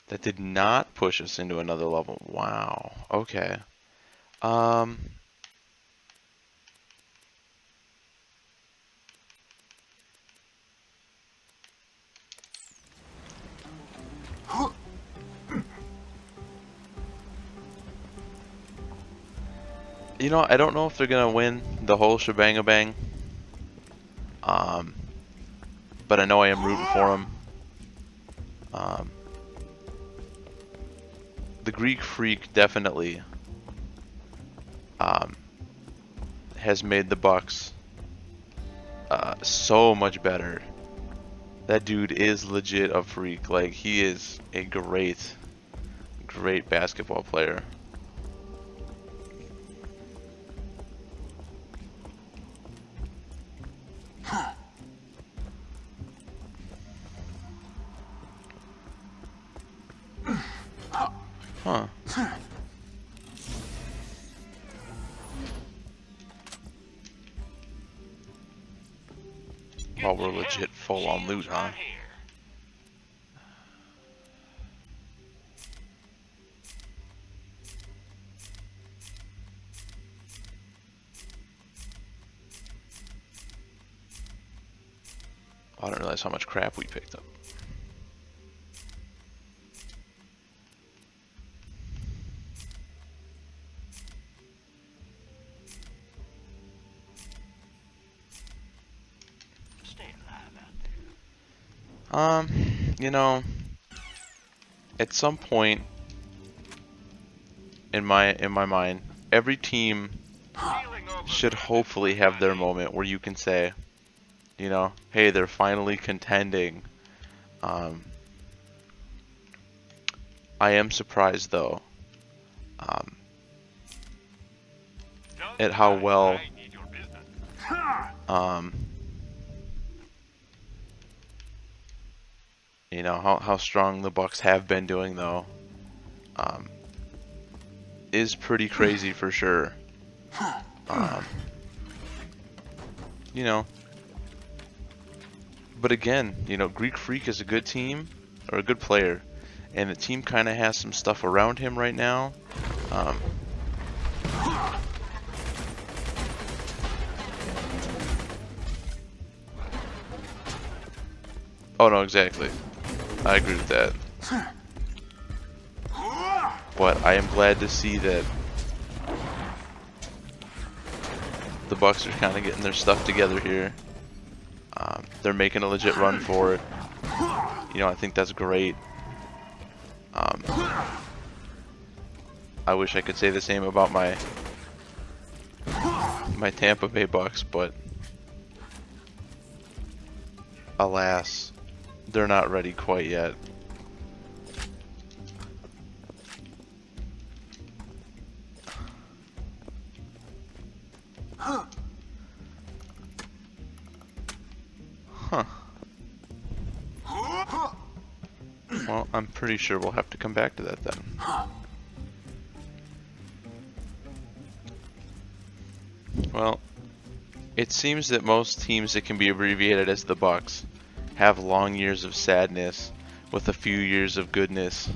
[SPEAKER 1] That did not push us into another level. Wow. Okay. You know, I don't know if they're gonna win the whole shebang-a-bang. But I know I am rooting for them. The Greek Freak definitely has made the Bucks so much better. That dude is legit a freak. Like, he is a great basketball player. Huh. Well, we're legit full on loot, huh? I didn't realize how much crap we picked up.
[SPEAKER 8] Stay alive out there.
[SPEAKER 1] You know, at some point in my mind, every team should hopefully have their moment where you can say, you know, hey, they're finally contending. I am surprised though at how well you know, how strong the Bucks have been doing though is pretty crazy for sure. You know, but again, you know, Greek Freak is a good team or a good player, and the team kind of has some stuff around him right now. Oh no, exactly. I agree with that. But I am glad to see that the Bucks are kind of getting their stuff together here. They're making a legit run for it. You know, I think that's great. I wish I could say the same about my Tampa Bay Bucks, but alas, they're not ready quite yet. Huh. Well, I'm pretty sure we'll have to come back to that then. Well, it seems that most teams that can be abbreviated as the Bucks have long years of sadness with a few years of goodness.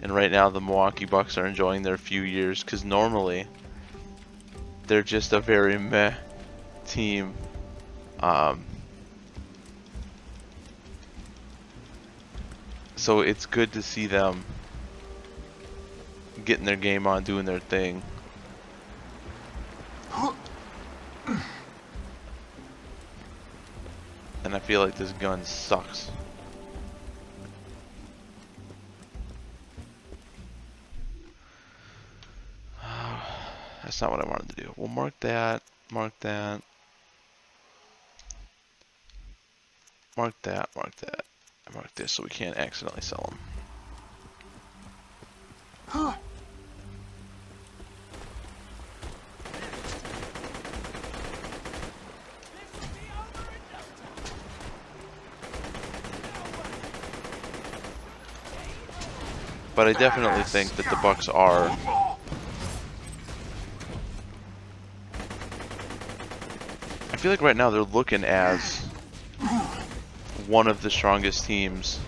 [SPEAKER 1] And right now the Milwaukee Bucks are enjoying their few years because normally they're just a very meh team. So it's good to see them getting their game on, doing their thing. And I feel like this gun sucks. That's not what I wanted to do. We'll mark that, mark that, mark that, mark that, and mark this so we can't accidentally sell them. But I definitely think that the Bucks are I feel like right now they're looking as one of the strongest teams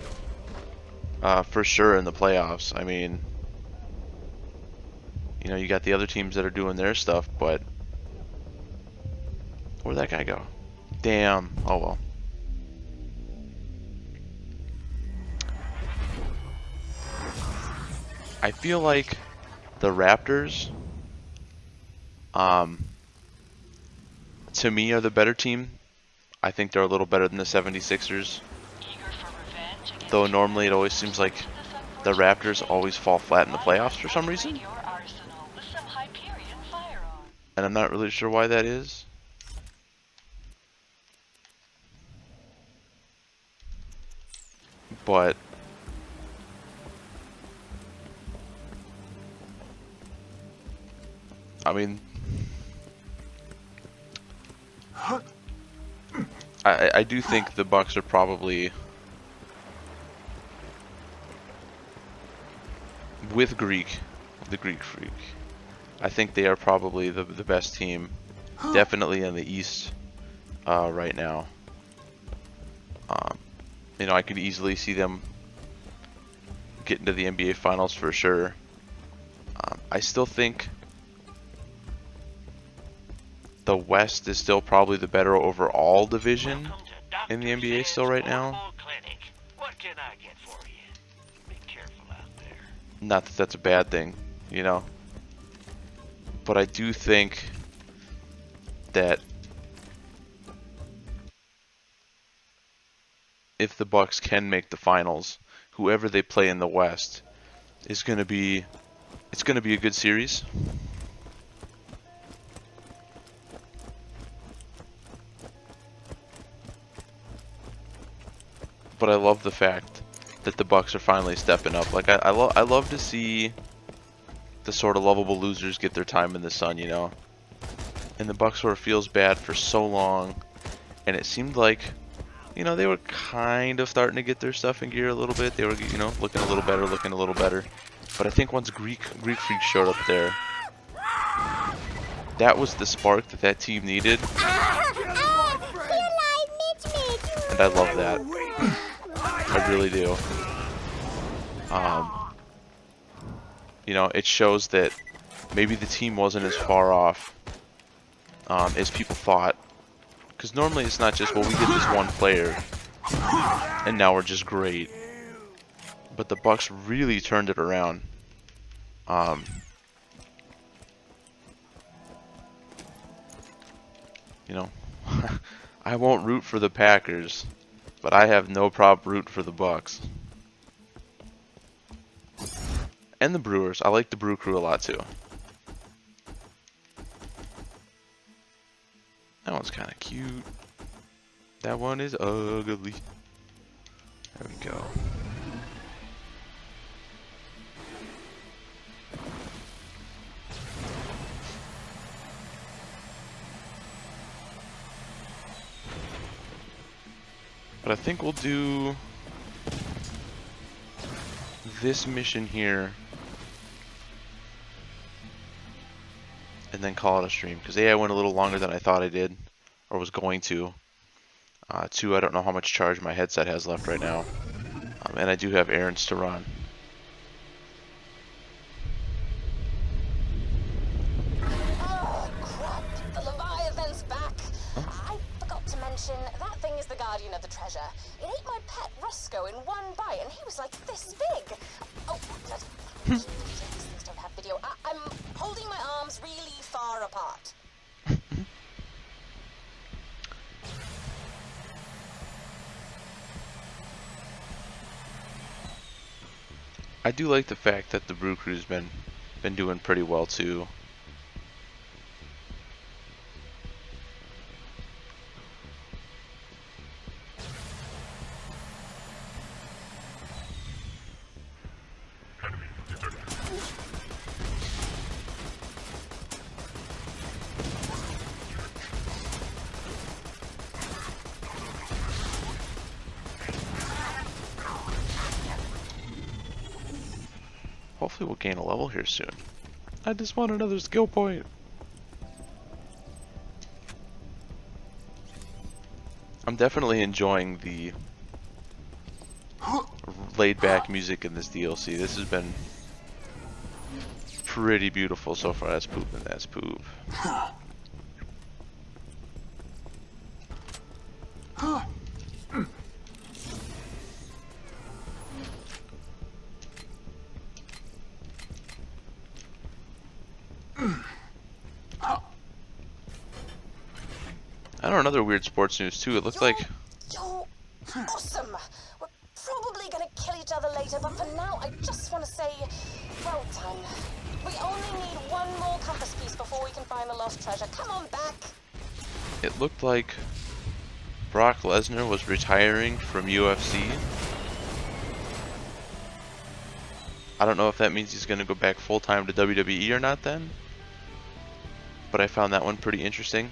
[SPEAKER 1] for sure in the playoffs. I mean, you know, you got the other teams that are doing their stuff, but where'd that guy go? Damn. Oh well. I feel like the Raptors, to me, are the better team. I think they're a little better than the 76ers. Though normally it always seems like the Raptors always fall flat in the playoffs for some reason. And I'm not really sure why that is. But I mean, I do think the Bucks are probably, with the Greek Freak, I think they are probably the best team, definitely in the East right now. You know, I could easily see them getting to the NBA Finals for sure. I still think the West is still probably the better overall division. in the NBA still right now.
[SPEAKER 8] Clinic. What can I get for you? Be careful out there.
[SPEAKER 1] Not that that's a bad thing, you know. But I do think that if the Bucks can make the finals, whoever they play in the West is going to be, it's going to be a good series. But I love the fact that the Bucks are finally stepping up. Like I love to see the sort of lovable losers get their time in the sun, you know. And the Bucks sort of feels bad for so long, and it seemed like, you know, they were kind of starting to get their stuff in gear a little bit. They were, you know, looking a little better. But I think once Greek Freak showed up there, that was the spark that that team needed. And I love that. I really do. You know, it shows that maybe the team wasn't as far off as people thought. Because normally it's not just, well, we get this one player and now we're just great. But the Bucks really turned it around. You know, I won't root for the Packers, but I have no problem rooting for the Bucks. And the Brewers. I like the Brew Crew a lot too. That one's kind of cute. That one is ugly. There we go. But I think we'll do this mission here and then call it a stream. Because A, I went a little longer than I thought I did, or was going to. 2, I don't know how much charge my headset has left right now. And I do have errands to run.
[SPEAKER 6] Oh, crap. The Leviathan's back. I forgot to mention, that thing is the guardian of the treasure. It ate my pet Roscoe in one bite, and he was like this big. Oh, these things don't have video. I'm holding my arms really far apart.
[SPEAKER 1] I do like the fact that the Brew Crew's been doing pretty well too. Hopefully we'll gain a level here soon. I just want another skill point. I'm definitely enjoying the laid back music in this DLC. This has been pretty beautiful so far. That's poop and that's poop. I don't know, another weird sports news too. It looked like...
[SPEAKER 6] You're awesome. We're probably gonna kill each other later, but for now, I just want to say, well done. We only need one more compass piece before we can find the lost treasure. Come on back.
[SPEAKER 1] It looked like Brock Lesnar was retiring from UFC. I don't know if that means he's going to go back full-time to WWE or not then. But I found that one pretty interesting.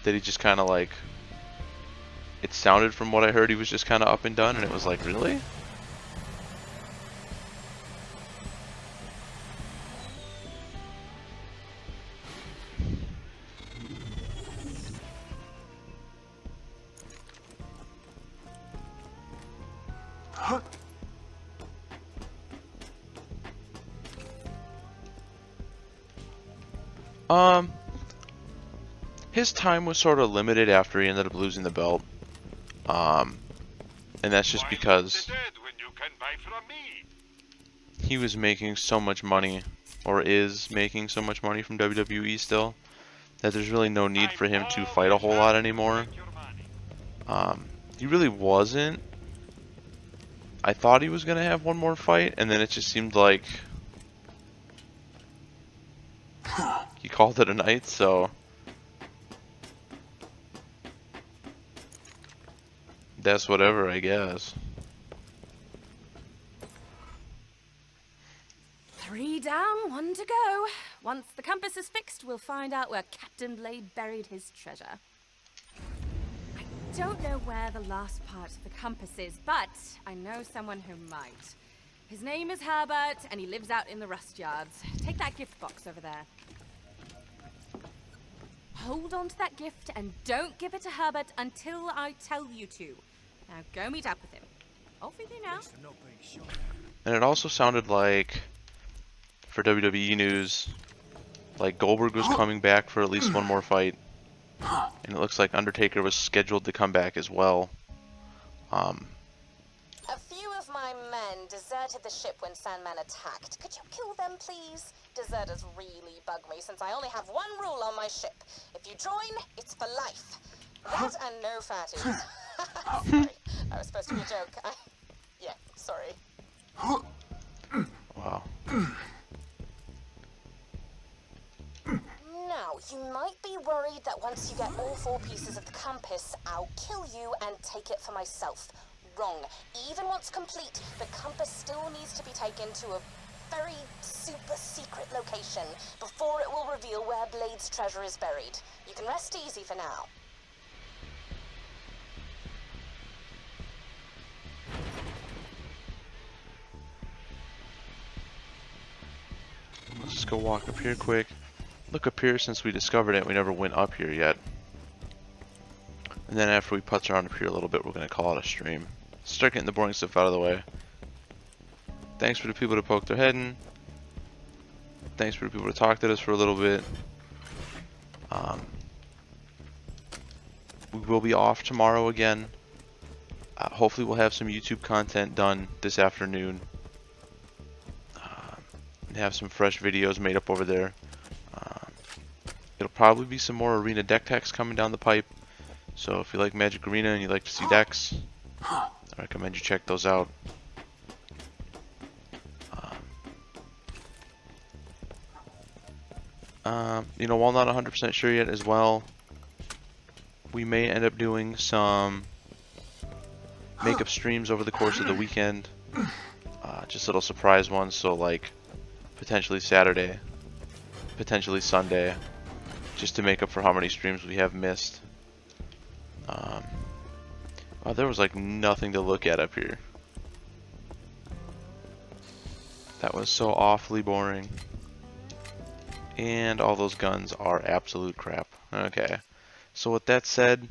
[SPEAKER 1] That he just kind of like... It sounded from what I heard he was just kind of up and done, and it was like, really? His time was sort of limited after he ended up losing the belt. And that's just because he was making so much money, or is making so much money from WWE still, that there's really no need for him to fight a whole lot anymore. He really wasn't. I thought he was going to have one more fight, and then it just seemed like he called it a night, so that's whatever, I guess.
[SPEAKER 12] 3 down, 1 to go. Once the compass is fixed, we'll find out where Captain Blade buried his treasure. I don't know where the last part of the compass is, but I know someone who might. His name is Herbert, and he lives out in the rust yards. Take that gift box over there. Hold on to that gift and don't give it to Herbert until I tell you to. Now go meet up with him. Off with you now.
[SPEAKER 1] And it also sounded like, for WWE news, like Goldberg was coming back for at least one more fight. And it looks like Undertaker was scheduled to come back as well.
[SPEAKER 6] A few of my men deserted the ship when Sandman attacked. Could you kill them, please? Deserters really bug me since I only have one rule on my ship. If you join, it's for life. That and no fatties. Sorry, that was supposed to be a joke. Yeah, sorry.
[SPEAKER 1] Wow.
[SPEAKER 6] Now, you might be worried that once you get all 4 pieces of the compass, I'll kill you and take it for myself. Wrong. Even once complete, the compass still needs to be taken to a very super secret location before it will reveal where Blade's treasure is buried. You can rest easy for now.
[SPEAKER 1] Let's just go walk up here quick. Look up here, since we discovered it, we never went up here yet. And then after we putz around up here a little bit, we're going to call it a stream. Start getting the boring stuff out of the way. Thanks for the people to poke their head in. Thanks for the people to talk to us for a little bit. We will be off tomorrow again. Hopefully we'll have some YouTube content done this afternoon. And have some fresh videos made up over there. It'll probably be some more arena deck techs coming down the pipe. So if you like Magic Arena and you like to see decks, I recommend you check those out. You know, while not 100% sure yet as well, we may end up doing some makeup streams over the course of the weekend. Just little surprise ones, so like potentially Saturday, potentially Sunday, just to make up for how many streams we have missed. Oh, there was like nothing to look at up here. That was so awfully boring. And all those guns are absolute crap. Okay, so with that said,